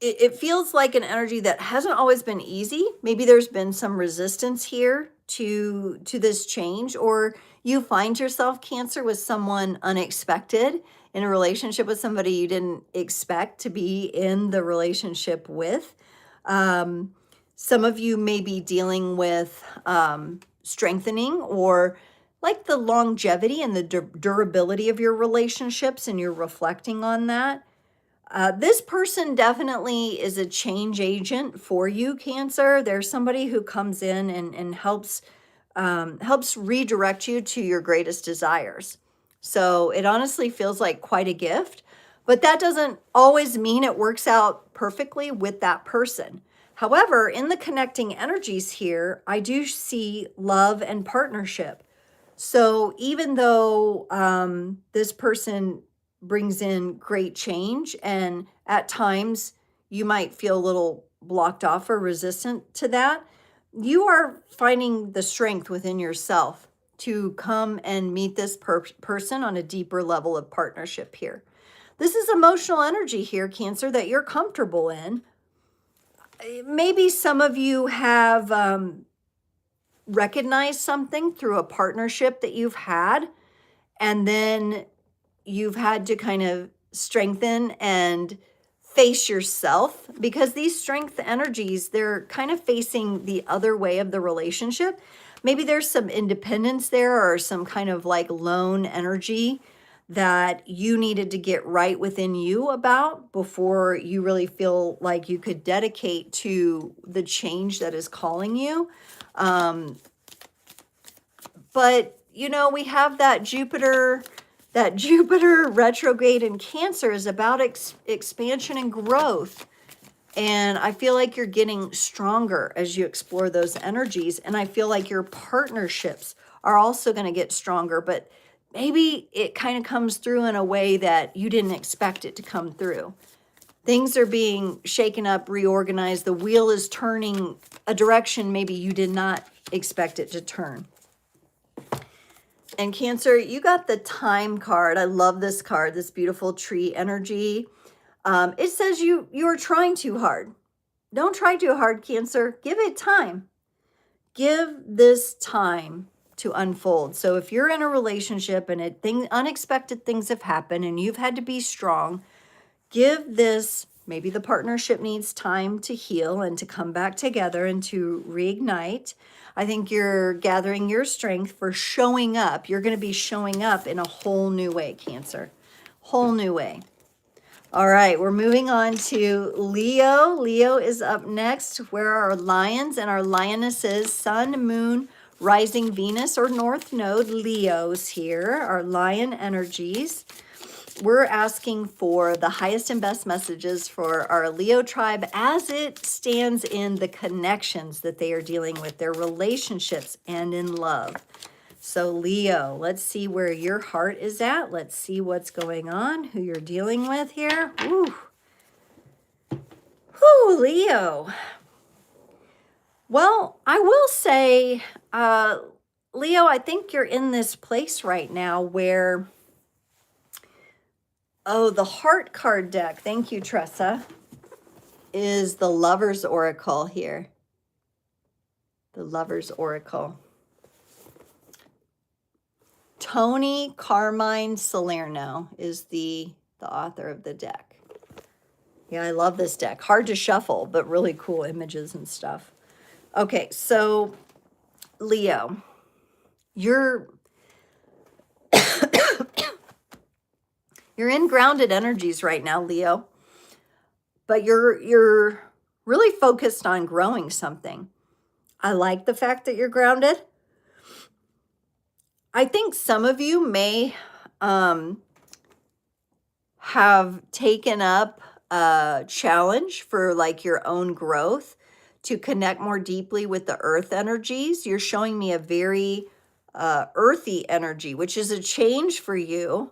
it feels like an energy that hasn't always been easy. Maybe there's been some resistance here to this change, or you find yourself, Cancer, with someone unexpected in a relationship with somebody you didn't expect to be in the relationship with. Some of you may be dealing with strengthening or like the longevity and the durability of your relationships, and you're reflecting on that. This person definitely is a change agent for you, Cancer. There's somebody who comes in and helps redirect you to your greatest desires. So it honestly feels like quite a gift, but that doesn't always mean it works out perfectly with that person. However, in the connecting energies here, I do see love and partnership. So even though this person brings in great change, and at times you might feel a little blocked off or resistant to that, you are finding the strength within yourself to come and meet this person on a deeper level of partnership here. This is emotional energy here, Cancer, that you're comfortable in. Maybe some of you have recognized something through a partnership that you've had, and then you've had to kind of strengthen and face yourself, because these strength energies, they're kind of facing the other way of the relationship. Maybe there's some independence there, or some kind of like lone energy that you needed to get right within you about before you really feel like you could dedicate to the change that is calling you. But you know, we have that Jupiter retrograde in Cancer is about expansion and growth. And I feel like you're getting stronger as you explore those energies. And I feel like your partnerships are also going to get stronger, but maybe it kind of comes through in a way that you didn't expect it to come through. Things are being shaken up, reorganized. The wheel is turning a direction maybe you did not expect it to turn. And Cancer, you got the Time card. I love this card, this beautiful tree energy. It says you are trying too hard. Don't try too hard, Cancer. Give it time. Give this time to unfold. So if you're in a relationship and unexpected things have happened and you've had to be strong, give this, maybe the partnership needs time to heal and to come back together and to reignite. I think you're gathering your strength for showing up. You're going to be showing up in a whole new way, Cancer. Whole new way. All right, we're moving on to Leo. Leo is up next, where our lions and our lionesses, sun, moon, rising Venus, or north node Leos here, our lion energies. We're asking for the highest and best messages for our Leo tribe as it stands in the connections that they are dealing with, their relationships and in love. So Leo, let's see where your heart is at. Let's see what's going on, who you're dealing with here. Woo. Woo, Leo. Well, I will say, Leo, I think you're in this place right now where, the heart card deck, thank you, Tressa, is the Lover's Oracle here. The Lover's Oracle. Tony Carmine Salerno is the author of the deck. Yeah, I love this deck. Hard to shuffle, but really cool images and stuff. Okay, so Leo, you're in grounded energies right now, Leo, but you're really focused on growing something. I like the fact that you're grounded. I think some of you may have taken up a challenge for like your own growth to connect more deeply with the earth energies. You're showing me a very earthy energy, which is a change for you.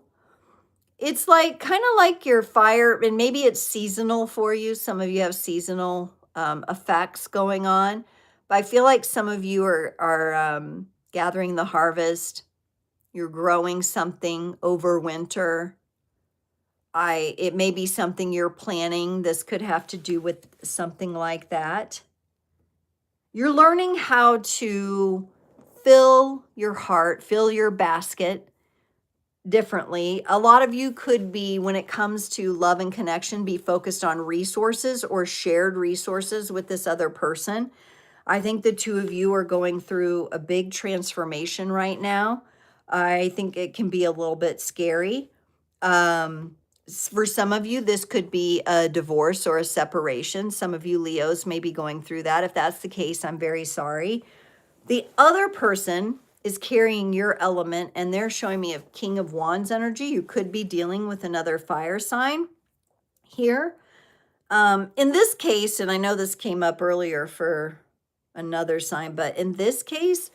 It's like kind of like your fire, and maybe it's seasonal for you. Some of you have seasonal effects going on, but I feel like some of you are gathering the harvest. You're growing something over winter. It may be something you're planning. This could have to do with something like that. You're learning how to fill your heart, fill your basket differently. A lot of you could be, when it comes to love and connection, be focused on resources or shared resources with this other person. I think the two of you are going through a big transformation right now. I think it can be a little bit scary. For some of you, this could be a divorce or a separation. Some of you Leos may be going through that. If that's the case, I'm very sorry. The other person is carrying your element, and they're showing me a King of Wands energy. You could be dealing with another fire sign here. In this case, and I know this came up earlier for another sign, but in this case,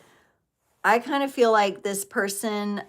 I kind of feel like this person,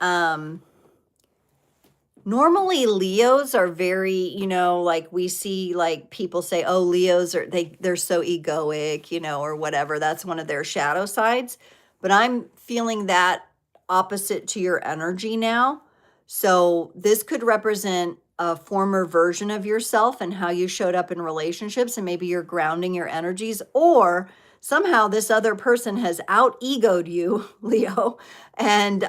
normally Leos are very, you know, like we see like people say, oh, Leos are, they're so egoic, you know, or whatever. That's one of their shadow sides. But I'm feeling that opposite to your energy now. So this could represent a former version of yourself and how you showed up in relationships, and maybe you're grounding your energies, or somehow this other person has out-egoed you, Leo, and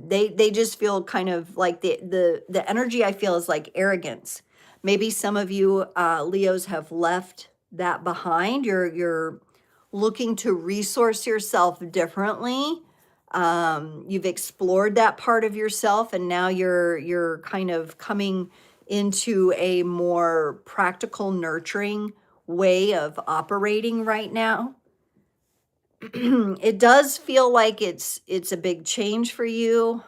they just feel kind of like the energy I feel is like arrogance. Maybe some of you Leos have left that behind. You're looking to resource yourself differently. You've explored that part of yourself, and now you're kind of coming into a more practical, nurturing way of operating right now. It does feel like it's a big change for you.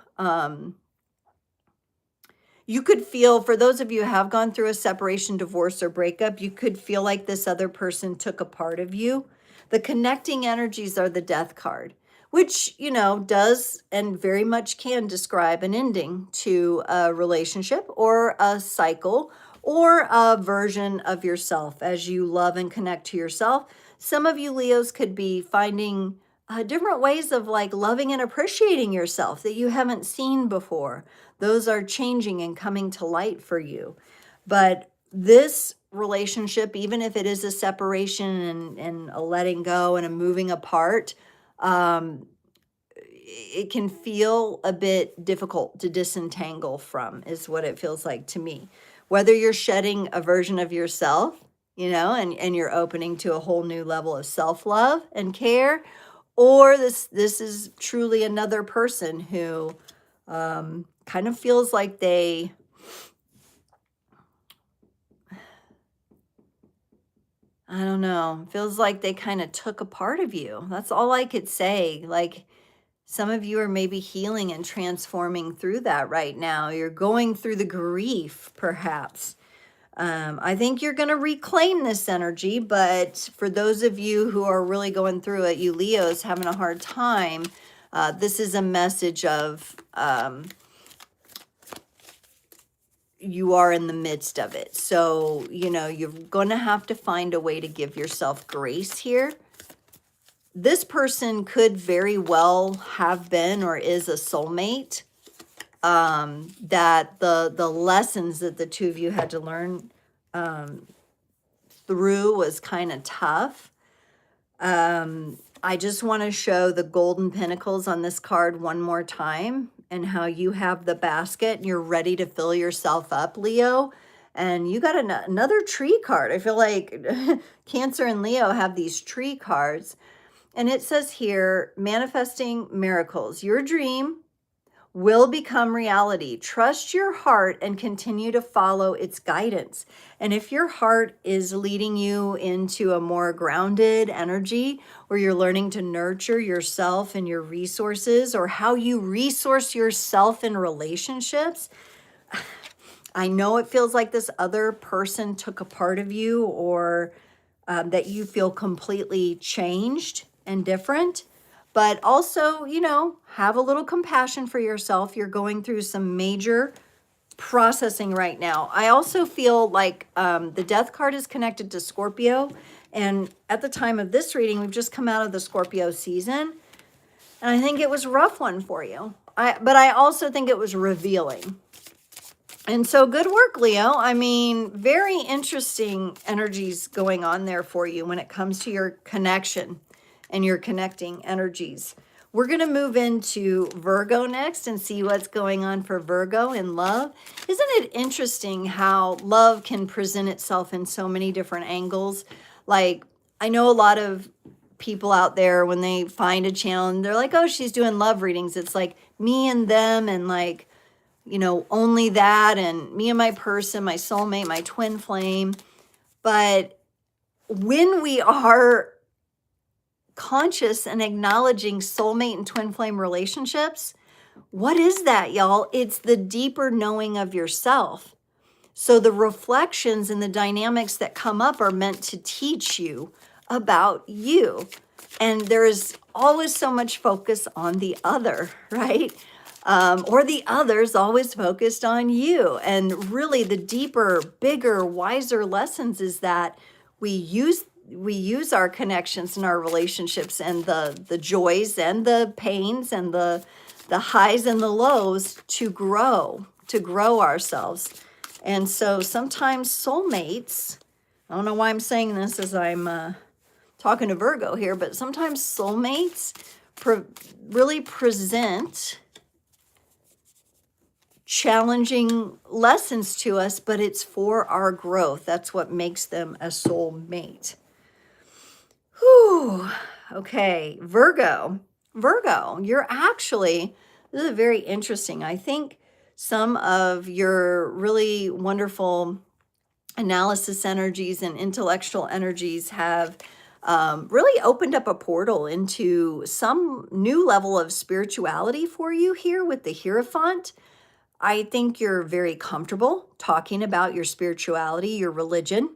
You could feel, for those of you who have gone through a separation, divorce, or breakup, you could feel like this other person took a part of you. The connecting energies are the Death card, which, you know, does and very much can describe an ending to a relationship or a cycle or a version of yourself as you love and connect to yourself. Some of you Leos could be finding different ways of like loving and appreciating yourself that you haven't seen before. Those are changing and coming to light for you. But this relationship, even if it is a separation and a letting go and a moving apart, it can feel a bit difficult to disentangle from, is what it feels like to me. Whether you're shedding a version of yourself, you know, and you're opening to a whole new level of self-love and care, or this is truly another person who kind of feels like they I don't know, feels like they kind of took a part of you. That's all I could say. Like, some of you are maybe healing and transforming through that right now. You're going through the grief, perhaps. I think you're going to reclaim this energy, but for those of you who are really going through it, you Leos having a hard time, this is a message of you are in the midst of it. So, you know, you're going to have to find a way to give yourself grace here. This person could very well have been or is a soulmate. That the lessons that the two of you had to learn through was kind of tough. I just want to show the golden pentacles on this card one more time, and how you have the basket and you're ready to fill yourself up, Leo. And you got another tree card. I feel like Cancer and Leo have these tree cards. And it says here, manifesting miracles. Your dream will become reality. Trust your heart and continue to follow its guidance. And if your heart is leading you into a more grounded energy, where you're learning to nurture yourself and your resources, or how you resource yourself in relationships, I know it feels like this other person took a part of you, or that you feel completely changed and different. But also, you know, have a little compassion for yourself. You're going through some major processing right now. I also feel like the Death card is connected to Scorpio. And at the time of this reading, we've just come out of the Scorpio season. And I think it was a rough one for you. But I also think it was revealing. And so good work, Leo. I mean, very interesting energies going on there for you when it comes to your connection and your connecting energies. We're going to move into Virgo next and see what's going on for Virgo in love. Isn't it interesting how love can present itself in so many different angles? Like, I know a lot of people out there, when they find a channel and they're like, oh, she's doing love readings, it's like me and them, and like, you know, only that and me and my person, my soulmate, my twin flame. But when we are conscious and acknowledging soulmate and twin flame relationships, what is that, y'all? It's the deeper knowing of yourself. So the reflections and the dynamics that come up are meant to teach you about you. And there is always so much focus on the other, right? Or the other's always focused on you. And really the deeper, bigger, wiser lessons is that we use our connections and our relationships and the joys and the pains and the highs and the lows to grow ourselves. And so sometimes soulmates, I don't know why I'm saying this as I'm talking to Virgo here, but sometimes soulmates really present challenging lessons to us, but it's for our growth. That's what makes them a soulmate. Whew. Okay, Virgo, you're actually, this is very interesting. I think some of your really wonderful analysis energies and intellectual energies have really opened up a portal into some new level of spirituality for you here with the Hierophant. I think you're very comfortable talking about your spirituality, your religion.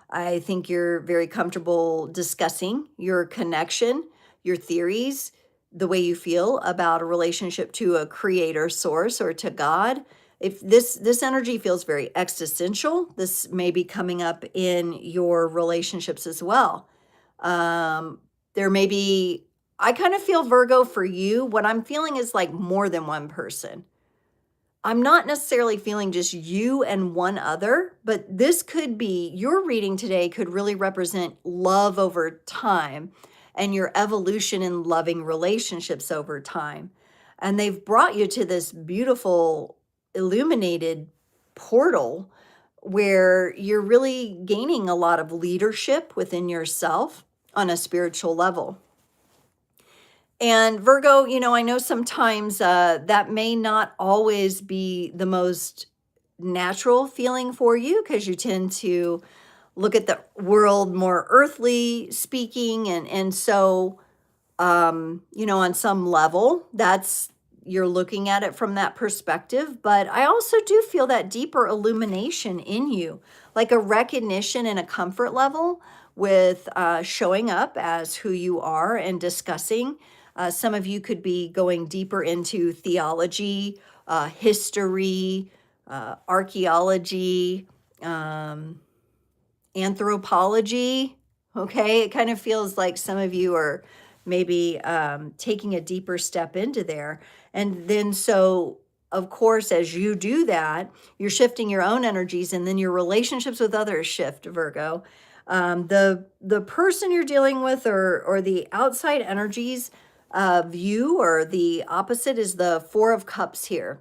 I think you're very comfortable discussing your connection, your theories, the way you feel about a relationship to a creator source or to God. If this energy feels very existential, this may be coming up in your relationships as well. There may be, I kind of feel, Virgo, for you, what I'm feeling is like more than one person. I'm not necessarily feeling just you and one other, but this could be, your reading today could really represent love over time and your evolution in loving relationships over time. And they've brought you to this beautiful illuminated portal where you're really gaining a lot of leadership within yourself on a spiritual level. And Virgo, you know, I know sometimes that may not always be the most natural feeling for you because you tend to look at the world more earthly speaking. And so, you know, on some level, you're looking at it from that perspective. But I also do feel that deeper illumination in you, like a recognition and a comfort level with showing up as who you are and discussing. Some of you could be going deeper into theology, history, archaeology, anthropology. Okay, it kind of feels like some of you are maybe taking a deeper step into there. And then so, of course, as you do that, you're shifting your own energies, and then your relationships with others shift, Virgo. The person you're dealing with or the outside energies of you, or the opposite, is the Four of Cups here.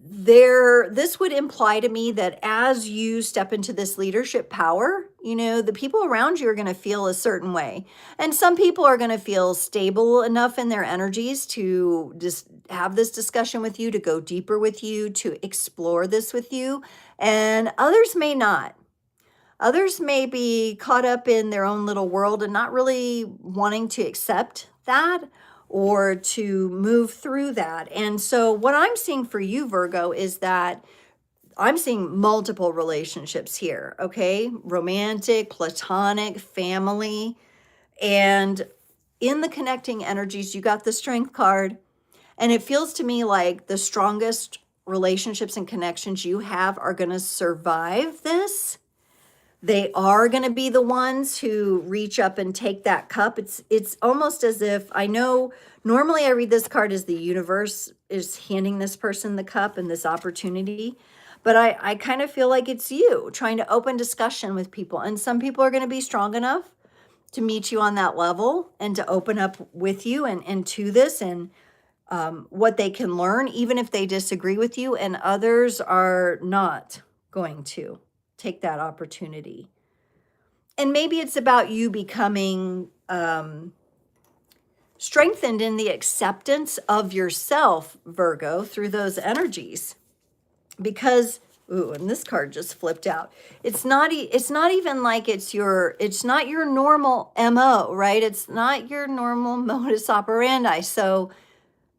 This would imply to me that as you step into this leadership power, you know, the people around you are going to feel a certain way. And some people are going to feel stable enough in their energies to just have this discussion with you, to go deeper with you, to explore this with you. And others may not. Others may be caught up in their own little world and not really wanting to accept that or to move through that. And so what I'm seeing for you, Virgo, is that I'm seeing multiple relationships here, okay? Romantic, platonic, family. And in the connecting energies, you got the Strength card. And it feels to me like the strongest relationships and connections you have are going to survive this. They are going to be the ones who reach up and take that cup. It's almost as if, I know normally I read this card as the universe is handing this person the cup and this opportunity, but I kind of feel like it's you trying to open discussion with people. And some people are going to be strong enough to meet you on that level and to open up with you and to this and what they can learn, even if they disagree with you, and others are not going to take that opportunity. And maybe it's about you becoming strengthened in the acceptance of yourself, Virgo, through those energies. Because, ooh, and this card just flipped out. It's not even like it's not your normal MO, right? It's not your normal modus operandi. So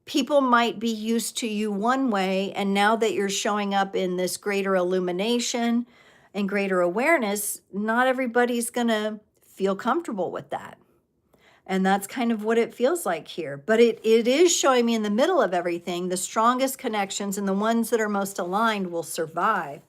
people might be used to you one way, and now that you're showing up in this greater illumination and greater awareness, not everybody's gonna feel comfortable with that. And that's kind of what it feels like here. But it is showing me in the middle of everything, the strongest connections and the ones that are most aligned will survive.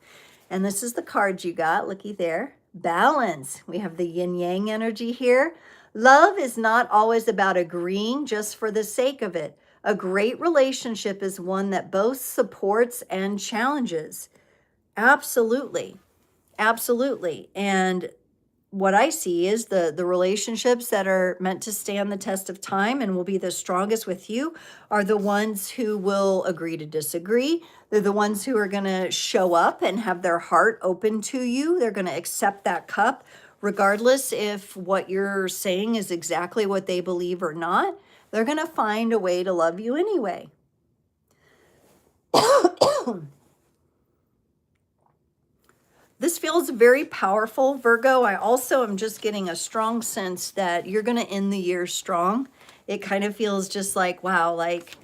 And this is the card you got. Looky there. Balance. We have the yin yang energy here. Love is not always about agreeing just for the sake of it. A great relationship is one that both supports and challenges. Absolutely. Absolutely. And what I see is the relationships that are meant to stand the test of time and will be the strongest with you are the ones who will agree to disagree. They're the ones who are going to show up and have their heart open to you. They're going to accept that cup, regardless if what you're saying is exactly what they believe or not. They're going to find a way to love you anyway. This feels very powerful, Virgo. I also am just getting a strong sense that you're going to end the year strong. It kind of feels just like, wow, like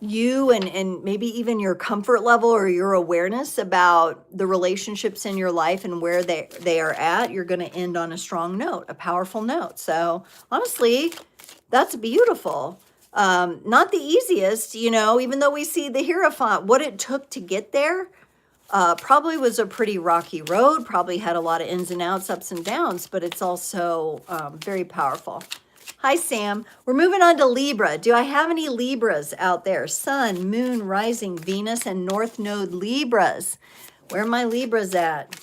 you and maybe even your comfort level or your awareness about the relationships in your life and where they are at, you're going to end on a strong note, a powerful note. So honestly, that's beautiful. Not the easiest, you know, even though we see the Hierophant, what it took to get there. Probably was a pretty rocky road, probably had a lot of ins and outs, ups and downs, but it's also very powerful. Hi, Sam. We're moving on to Libra. Do I have any Libras out there? Sun, Moon, Rising, Venus, and North Node Libras. Where are my Libras at?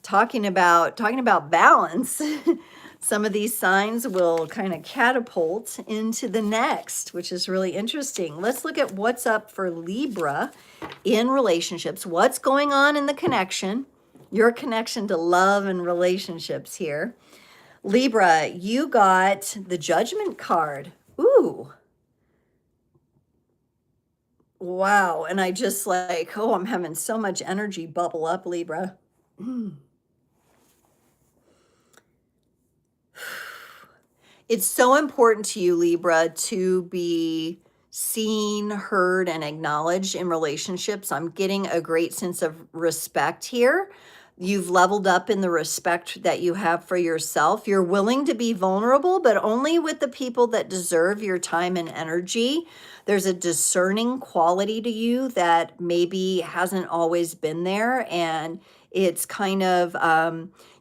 Talking about balance. Some of these signs will kind of catapult into the next, which is really interesting. Let's look at what's up for Libra in relationships. What's going on in the connection? Your connection to love and relationships here. Libra, you got the Judgment card. Ooh. Wow. And I just like, oh, I'm having so much energy bubble up, Libra. It's so important to you, Libra, to be seen, heard, and acknowledged in relationships. I'm getting a great sense of respect here. You've leveled up in the respect that you have for yourself. You're willing to be vulnerable, but only with the people that deserve your time and energy. There's a discerning quality to you that maybe hasn't always been there. And it's kind of,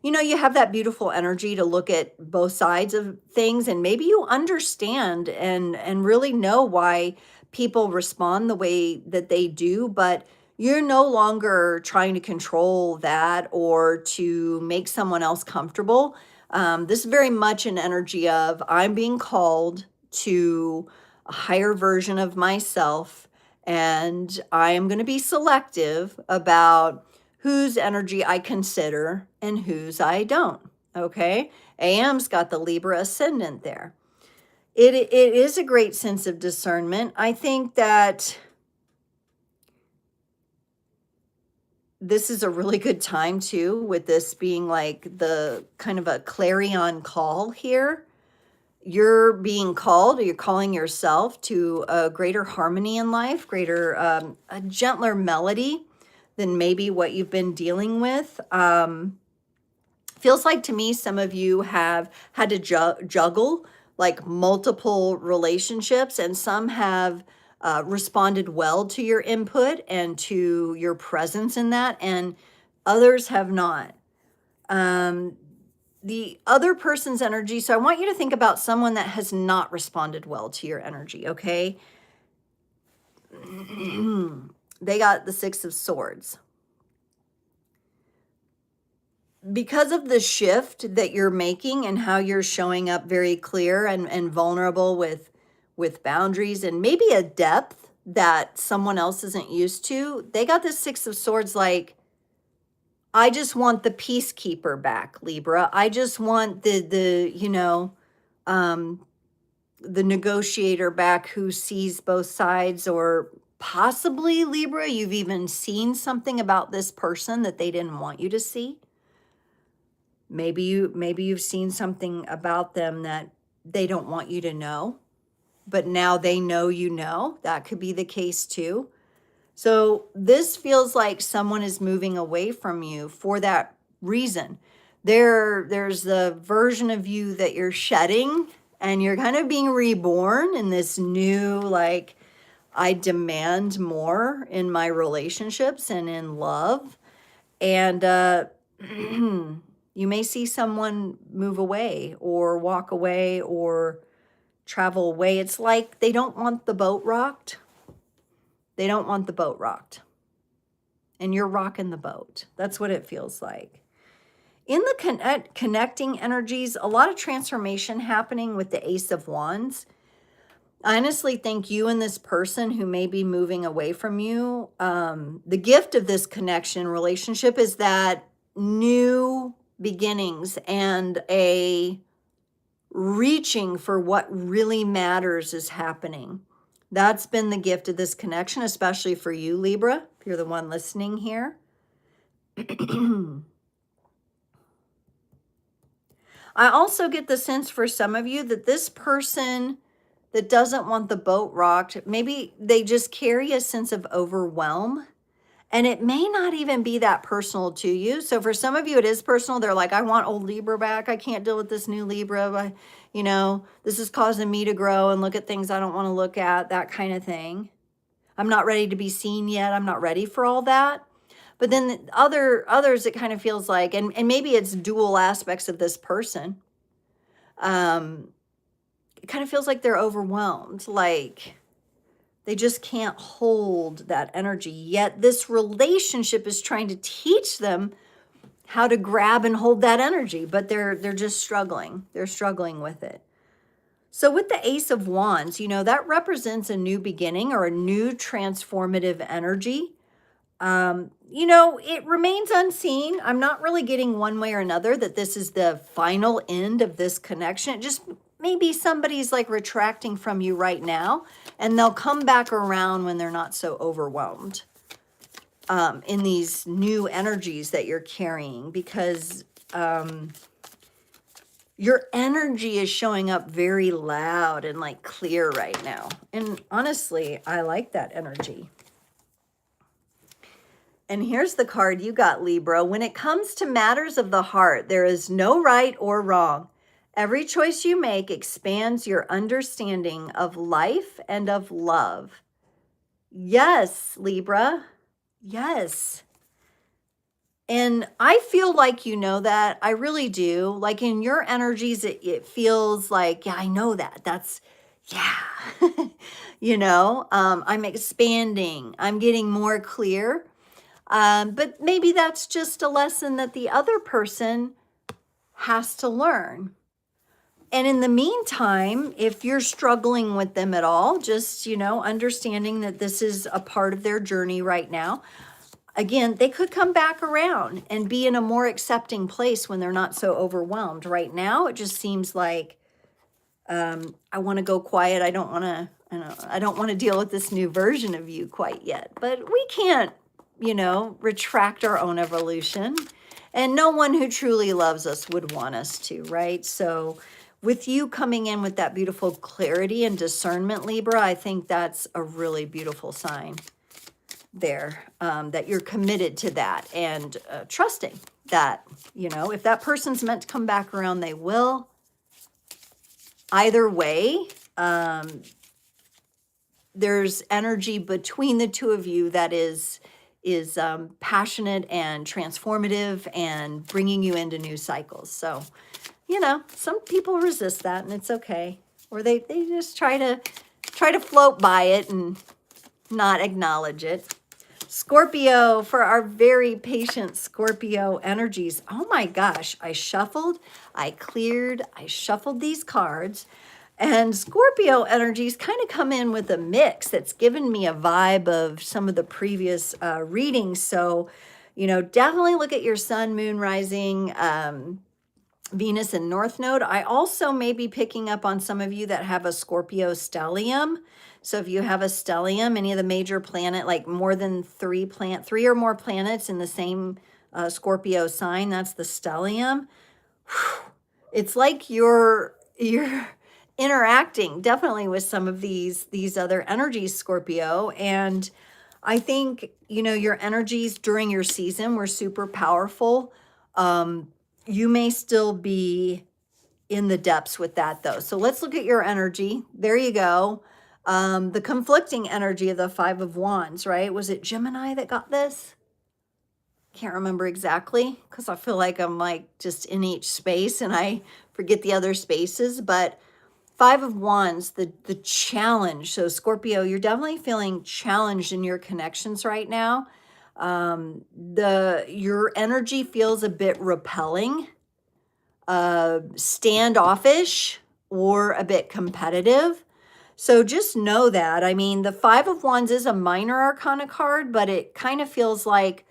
you know, you have that beautiful energy to look at both sides of things, and maybe you understand and really know why people respond the way that they do, but you're no longer trying to control that or to make someone else comfortable. This is very much an energy of I'm being called to a higher version of myself, and I am going to be selective about whose energy I consider and whose I don't. Okay. AM's got the Libra ascendant there. It is a great sense of discernment. I think that this is a really good time too, with this being like the kind of a clarion call here. You're being called, or you're calling yourself to a greater harmony in life, greater, a gentler melody than maybe what you've been dealing with. Feels like to me some of you have had to juggle like multiple relationships, and some have responded well to your input and to your presence in that, and others have not. The other person's energy, so I want you to think about someone that has not responded well to your energy, okay? They got the Six of Swords. Because of the shift that you're making and how you're showing up very clear and vulnerable with boundaries and maybe a depth that someone else isn't used to, they got the Six of Swords like, I just want the peacekeeper back, Libra. I just want the the negotiator back who sees both sides, or possibly Libra, you've even seen something about this person that they didn't want you to see. Maybe you've seen something about them that they don't want you to know, but now they know you know. That could be the case too. So this feels like someone is moving away from you for that reason. There's the version of you that you're shedding, and you're kind of being reborn in this new, like, I demand more in my relationships and in love. And you may see someone move away or walk away or travel away. It's like they don't want the boat rocked. They don't want the boat rocked. And you're rocking the boat. That's what it feels like. In the connecting energies, a lot of transformation happening with the Ace of Wands. I honestly think you and this person who may be moving away from you, the gift of this connection relationship is that new beginnings and a reaching for what really matters is happening. That's been the gift of this connection, especially for you, Libra, if you're the one listening here. I also get the sense for some of you that this person that doesn't want the boat rocked, maybe they just carry a sense of overwhelm, and it may not even be that personal to you. So for some of you, it is personal. They're like, I want old Libra back. I can't deal with this new Libra. This is causing me to grow and look at things I don't want to look at, that kind of thing. I'm not ready to be seen yet. I'm not ready for all that. But then others, it kind of feels like, and maybe it's dual aspects of this person. It kind of feels like they're overwhelmed, like they just can't hold that energy. Yet this relationship is trying to teach them how to grab and hold that energy, but they're just struggling. They're struggling with it. So with the Ace of Wands, that represents a new beginning or a new transformative energy. It remains unseen. I'm not really getting one way or another that this is the final end of this connection. It just maybe somebody's like retracting from you right now, and they'll come back around when they're not so overwhelmed in these new energies that you're carrying, because your energy is showing up very loud and like clear right now. And honestly, I like that energy. And here's the card you got, Libra. When it comes to matters of the heart, there is no right or wrong. Every choice you make expands your understanding of life and of love. Yes, Libra. Yes. And I feel like you know that. I really do. Like in your energies, it feels like, yeah, I know that. That's, yeah. I'm expanding. I'm getting more clear. But maybe that's just a lesson that the other person has to learn. And in the meantime, if you're struggling with them at all, just, understanding that this is a part of their journey right now. Again, they could come back around and be in a more accepting place when they're not so overwhelmed. Right now, it just seems like I want to go quiet. I don't want to deal with this new version of you quite yet. But we can't, retract our own evolution. And no one who truly loves us would want us to, right? So with you coming in with that beautiful clarity and discernment, Libra, I think that's a really beautiful sign there, that you're committed to that and trusting that, if that person's meant to come back around, they will. Either way, there's energy between the two of you that is passionate and transformative and bringing you into new cycles. So, some people resist that, and it's okay. Or they just try to float by it and not acknowledge it. Scorpio, for our very patient Scorpio energies. Oh my gosh, I shuffled, I cleared, I shuffled these cards. And Scorpio energies kind of come in with a mix that's given me a vibe of some of the previous readings. So, definitely look at your sun, moon, rising, Venus in North Node. I also may be picking up on some of you that have a Scorpio stellium. So if you have a stellium, any of the major planet, like more than three or more planets in the same Scorpio sign, that's the stellium. It's like you're interacting definitely with some of these other energies, Scorpio. And I think, you know, your energies during your season were super powerful. You may still be in the depths with that though. So let's look at your energy. There you go. The conflicting energy of the Five of Wands, right? Was it Gemini that got this? Can't remember exactly because I feel like I'm like just in each space and I forget the other spaces. But Five of Wands, the challenge. So Scorpio, you're definitely feeling challenged in your connections right now. Your energy feels a bit repelling, standoffish, or a bit competitive. So just know that. I mean, the Five of Wands is a minor arcana card, but it kind of feels like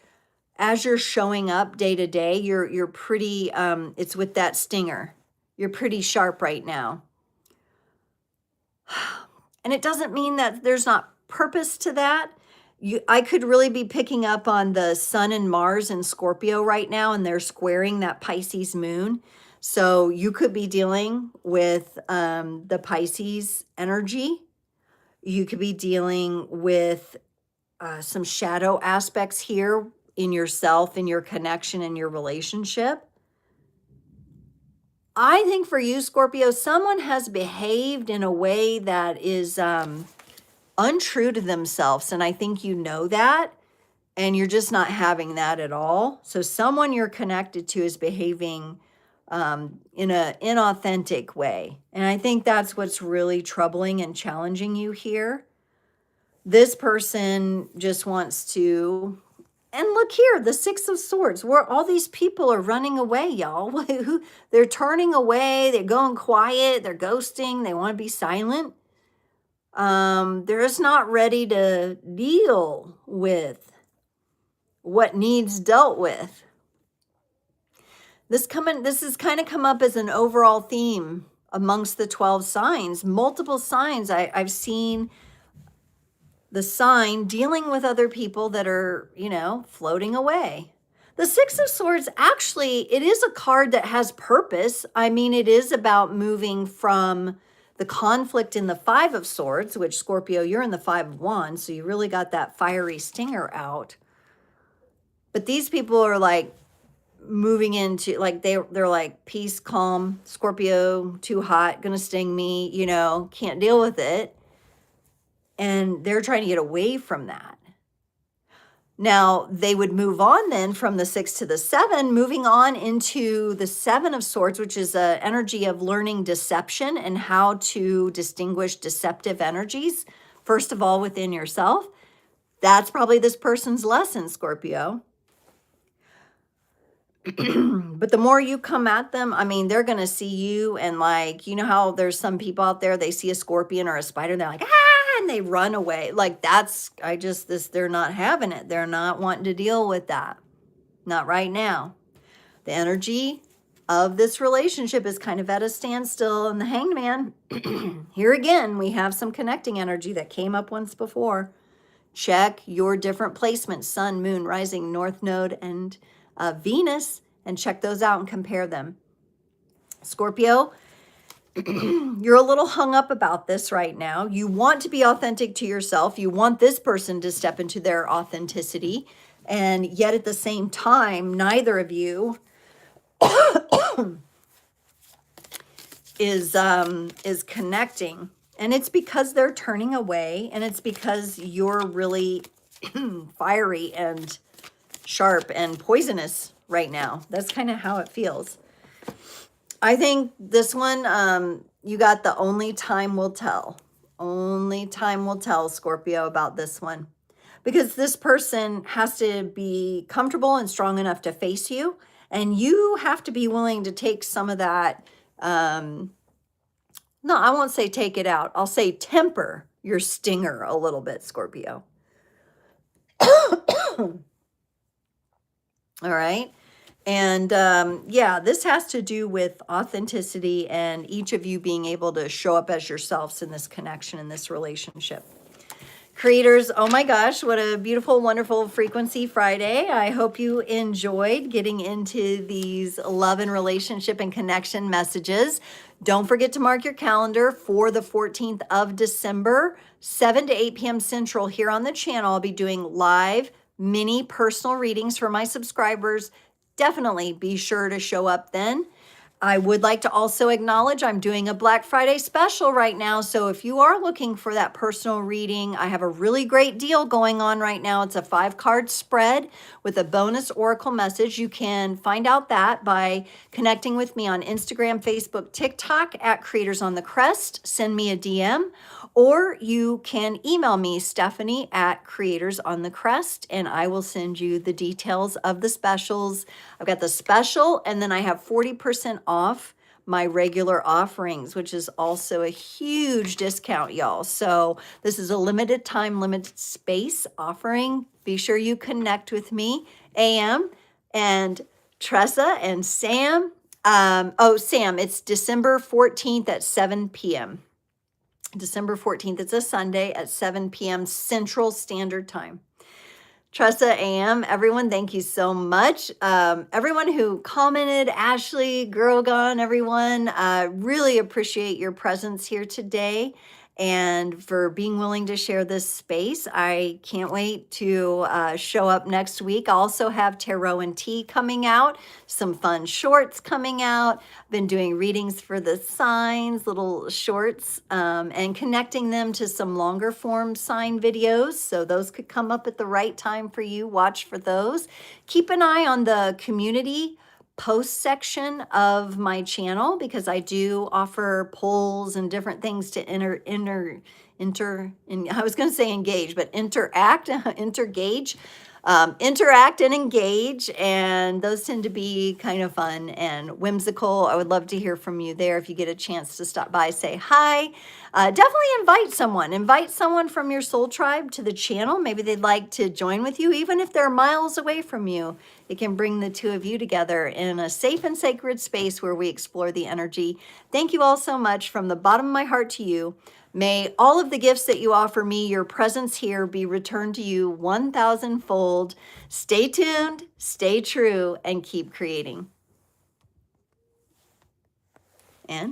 as you're showing up day to day, you're pretty, it's with that stinger. You're pretty sharp right now. And it doesn't mean that there's not purpose to that. I could really be picking up on the Sun and Mars in Scorpio right now, and they're squaring that Pisces moon. So you could be dealing with the Pisces energy. You could be dealing with some shadow aspects here in yourself, in your connection, in your relationship. I think for you, Scorpio, someone has behaved in a way that is untrue to themselves. And I think you know that, and you're just not having that at all. So someone you're connected to is behaving in an inauthentic way. And I think that's what's really troubling and challenging you here. This person just wants to, and look here, the Six of Swords, where all these people are running away, y'all. They're turning away, they're going quiet, they're ghosting, they want to be silent. They're just not ready to deal with what needs dealt with. This has kind of come up as an overall theme amongst the 12 signs. Multiple signs I've seen the sign dealing with other people that are, you know, floating away. The Six of Swords, actually, it is a card that has purpose. I mean, it is about moving from the conflict in the Five of Swords, which Scorpio, you're in the Five of Wands, so you really got that fiery stinger out. But these people are like moving into, like, they're like, peace, calm, Scorpio, too hot, gonna sting me, you know, can't deal with it. And they're trying to get away from that. Now, they would move on then from the 6 to the 7, moving on into the 7 of Swords, which is an energy of learning deception and how to distinguish deceptive energies, first of all, within yourself. That's probably this person's lesson, Scorpio. But the more you come at them, I mean, they're going to see you and, like, you know how there's some people out there, they see a scorpion or a spider, and they're like, ah, and they run away. Like, they're not having it. They're not wanting to deal with that. Not right now. The energy of this relationship is kind of at a standstill. And the Hanged Man, here again, we have some connecting energy that came up once before. Check your different placements, Sun, Moon, Rising, North Node, and Venus, and check those out and compare them. Scorpio, you're a little hung up about this right now. You want to be authentic to yourself. You want this person to step into their authenticity. And yet at the same time, neither of you is connecting. And it's because they're turning away, and it's because you're really fiery and sharp and poisonous right now. That's kind of how it feels. I think this one, you got the only time will tell. Only time will tell, Scorpio, about this one. Because this person has to be comfortable and strong enough to face you. And you have to be willing to take some of that. No, I won't say take it out. I'll say temper your stinger a little bit, Scorpio. All right. And yeah, this has to do with authenticity and each of you being able to show up as yourselves in this connection, in this relationship. Creators, oh my gosh, what a beautiful, wonderful Frequency Friday. I hope you enjoyed getting into these love and relationship and connection messages. Don't forget to mark your calendar for the 14th of December, 7 to 8 p.m. Central here on the channel. I'll be doing live mini personal readings for my subscribers. Definitely be sure to show up then. I would like to also acknowledge I'm doing a Black Friday special right now. So if you are looking for that personal reading, I have a really great deal going on right now. It's a 5-card spread with a bonus oracle message. You can find out that by connecting with me on Instagram, Facebook, TikTok at Creators on the Crest. Send me a DM, or you can email me, Stephanie at Creators on the Crest, and I will send you the details of the specials. I've got the special, and then I have 40% off my regular offerings, which is also a huge discount, y'all. So this is a limited time, limited space offering. Be sure you connect with me, AM and Tressa and Sam. Sam, it's December 14th at 7 p.m. December 14th, it's a Sunday at 7 p.m. Central Standard Time. Tressa AM, everyone, thank you so much. Everyone who commented, Ashley, Girl Gone, everyone, really appreciate your presence here today and for being willing to share this space. I can't wait to show up next week. I also have Tarot and Tea coming out, some fun shorts coming out. I've been doing readings for the signs, little shorts, and connecting them to some longer form sign videos. So those could come up at the right time for you. Watch for those. Keep an eye on the community post section of my channel because I do offer polls and different things to I was going to say engage, but interact and engage, and those tend to be kind of fun and whimsical. I would love to hear from you there. If you get a chance to stop by, say hi. Definitely invite someone from your soul tribe to the channel. Maybe they'd like to join with you, even if they're miles away from you. It can bring the two of you together in a safe and sacred space where we explore the energy. Thank you all so much from the bottom of my heart to you. May all of the gifts that you offer me, your presence here, be returned to you 1,000-fold. Stay tuned, stay true, and keep creating. And